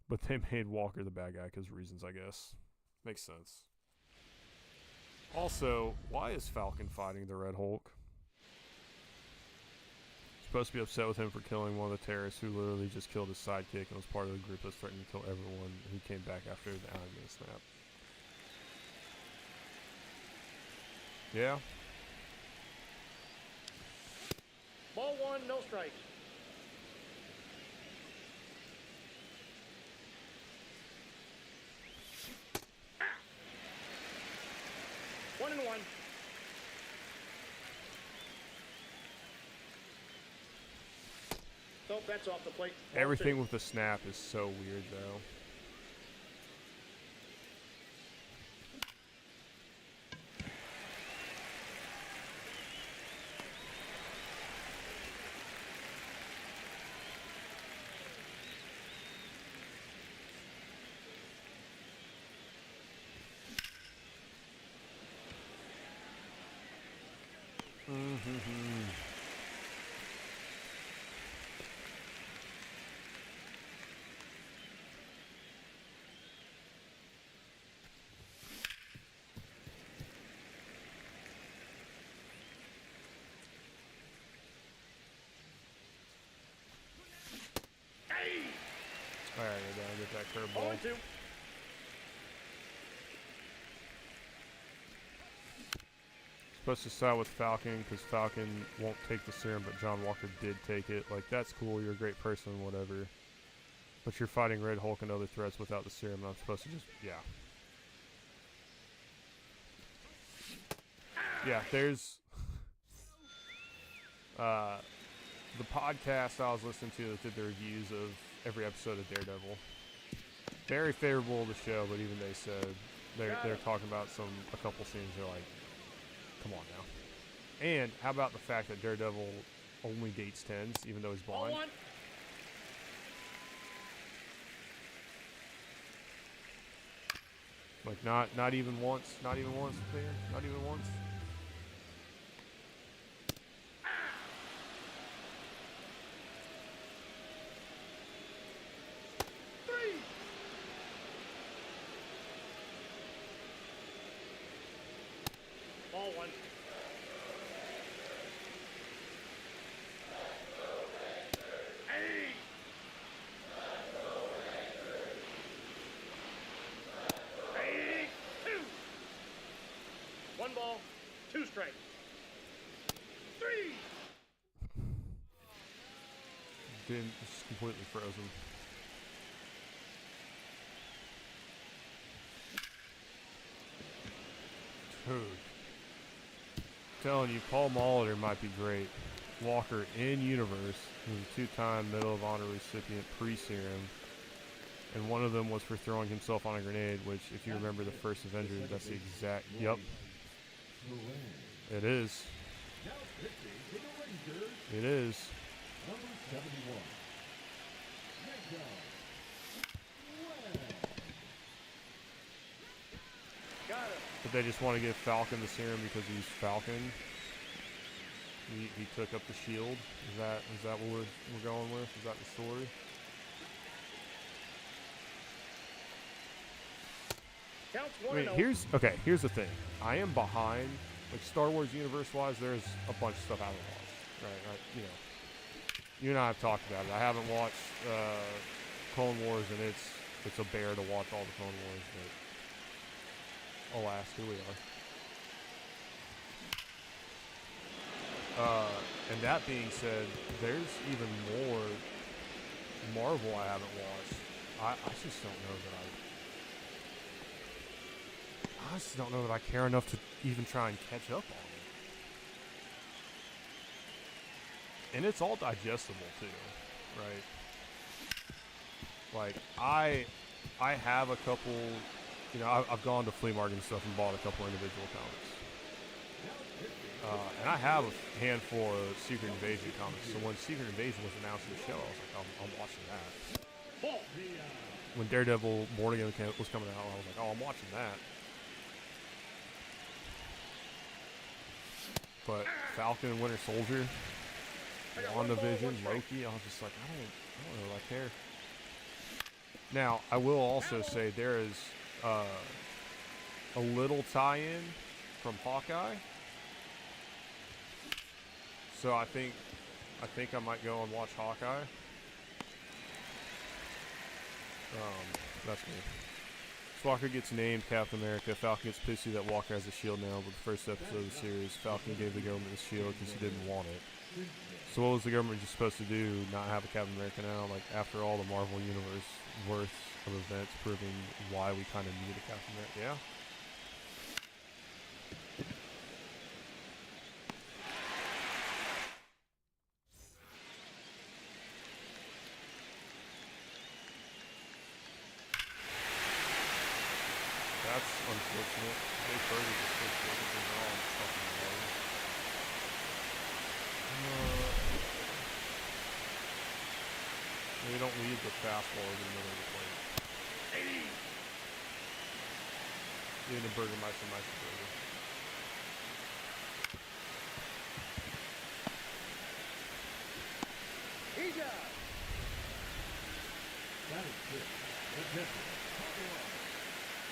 A: but they made Walker the bad guy because reasons, I guess. Makes sense. Also, why is Falcon fighting the Red Hulk? Supposed to be upset with him for killing one of the terrorists who literally just killed his sidekick and was part of the group that's threatening to kill everyone who came back after the Alien snap. Yeah.
C: Ball 1, no strikes. Ah. 1-1. Nope, that's off the plate. Ball
A: Everything
C: 2.
A: with the snap is so weird, though. Alright, I gotta get that curveball.
C: 0-2.
A: Supposed to side with Falcon because Falcon won't take the serum, but John Walker did take it. Like, that's cool, you're a great person, whatever. But you're fighting Red Hulk and other threats without the serum, and I'm supposed to just, yeah. Yeah, there's the podcast I was listening to that did the reviews of every episode of Daredevil. Very favorable of the show, but even they said they're talking about a couple scenes. They're like, come on now. And how about the fact that Daredevil only dates 10s, even though he's
C: Ball
A: blind?
C: 1.
A: Like not even once, clear, not even once.
C: ball one. Hey! Hey! Two! One ball, two strikes. Three!
A: Been just completely frozen. Dude. Telling you, Paul Molitor might be great. Walker in universe was a two-time Medal of Honor recipient pre-serum. And one of them was for throwing himself on a grenade, which, if you remember the first Avenger, that's the exact... Yep. It is.
B: Now pitching for the Rangers,
A: It is.
B: number 71. Jacob Webb.
C: Got it.
A: But they just want to give Falcon the serum because he's Falcon. He took up the shield. Is that what we're going with? Is that the story?
C: Counts
A: I
C: 1
A: mean,
C: and 0.
A: here's the thing. I am behind, like Star Wars universe-wise. There's a bunch of stuff I haven't watched. Right? You and I have talked about it. I haven't watched Clone Wars, and it's a bear to watch all the Clone Wars. But alas, here we are. And that being said, there's even more Marvel I haven't watched. I just don't know that I just don't know that I care enough to even try and catch up on it. And it's all digestible too, right? Like I have a couple, I've gone to flea market and stuff and bought a couple individual comics. And I have a handful of Secret Invasion comics. So when Secret Invasion was announced in the show, I was like, I'm watching that.
C: Ball.
A: When Daredevil Born Again was coming out, I was like, I'm watching that. But Falcon and Winter Soldier, WandaVision, Loki, I was just like, I don't know if I care. Now, I will also say there is a little tie-in from Hawkeye. So I think I might go and watch Hawkeye. That's me. Walker gets named Captain America. Falcon gets pissy that Walker has a shield now, but the first episode of the series, Falcon gave the government the shield because he didn't want it. So what was the government just supposed to do? Not have a Captain America now? Like, after all the Marvel Universe worth of events proving why we kind of need a Captain America? Yeah. That's unfortunate. They further just pushed everything wrong. Fucking way. They don't leave the fastball in the middle of the plate. Need a Burgermeister burger.
C: He's out.
B: That is good. The pitcher, Pablo.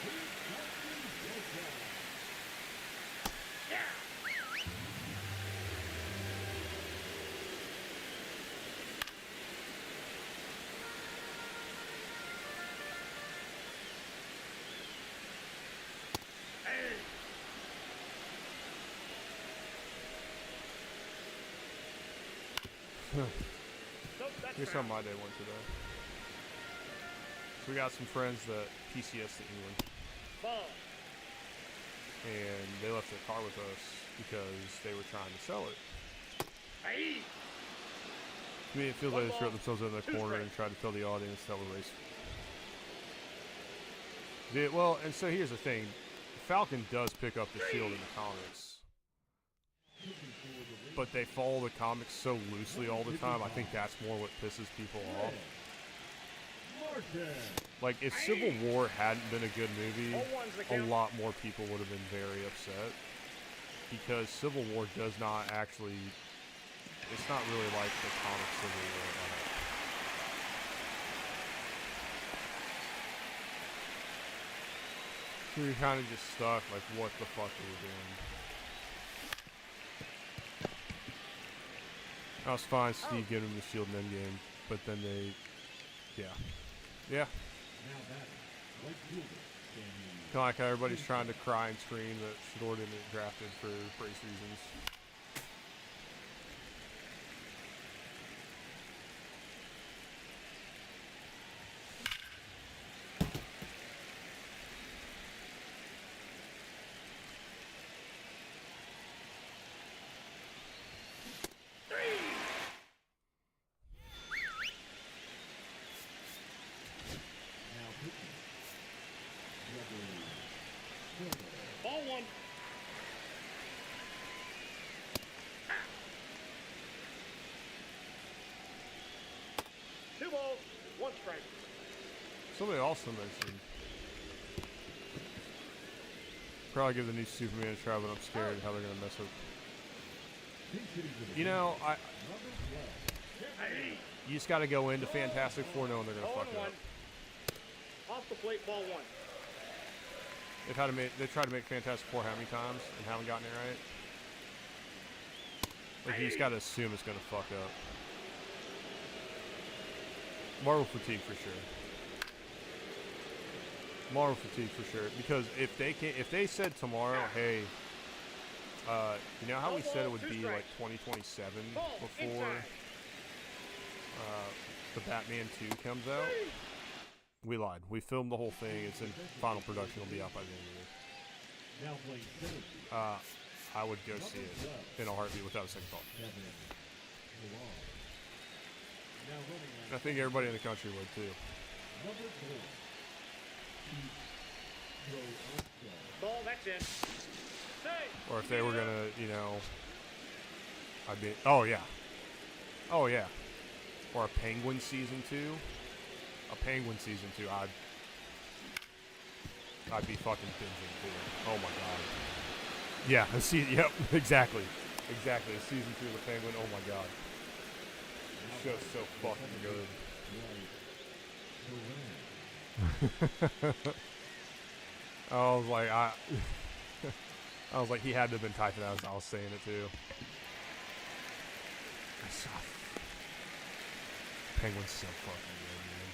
B: He's Justin Jacob.
C: Nope, that's
A: Here's how
C: foul.
A: my day went today. So we got some friends that PCS to England,
C: Ball.
A: and they left their car with us because they were trying to sell it.
C: Hey.
A: To me, it feels like they
C: One
A: threw
C: ball,
A: themselves in the
C: two
A: corner
C: strikes.
A: and tried to tell the audience that we're racist. Well, and so here's the thing. Falcon does pick up the shield in the comics, but they follow the comics so loosely all the time. I think that's more what pisses people off.
B: Martin.
A: Like, if Civil War hadn't been a good movie,
C: All ones the
A: a
C: count.
A: lot more people would have been very upset. Because Civil War does not actually... It's not really like the comic Civil War at all. So you're kind of just stuck, like, what the fuck are we doing? I was fine, Steve giving him the shield in endgame, but then they, yeah.
B: Now batting, right fielder, Sammy.
A: Kind of like how everybody's trying to cry and scream that Shador didn't get drafted for race reasons.
B: Now pitching. Gregory Silva.
C: Ball one. Two balls, one strike.
A: Somebody also mentioned probably give the new Superman a try, but I'm scared how they're gonna mess up.
B: Pinch hitting for the
A: You know,
B: Number 12.
C: Hey,
A: you just got to go into Fantastic Four knowing they're gonna
C: ball
A: fuck it
C: one.
A: up.
C: Off the plate, ball one.
A: They tried to make Fantastic Four how many times and haven't gotten it right. Like you just got to assume it's gonna fuck up. Marvel fatigue for sure. Marvel fatigue for sure. Because if they said tomorrow, hey, you know how we said it would be like 2027 before the Batman 2 comes out? We lied. We filmed the whole thing. It's in final production. It'll be out by the end of the year.
B: Now playing center field.
A: I would go see it in a heartbeat without a second thought.
B: Kevin Millar. Now running
A: And I
B: on
A: think everybody in the country would too.
B: number 4. Pete Crow.
C: Ball, that's in. Say.
A: Or if they were gonna, you know, I'd be. Oh yeah. Oh yeah. Or a Penguin season 2. A Penguin season 2. I'd be fucking binging too. Oh my god. Yeah. Yep. Exactly. Exactly. Season 2 of the Penguin. Oh my god. It's just so fucking good. I was like, I was like, he had to have been typing as I was saying it too. Penguin's so fucking good, man.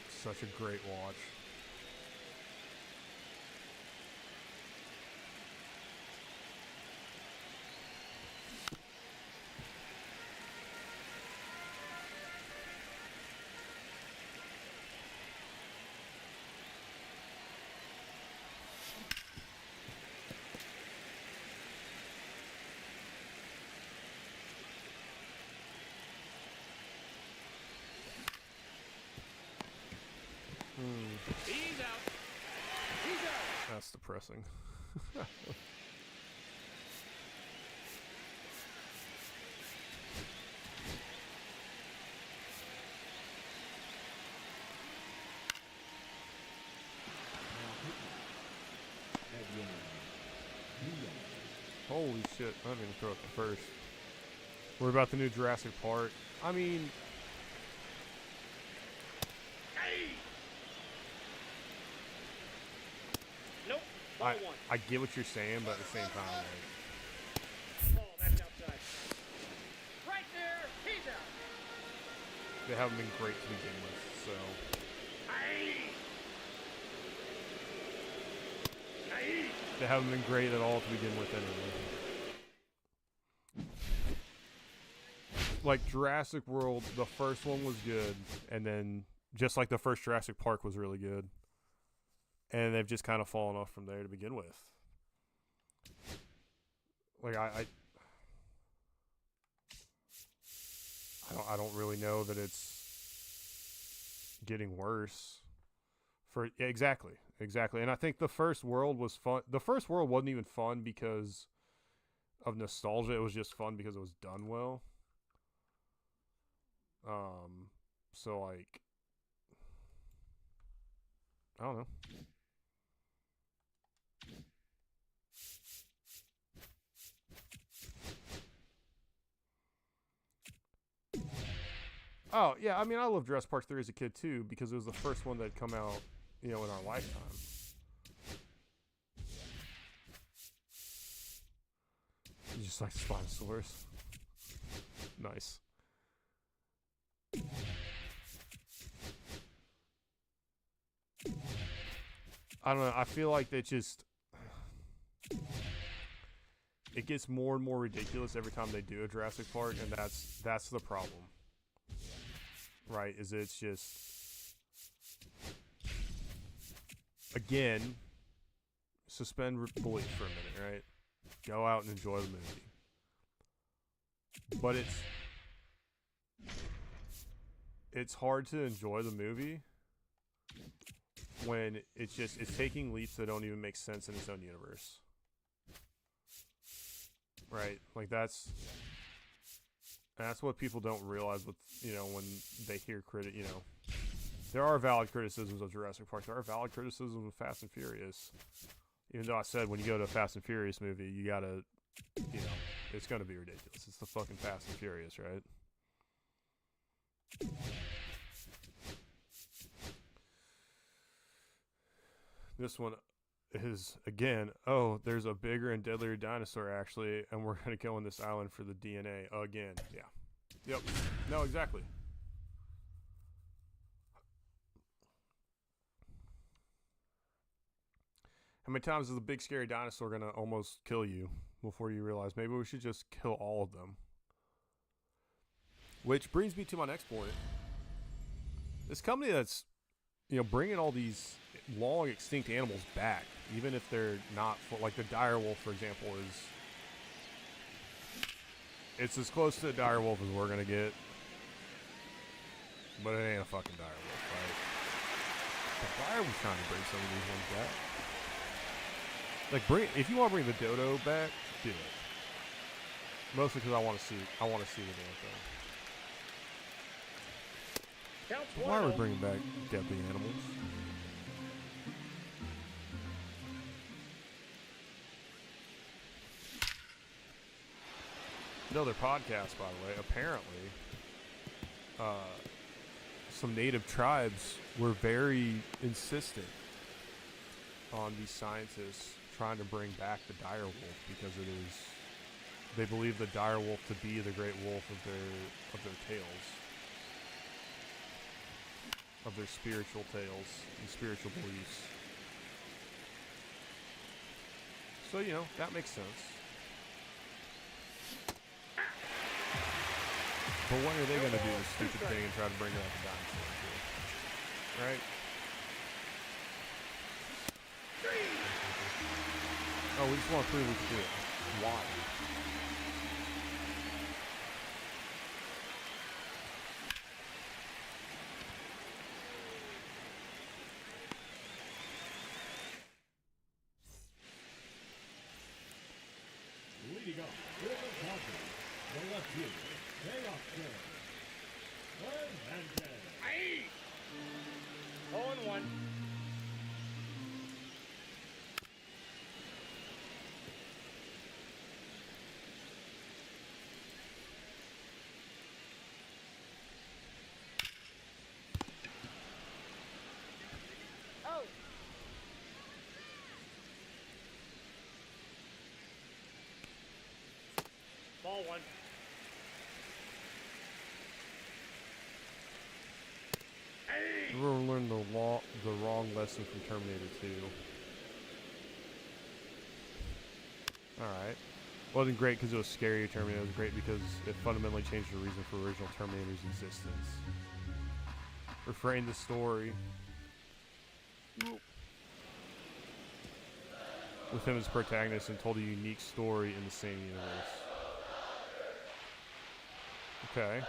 A: Such a great watch.
C: He's out. He's out.
A: That's depressing. Holy shit, I didn't even throw it to first. What about the new Jurassic Park? I mean,
C: Hey. Nope. Ball one.
A: I get what you're saying, but at the same time, like,
C: Ball, that's outside. Right there. He's out.
A: they haven't been great to begin with, so.
C: Hey. Hey.
A: They haven't been great at all to begin with anyway. Like Jurassic World, the first one was good, and then just like the first Jurassic Park was really good. And they've just kind of fallen off from there to begin with. Like I don't really know that it's getting worse. Yeah, exactly. And I think the first world was fun. The first world wasn't even fun because of nostalgia. It was just fun because it was done well. So like, I don't know. Oh, yeah, I mean, I loved Jurassic Park 3 as a kid, too, because it was the first one that had come out, you know, in our lifetime. just like Spinosaurus. Nice. I don't know. I feel like it gets more and more ridiculous every time they do a Jurassic Park, and that's the problem. Right? Is it's just, again, suspend belief for a minute, right? Go out and enjoy the movie. But it's hard to enjoy the movie when it's taking leaps that don't even make sense in its own universe. Right? Like that's what people don't realize with, when they hear there are valid criticisms of Jurassic Park. There are valid criticisms of Fast and Furious. Even though I said when you go to a Fast and Furious movie, you gotta, it's gonna be ridiculous. It's the fucking Fast and Furious, right? This one is, again, oh, there's a bigger and deadlier dinosaur, actually, and we're going to go on this island for the DNA again. Yeah. Yep. No, exactly. How many times is the big scary dinosaur going to almost kill you before you realize maybe we should just kill all of them? Which brings me to my next point. This company that's, bringing all these long extinct animals back, even if they're not like the direwolf, for example, it's as close to a direwolf as we're gonna get, but it ain't a fucking direwolf, right? But why are we trying to bring some of these ones back? Like, if you want to bring the dodo back, do it. Mostly because I want to see the damn thing. Why are we bringing back deadly animals? Another podcast, by the way. Apparently, some native tribes were very insistent on these scientists trying to bring back the direwolf because they believe the direwolf to be the great wolf of their tales. Of their spiritual tales and spiritual beliefs. So, that makes sense. But when are they going to do this stupid thing and try to bring back the dinosaur too? Right? Oh, we just want to prove we can do it. Why?
B: Leading off with the Falcons, the left fielder, Teoscar Hernandez.
C: Aye! 0-1. Oh! Ball one.
A: We're going to learn the wrong lesson from Terminator 2. Alright. Wasn't great because it was scary Terminator. It was great because it fundamentally changed the reason for original Terminator's existence. Reframed the story. With him as protagonist and told a unique story in the same universe. Okay.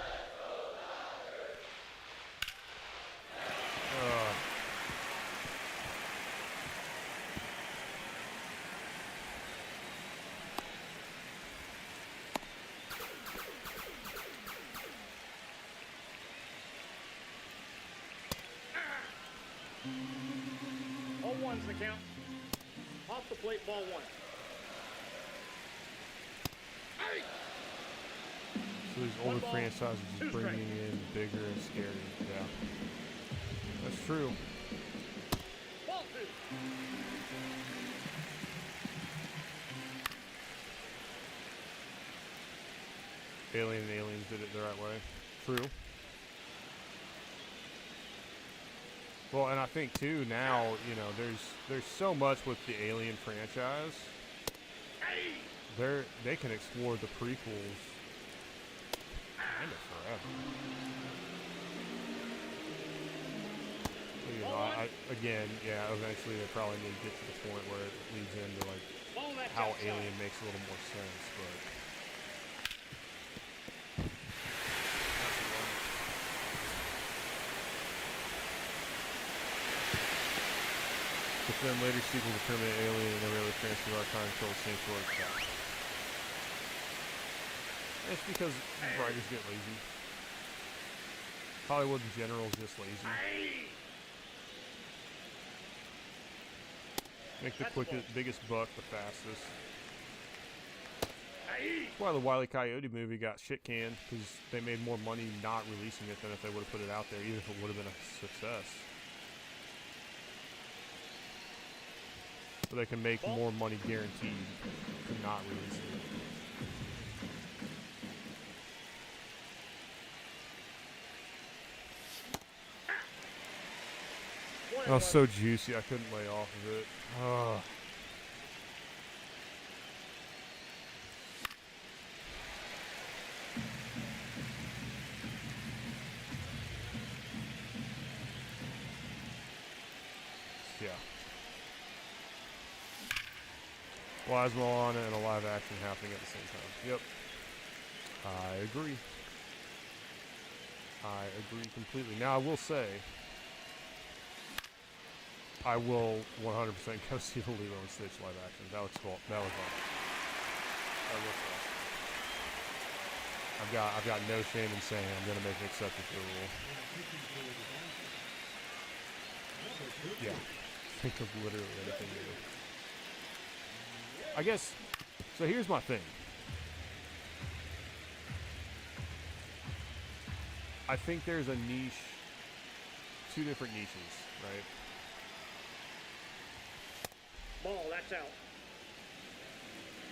C: All one's the count. Off the plate, ball one. Aye!
A: So these older
C: ball,
A: franchises
C: two
A: just bringing
C: strikes.
A: in bigger and scary. Yeah. That's true.
C: Ball two.
A: Alien and Aliens did it the right way. True. Well, and I think too now, you know, there's so much with the Alien franchise. They can explore the prequels kind of forever. You know, again, yeah, eventually they probably need to get to the point where it leads into like
C: Ball that's
A: how
C: outside.
A: Alien makes a little more sense, but. But then later sequels of Terminator Alien and every other transfer our time control the same story. It's because writers get lazy. Hollywood in general is just lazy. Make the quickest, biggest buck the fastest. That's why the Wile E. Coyote movie got shit canned, because they made more money not releasing it than if they would have put it out there, even if it would have been a success. So they can make more money guaranteed to not release it. Oh, so juicy. I couldn't lay off of it. Ugh. Yeah. Lies Moana and a live action happening at the same time. Yep. I agree. I agree completely. Now, I will say, I will 100% go see the Lilo and Stitch live action. That was cool. That was fun. That was awesome. I've got no shame in saying I'm gonna make an exception to the rule. Yeah. Think of literally anything new. I guess. So here's my thing. I think there's a niche, two different niches, right?
C: Ball, that's out.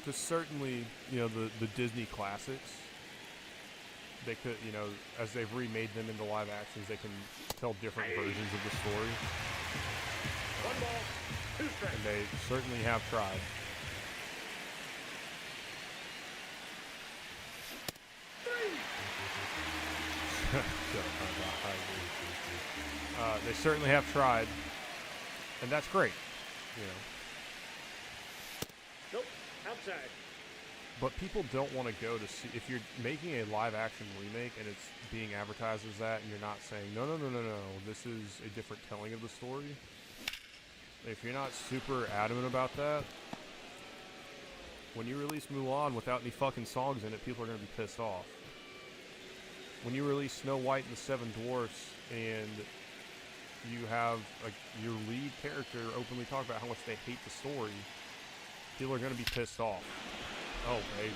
A: Because certainly, you know, the Disney classics, they could, you know, as they've remade them into live actions, they can tell different versions of the story.
C: One ball, two strikes.
A: And they certainly have tried. Shut up, I agree. They certainly have tried, and that's great, you know.
C: Nope, outside.
A: But people don't want to go to see, if you're making a live action remake and it's being advertised as that, and you're not saying, no, this is a different telling of the story. If you're not super adamant about that, when you release Mulan without any fucking songs in it, people are going to be pissed off. When you release Snow White and the Seven Dwarfs and you have like your lead character openly talk about how much they hate the story, people are going to be pissed off. Oh, baby.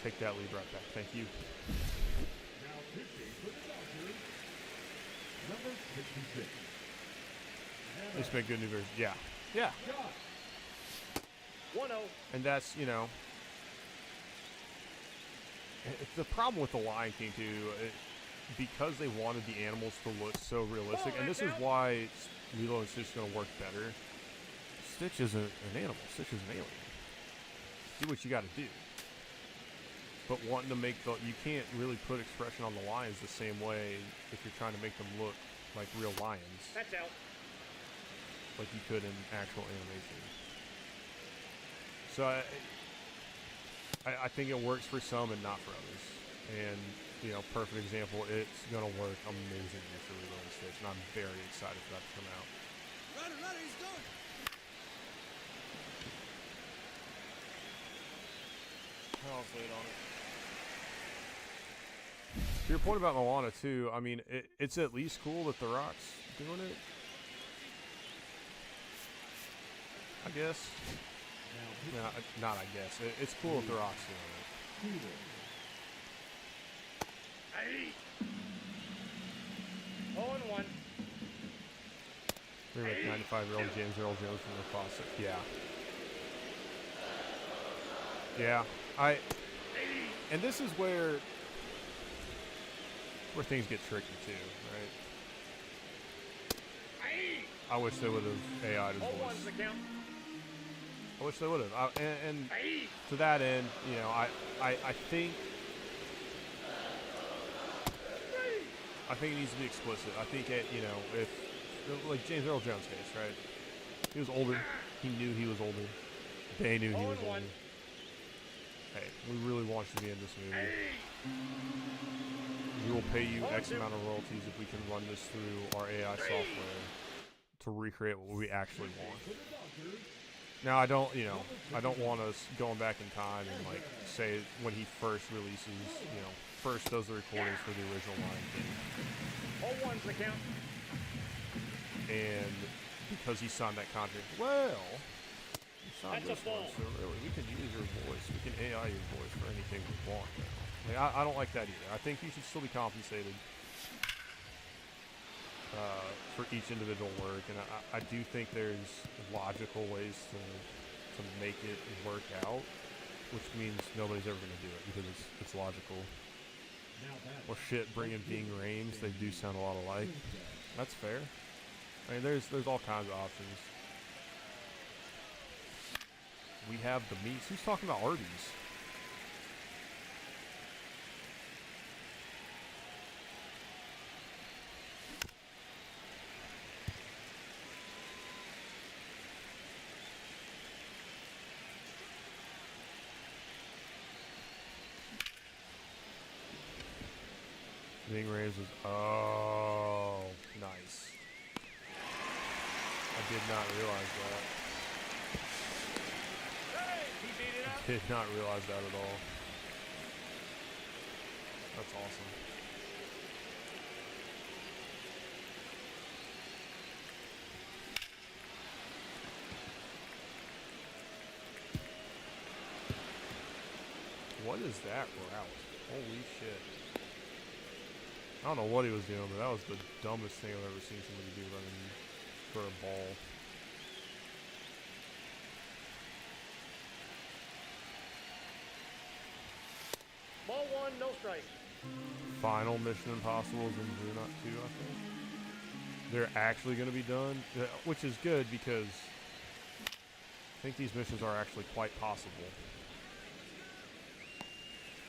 A: Take that lead right back. Thank you.
B: Now pitching for the Dodgers, number 66.
A: Let's make good new version. Yeah. Yeah.
B: Josh
C: 1-0.
A: And that's, you know, the problem with The Lion King, too, because they wanted the animals to look so realistic, and this is why Lilo and Stitch is going to work better. Stitch isn't an animal. Stitch is an alien. Do what you got to do. But wanting to make you can't really put expression on the lions the same way if you're trying to make them look like real lions,
C: That's out.
A: like you could in actual animation. So I think it works for some and not for others. And, you know, perfect example, it's going to work amazingly for Lilo and Stitch, and I'm very excited for that to come out.
D: Runner, he's going.
A: I'll say it on it. To your point about Moana, too, I mean, it's at least cool that The Rock's doing it. I guess. No, not I guess. It's cool that The Rock's doing it.
C: Aye. 0-1.
A: Remake 95-year-old James Earl Jones from the classic. Yeah. Yeah, and this is where things get tricky too, right? I wish they would have AI'd his
C: Oh, one's
A: voice.
C: the count.
A: I wish they would have. And to that end, you know, I think it needs to be explicit. I think it, you know, if like James Earl Jones' case, right? He was older. He knew he was older. They knew he was older. Hey, we really want you to be in this movie. We will pay you X amount of royalties if we can run this through our AI software to recreate what we actually want. Now, I don't want us going back in time and like say when he first releases, you know, first does the recordings for the original Lion King,
C: Oh, one's the count.
A: and because he signed that contract, well, you signed
C: That's
A: this
C: a
A: one,
C: ball.
A: so really we can use your voice, we can AI your voice for anything we want now. Like, I don't like that either. I think you should still be compensated for each individual work, and I do think there's logical ways to make it work out, which means nobody's ever going to do it because it's logical. Well, shit, bringing Ving Rhames, they do sound a lot alike. That's fair. I mean, there's all kinds of options. We have the meats. Who's talking about Arby's? Ving Rhames was, oh, nice. I did not realize that.
C: Hey, he beat it up.
A: Did not realize that at all. That's awesome. What is that route? Holy shit. I don't know what he was doing, but that was the dumbest thing I've ever seen somebody do running for a ball.
C: Ball one, no strike.
A: Final Mission Impossible is in June 2, I think. They're actually going to be done, which is good because I think these missions are actually quite possible.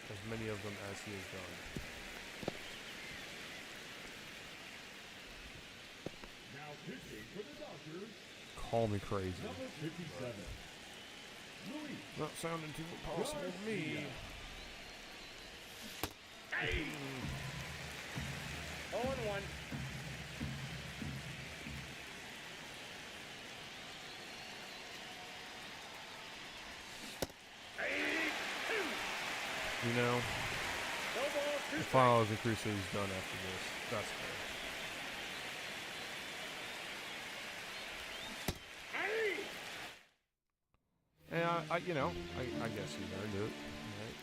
A: As many of them as he has done.
B: Now pitching for the Dodgers,
A: Call me crazy.
B: number 57. Luis
A: Not sounding too impossible to me.
C: Oh, and one.
A: You know,
C: No ball, two
A: the
C: strikes.
A: Final Crusade is done after this. That's fair. And I you know, I guess he learned it. Right?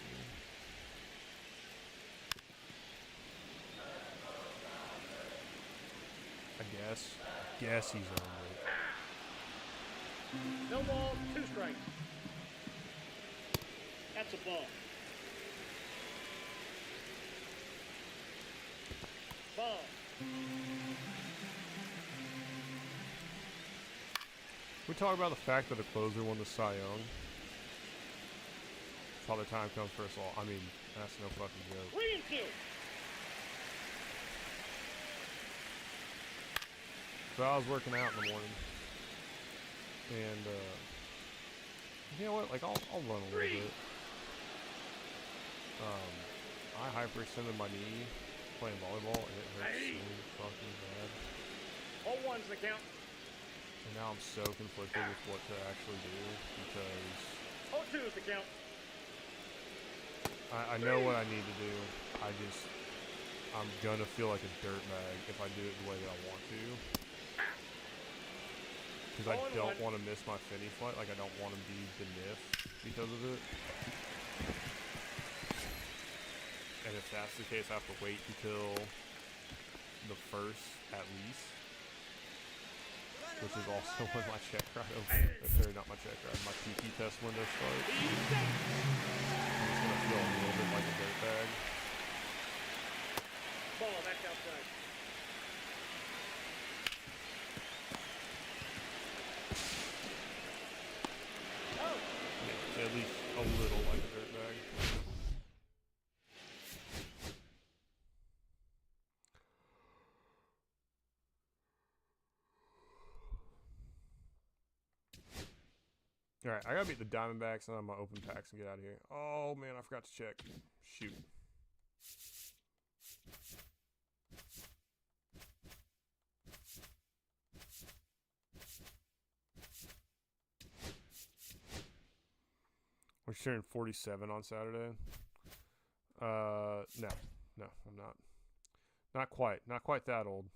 A: I guess he's earned it.
C: No ball, two strikes. That's a ball. Ball.
A: We talk about the fact that a closer won the Cy Young. Father Time comes first of all. I mean, that's no fucking joke.
C: 3 and 2.
A: So I was working out in the morning, and you know what? Like I'll run a little bit. I hyperextended my knee playing volleyball, and it hurts so fucking bad.
C: Oh, one's the count.
A: And now I'm so conflicted with what to actually do because
C: Oh, two is the count.
A: I know what I need to do. I'm gonna feel like a dirtbag if I do it the way that I want to. Because I don't want to miss my Finny flight. Like I don't want to be the NIF because of it. And if that's the case, I have to wait until the first at least. which is also when my check ride sorry, not my check ride, my PT test window starts. I'm just gonna feel a little bit like a dirtbag.
C: Ball, that's outside. Oh!
A: Yeah, at least a little like a dirtbag. Alright, I gotta beat the Diamondbacks and then I'm gonna open packs and get out of here. Oh man, I forgot to check. Shoot. We're sharing 47 on Saturday. No, I'm not. Not quite that old.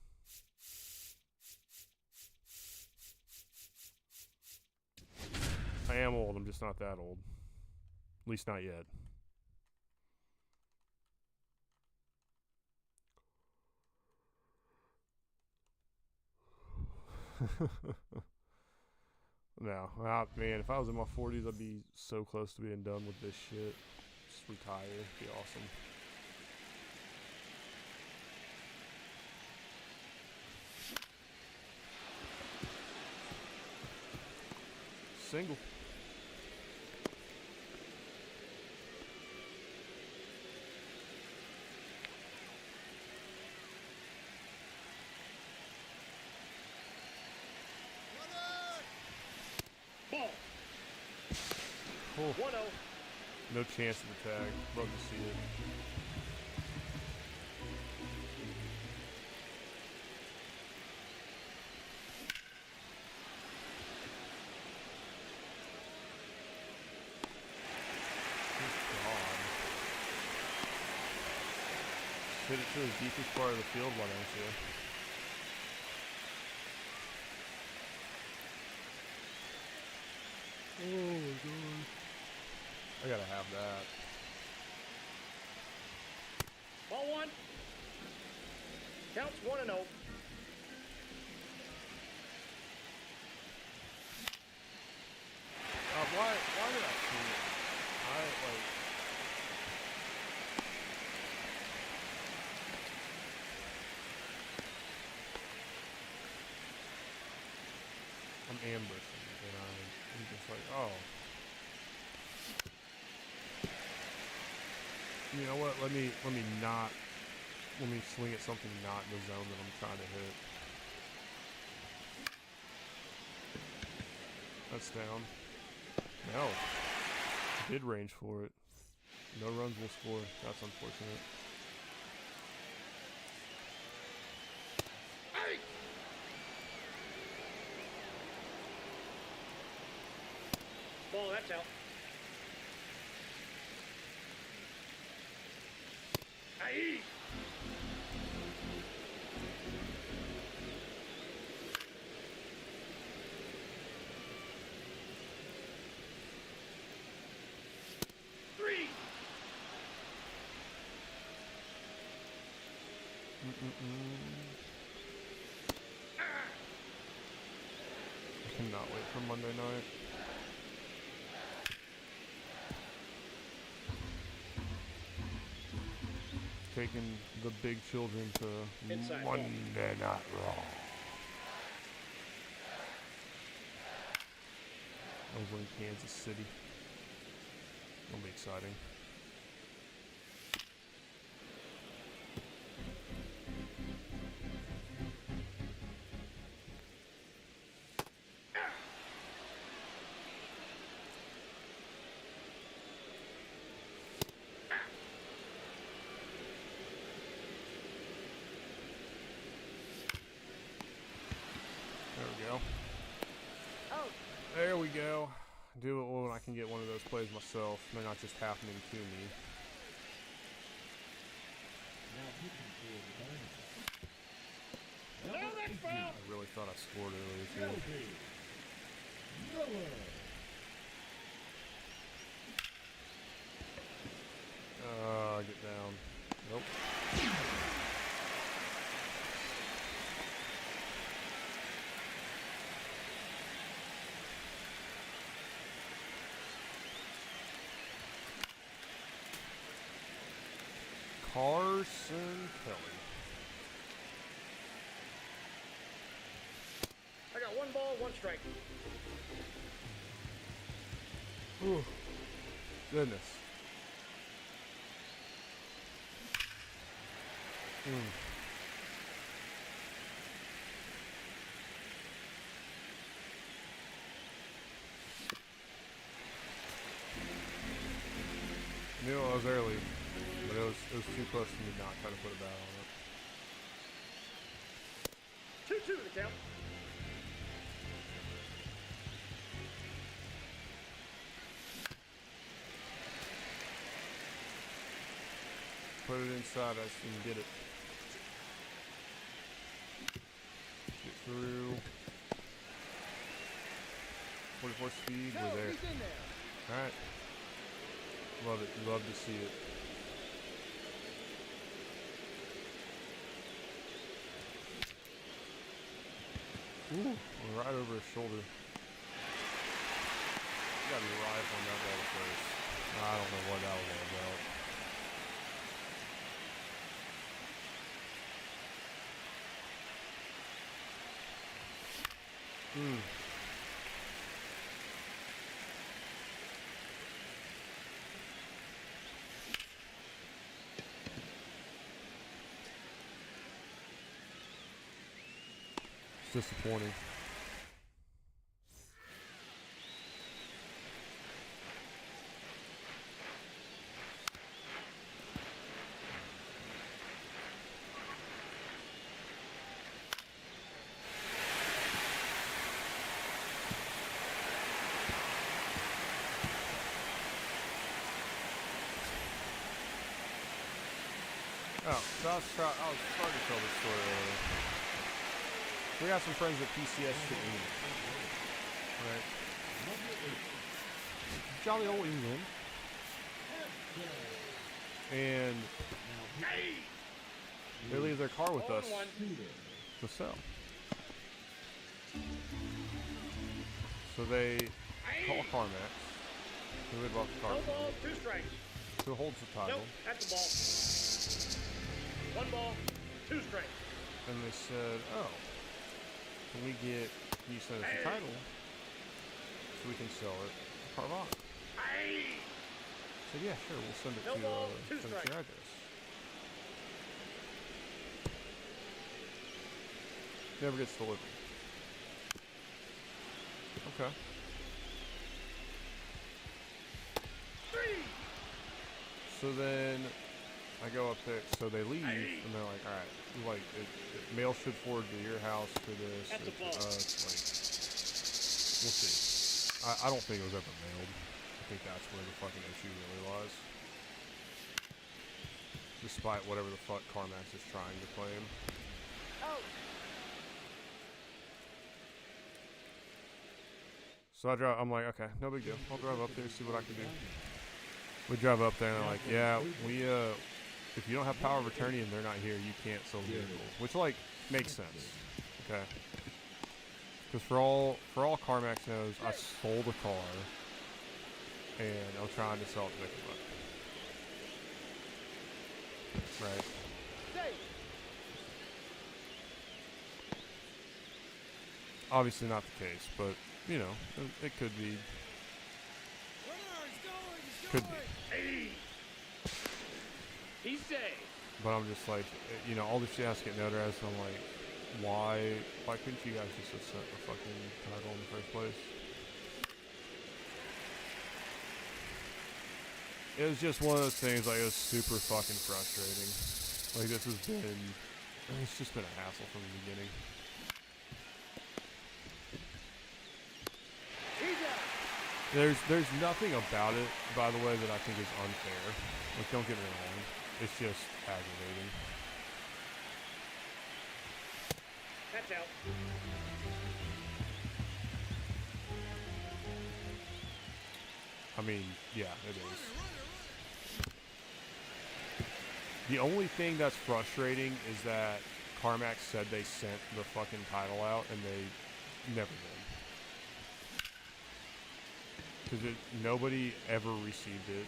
A: I am old, I'm just not that old. At least not yet. No, man, if I was in my 40s, I'd be so close to being done with this shit. Just retire, it'd be awesome. Single.
C: Ball.
A: Oh,
C: 1-0.
A: no chance of the tag. Love to see it. Hit it to the deepest part of the field, why don't you? Oh my god. I gotta have that.
C: Ball 1. Counts 1-0.
A: Why did I see it? I'm ambushing and I'm just like, oh. You know what? Let me swing at something not in the zone that I'm trying to hit. That's down. No. I did range for it. No runs will score. That's unfortunate.
C: Hey! Ball, that's out. Aye!
A: I cannot wait for Monday night. Taking the big children to
C: Inside
A: Monday Night Raw. Over in Kansas City. It'll be exciting. There we go. Do it when I can get one of those plays myself. They're not just happening to me.
C: No, that's foul!
A: I really thought I scored earlier too. Get down. Nope. Carson Kelly.
C: I got 1 ball, 1 strike.
A: Ooh. Goodness. Knew I was early, but it was too close to me not trying to put a bat on it.
C: 2-2 the count.
A: Put it inside, I can get it. Get through. 44 speed, we're there. Alright. Love it. Love to see it. Ooh, right over his shoulder. You gotta be right on that ball first. I don't know what that was all about. It's disappointing. Oh, so I was starting to tell this story earlier. We got some friends at PCS to England. Right? Jolly old England. And they leave their car with us to sell. So they call CarMax, who they bought the car
C: No
A: from,
C: ball, 2 strikes.
A: who holds the title.
C: Nope, that's the ball. 1 ball, 2 strikes.
A: And they said, oh, can you send us the title so we can sell it to Carvana? I said, yeah, sure, we'll send it
C: No
A: to
C: ball, 2
A: send it to
C: strikes.
A: your address. Never gets delivered. Okay.
C: 3.
A: So then I go up there, so they leave, and they're like, alright, like, mail should forward to your house for this,
C: That's a
A: it's,
C: ball.
A: like, we'll see. I don't think it was ever mailed. I think that's where the fucking issue really lies. Despite whatever the fuck CarMax is trying to claim.
C: Out.
A: So I'm like, okay, no big deal. I'll drive up there and see what I can do. We drive up there and they're like, yeah, if you don't have power of attorney and they're not here, you can't sell the vehicle. Which, like, makes sense. Okay. Because for all CarMax knows, I sold a car and I'm trying to sell it to make a buck. Right. Obviously not the case, but, you know, it could be. Could be.
C: He's safe.
A: But I'm just like, you know, all this shit has to get notarized, and I'm like, why couldn't you guys just have sent the fucking title in the first place? It was just one of those things, like, it was super fucking frustrating. Like, it's just been a hassle from the beginning. There's nothing about it, by the way, that I think is unfair. Like, don't get me wrong. It's just aggravating.
C: That's out.
A: I mean, yeah, it is. The only thing that's frustrating is that CarMax said they sent the fucking title out, and they never did. Because nobody ever received it.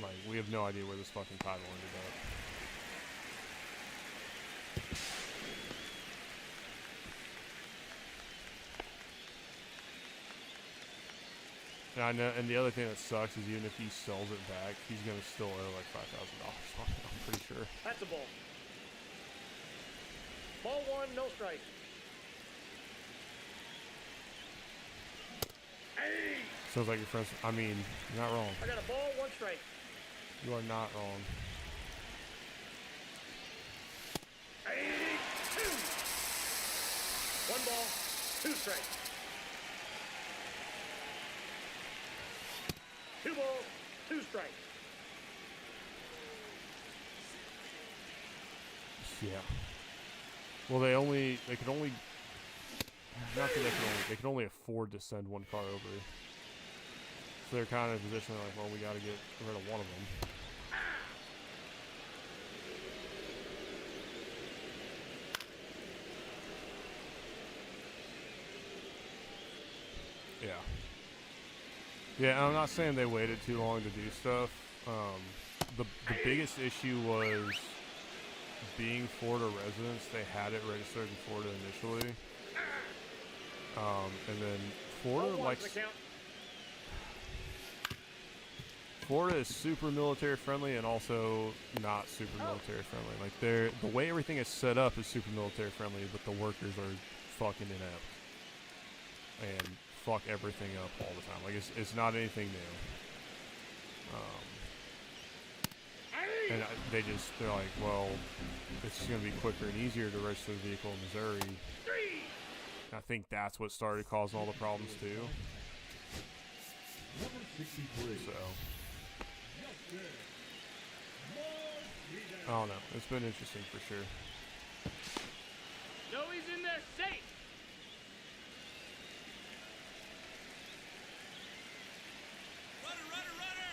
A: Like, we have no idea where this fucking title ended up. And I know, and the other thing that sucks is even if he sells it back, he's gonna still owe like $5,000 on it. I'm pretty sure.
C: That's a ball. Ball one, no strike. Hey!
A: Sounds like your friends. I mean, you're not wrong.
C: I got a ball, one strike.
A: You are not wrong.
C: Hey! Two! One ball, two strikes. Two balls, two strikes.
A: Yeah. Well, they could only, not that they could only afford to send one car over. So they're kind of in a position where like, well, we got to get rid of one of them. Yeah. Yeah, I'm not saying they waited too long to do stuff. The biggest issue was being Florida residents. They had it registered in Florida initially. And then Florida likes... Florida is super military friendly and also not super military friendly. Like, the way everything is set up is super military friendly, but the workers are fucking inept. And fuck everything up all the time. Like, it's not anything new. And they're like, well, it's just gonna be quicker and easier to register the vehicle in Missouri. I think that's what started causing all the problems too.
B: Number 63.
A: So, I don't know. It's been interesting for sure.
C: No, he's in there safe.
D: Runner, runner, runner!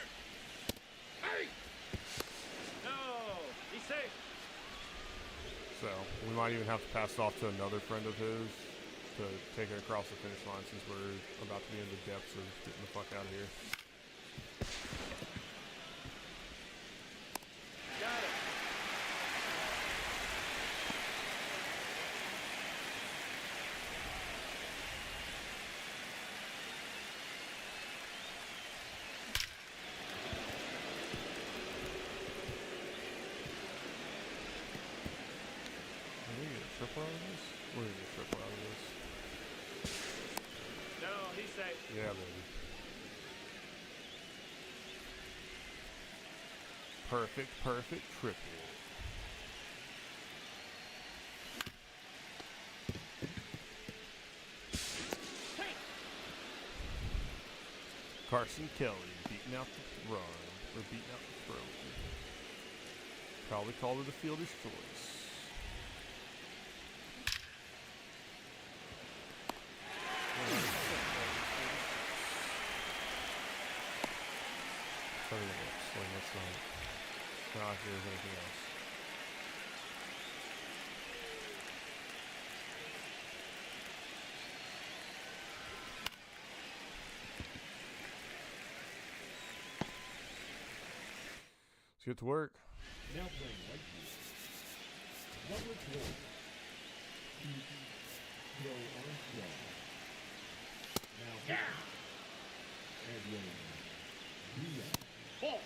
C: Hey! No, he's safe.
A: So, we might even have to pass it off to another friend of his to take it across the finish line since we're about to be in the depths of getting the fuck out of here.
C: Got it.
A: Are we gonna get a triple out of this? We're gonna get a triple out of this.
C: No, he's safe.
A: Yeah, baby. Perfect, perfect triple.
C: Hey!
A: Carson Kelly beating out the run, or beating out the throw. Probably called it a fielder's choice. Something else. Like, that's not if there's anything else. Let's get to work.
B: Now playing right field. Number 12. Joe Armstrong. Now
C: Yeah!
B: Edwin Diaz.
C: Ball!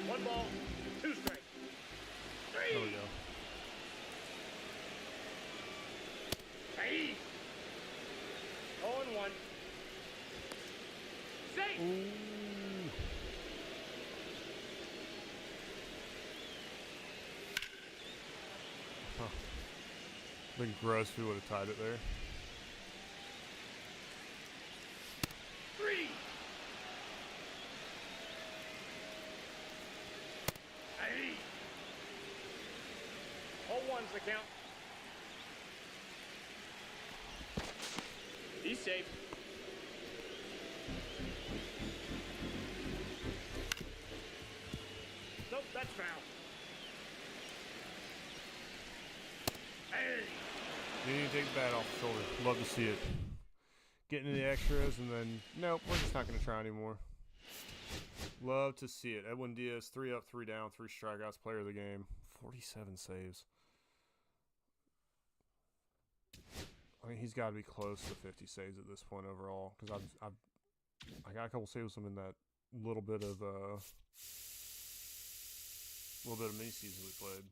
C: One ball, two strikes. Three!
A: There we go.
C: Hey! 0-1. Safe!
A: Ooh. Huh. Been gross if we would have tied it there.
C: Three! Hey! 0-1's the count. He's safe. Nope, that's foul. Hey!
A: You need to take the bat off the shoulder. Love to see it. getting the extras, and then nope, we're just not going to try anymore. Love to see it. Edwin Diaz, 3 up, 3 down, 3 strikeouts, player of the game, 47 saves. I mean, he's got to be close to 50 saves at this point overall, because I got a couple saves with him in that little bit of mini season we played.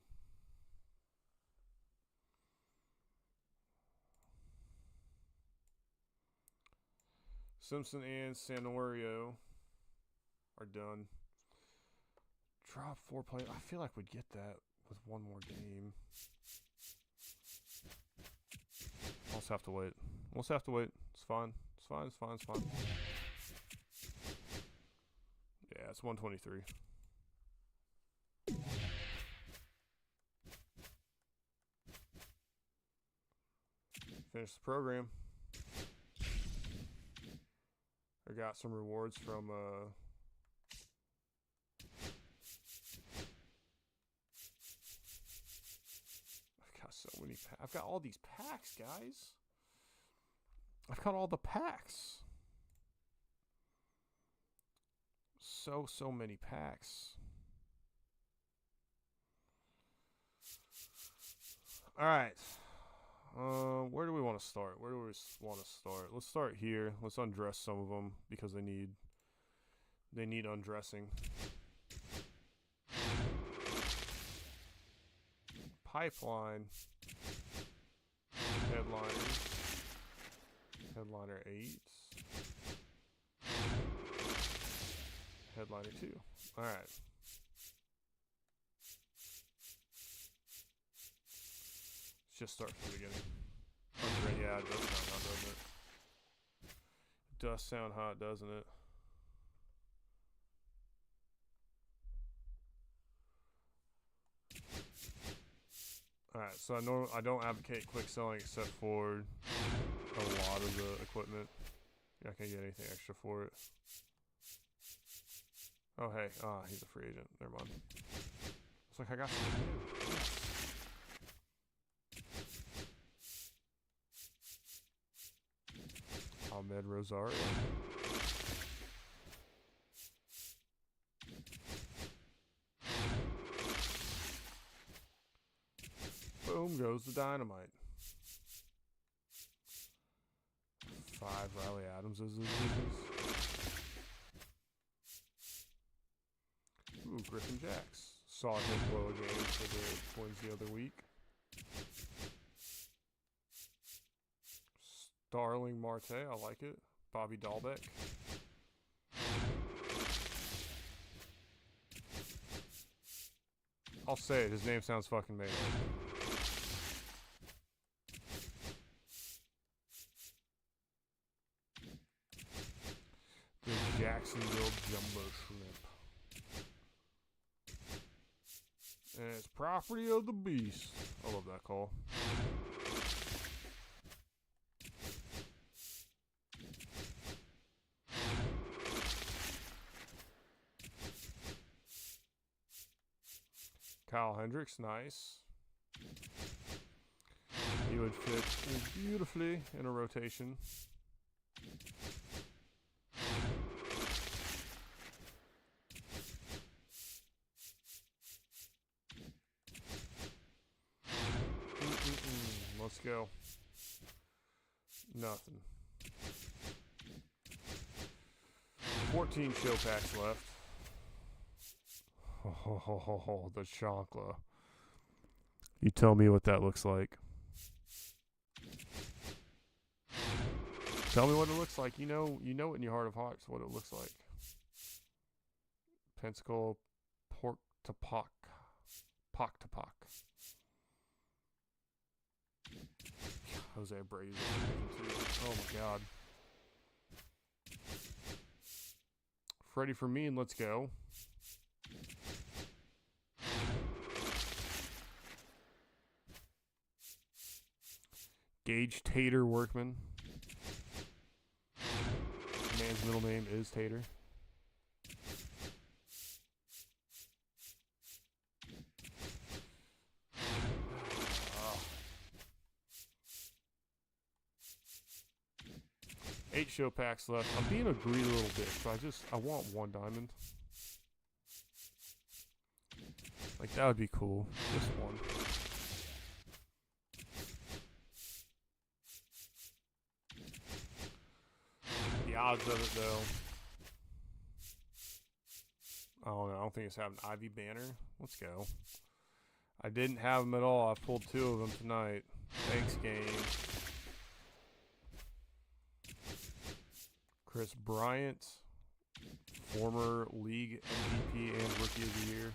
A: Simpson and Sanorio are done. Drop 4 play. I feel like we'd get that with one more game. We'll just have to wait. We'll just have to wait. It's fine. It's fine. It's fine. It's fine. Yeah, it's 123. Finish the program. I got some rewards from I've got so many I've got all these packs, guys. I've got all the packs. So many packs. All right. Where do we want to start? Where do we want to start? Let's start here. Let's undress some of them because they need undressing. Pipeline. Headliner 8. Headliner 2. All right. Let's just start from the beginning. Yeah, it does sound hot, doesn't it? It does sound hot, doesn't it? Alright, so I don't advocate quick selling except for a lot of the equipment. You're not gonna get anything extra for it. Oh hey, he's a free agent. Never mind. It's like I got something new. Yes. Ahmed Rosario. Boom goes the dynamite. 5 Riley Adams as his Ooh, Griffin Jacks. Saw him blow a game for the Twins the other week. Starling Marte, I like it. Bobby Dahlbeck. I'll say it, his name sounds fucking made up. The Jacksonville Jumbo Shrimp. And it's property of the beast. I love that call. Kyle Hendricks, nice. He would fit beautifully in a rotation. Let's go. Nothing. 14 show packs left. Oh, the Shankla. You tell me what that looks like. Tell me what it looks like. You know it in your heart of hearts what it looks like. Pensacola pork to pock. Pock to pock. Jose Abreu. Oh my god. Freddie for me and let's go. Gage Tater Workman. The man's middle name is Tater. 8 show packs left. I'm being a greedy little bitch, so I want 1 diamond. Like, that would be cool. Just 1. The odds of it, though. I don't know. I don't think it's having Ivy Banner. Let's go. I didn't have them at all. I pulled 2 of them tonight. Thanks, game. Chris Bryant, former league MVP and Rookie of the Year.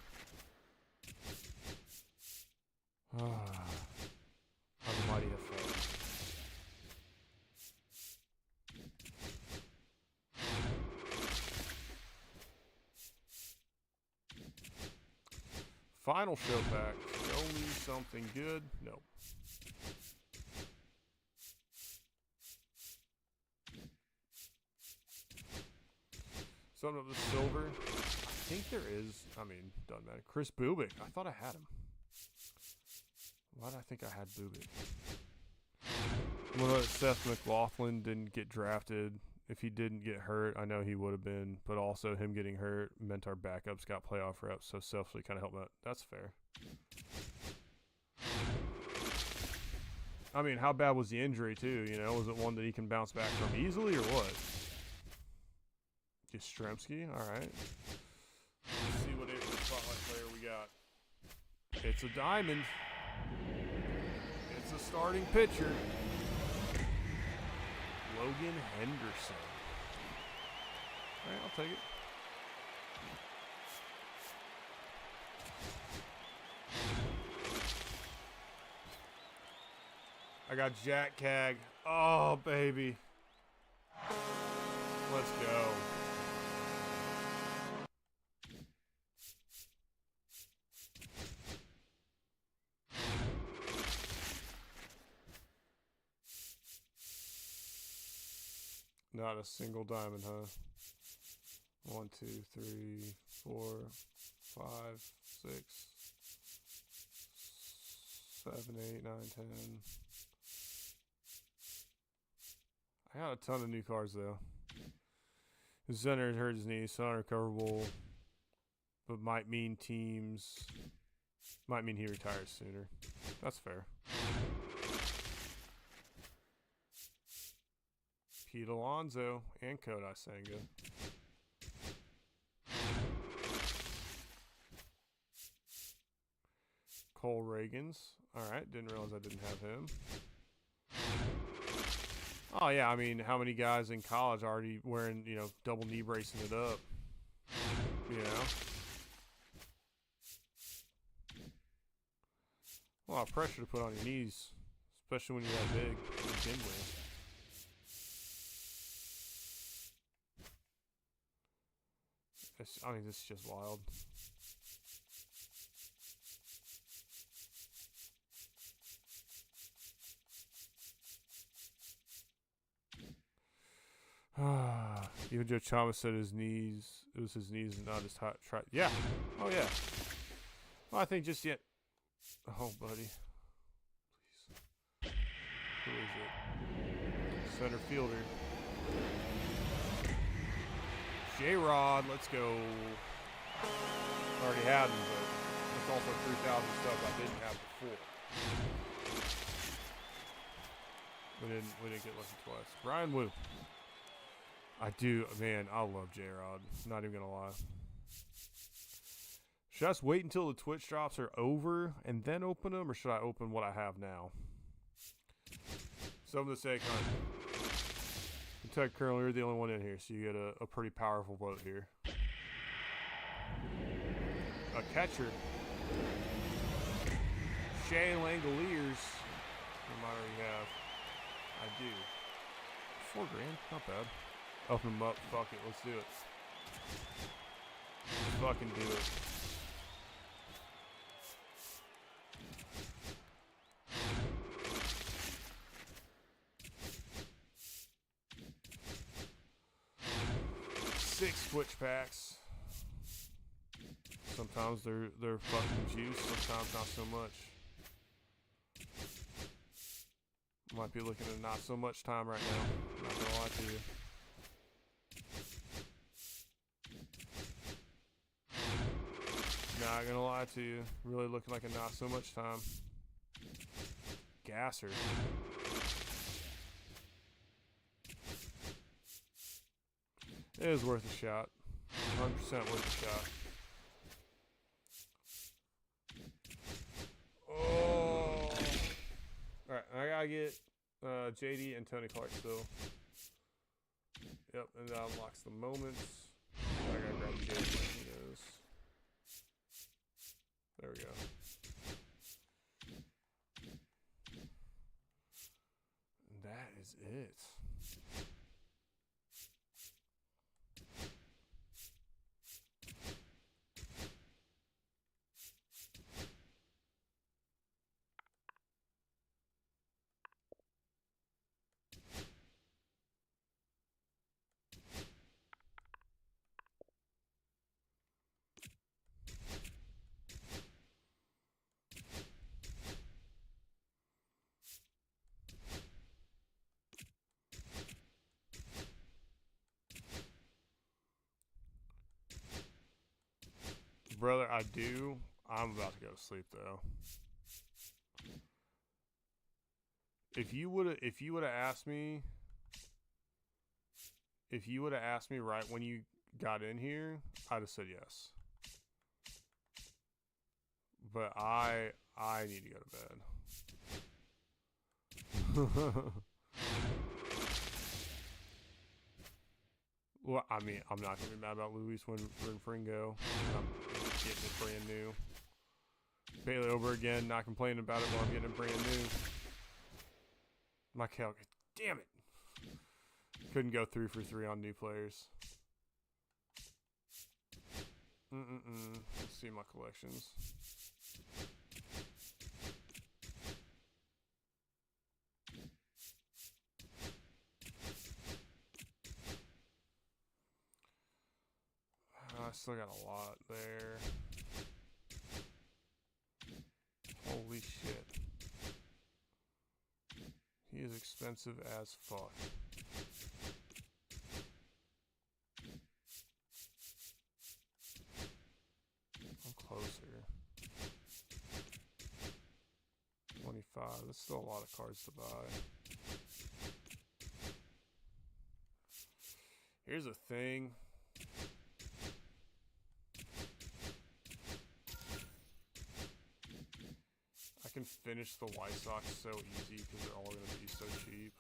A: How the mighty have fallen. Final show pack. Show me something good. Nope. Something of the silver. I think there is. I mean, doesn't matter. Chris Bubik. I thought I had him. Why did I think I had Bubik? I'm gonna let Seth McLaughlin didn't get drafted. If he didn't get hurt, I know he would have been, but also him getting hurt meant our backups got playoff reps, so selfishly kind of helped out. That's fair. I mean, how bad was the injury, too? You know, was it one that he can bounce back from easily, or what? Yastrzemski, all right. Let's see what April Spotlight player we got. It's a diamond. It's a starting pitcher. Logan Henderson. All right, I'll take it. I got Jack Cag. Oh, baby. Let's go. Not a single diamond, huh? 1, 2, 3, 4, 5, 6, 7, 8, 9, 10. I got a ton of new cards though. His center hurt his knee, so unrecoverable, but might mean he retires sooner. That's fair. Pete Alonso and Kodai Senga. Cole Reagans. Alright, didn't realize I didn't have him. Oh yeah, I mean, how many guys in college already wearing, you know, double knee bracing it up? You know? A lot of pressure to put on your knees, especially when you're that big to begin with. I mean, this is just wild. Even Joe Chalmers said his knees. It was his knees and not his try. Yeah. Oh yeah. Well, I think just yet. Oh, buddy. Please. Who is it? Center fielder. J-Rod, let's go. I already had him, but it's also 3,000 stuff I didn't have before. We didn't get lucky twice. Brian Wu. I do, man, I love J-Rod. Not even gonna lie. Should I just wait until the Twitch drops are over and then open them, or should I open what I have now? Something to say, Kentucky Colonel, you're the only one in here, so you get a pretty powerful vote here. A catcher. Shea Langoliers. I might already have. I do. $4 grand, not bad. Open them up, fuck it, let's do it. Let's fucking do it. Six Twitch packs. Sometimes they're fucking juice, sometimes not so much. Might be looking at not so much time right now. Not gonna lie to you. Not gonna lie to you. Really looking like a not so much time. Gasser. It is worth a shot. 100% worth a shot. Oh. Alright, I gotta get JD and Tony Clark still. Yep, and that unlocks the moments. I gotta grab JD when he goes. There we go. And that is it. Brother, I do. I'm about to go to sleep though. If you would have asked me right when you got in here, I'd have said yes. But I need to go to bed. Well, I mean, I'm not gonna be mad about Luis Renfringo. I'm getting it brand new. Bailey over again, not complaining about it while I'm getting it brand new. Michael, damn it! Couldn't go 3 for 3 on new players. Let's see my collections. I still got a lot there. Holy shit. He is expensive as fuck. I'm closer. 25. That's still a lot of cards to buy. Here's a thing. I can finish the White Sox so easy because they're all going to be so cheap.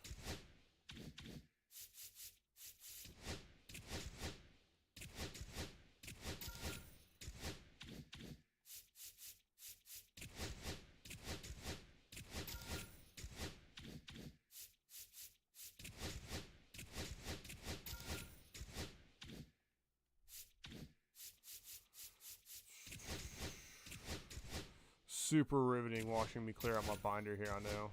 A: Super riveting watching me clear out my binder here, I know.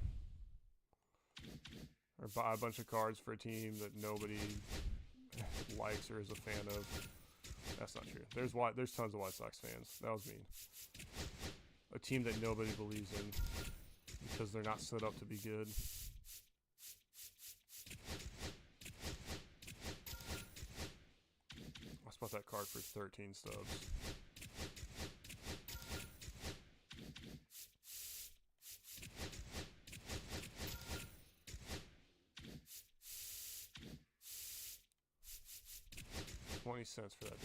A: Or buy a bunch of cards for a team that nobody likes or is a fan of. That's not true. There's tons of White Sox fans. That was mean. A team that nobody believes in because they're not set up to be good. I spot that card for 13 stubs. $0.20 for that.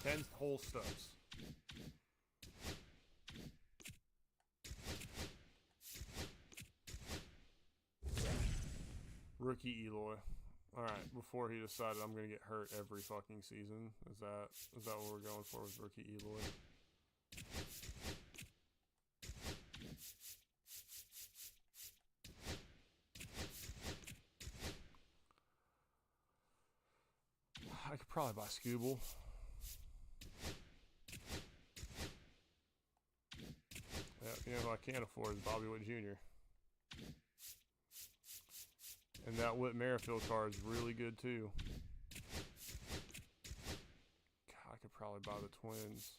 A: 10 whole stubs. Rookie Eloy. Alright, before he decided I'm gonna get hurt every fucking season. Is that what we're going for with rookie Eloy? I could probably buy Scooble. Yeah, you know who I can't afford is Bobby Witt Jr. And that Whit Merrifield card is really good too. God, I could probably buy the Twins.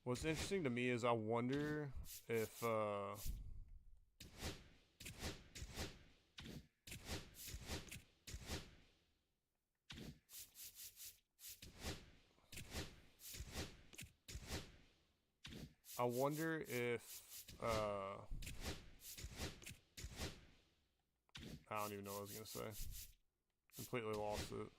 A: What's interesting to me is I wonder if I wonder if I don't even know what I was gonna say. Completely lost it.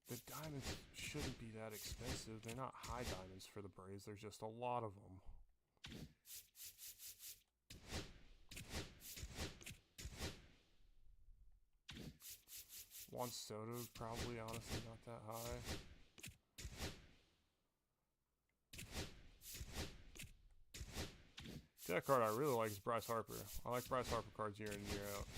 A: The diamonds shouldn't be that expensive. They're not high diamonds for the Braves. There's just a lot of them. Juan Soto's probably honestly not that high. That card I really like is Bryce Harper. I like Bryce Harper cards year in and year out.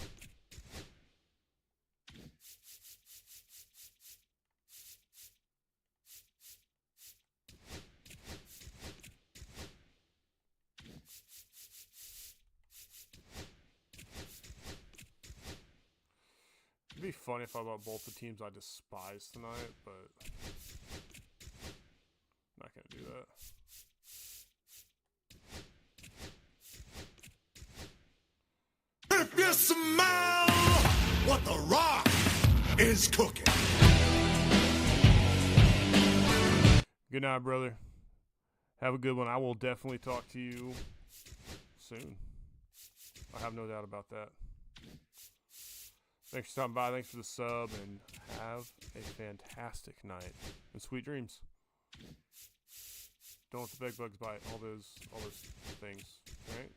A: It'd be funny if I bought both the teams I despise tonight, but I'm not gonna do that.
F: If you smell what the Rock is cooking.
A: Good night, brother. Have a good one. I will definitely talk to you soon. I have no doubt about that. Thanks for stopping by. Thanks for the sub, and have a fantastic night and sweet dreams. Don't let the bed bugs bite. All those things, right?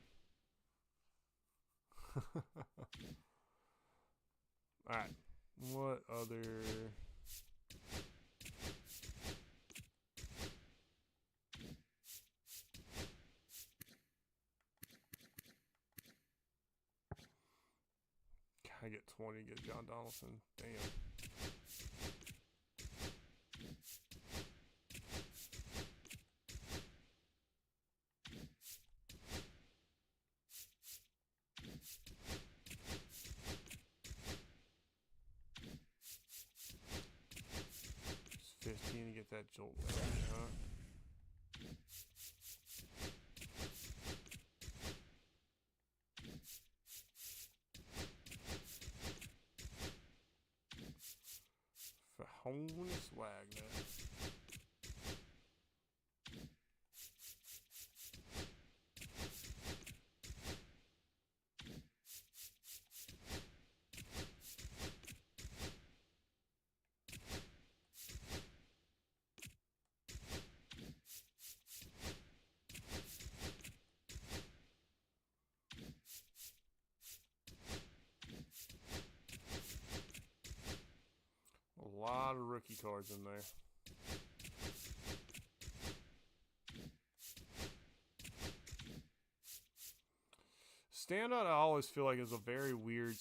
A: All right. What other? I get 20, get John Donaldson. Damn. It's 15 to get that jolt back, huh? Honus Wagner. A lot of rookie cards in there. Standout, I always feel like is a very weird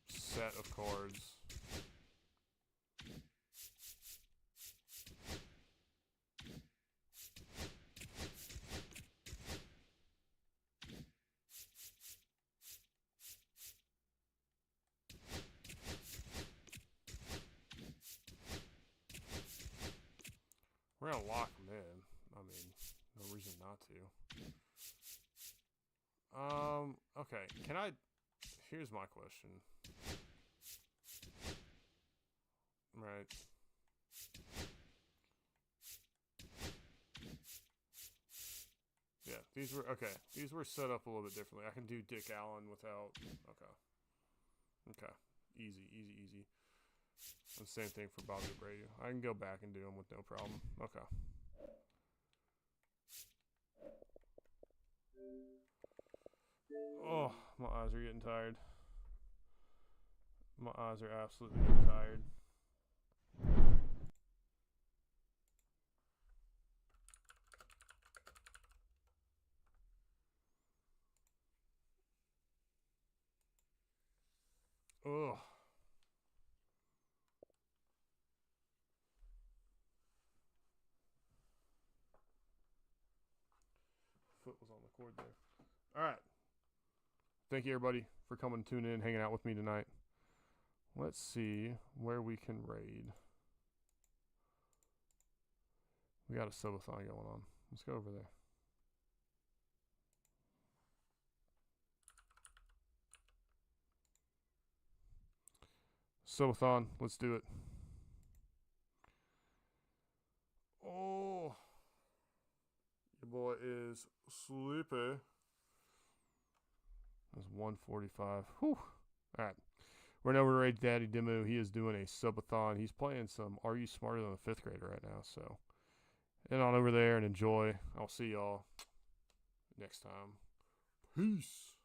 A: set of cards. We're gonna lock them in. I mean, no reason not to. Okay. Can I? Here's my question. Right. Yeah, these were okay. These were set up a little bit differently. I can do Dick Allen without. Okay. Okay. Easy, easy, easy. And same thing for Bobby Abreu. I can go back and do them with no problem. Okay. Oh, my eyes are getting tired. My eyes are absolutely getting tired. Ugh. foot was on the cord there. All right. Thank you, everybody, for coming, tuning in, hanging out with me tonight. Let's see where we can raid. We got a subathon going on. Let's go over there. Subathon, let's do it. Oh, your boy is sleepy. That's 145. Whew. All right. We're over to raid Daddy Demu. He is doing a subathon. He's playing some Are You Smarter Than a Fifth Grader right now. So, head on over there and enjoy. I'll see y'all next time. Peace.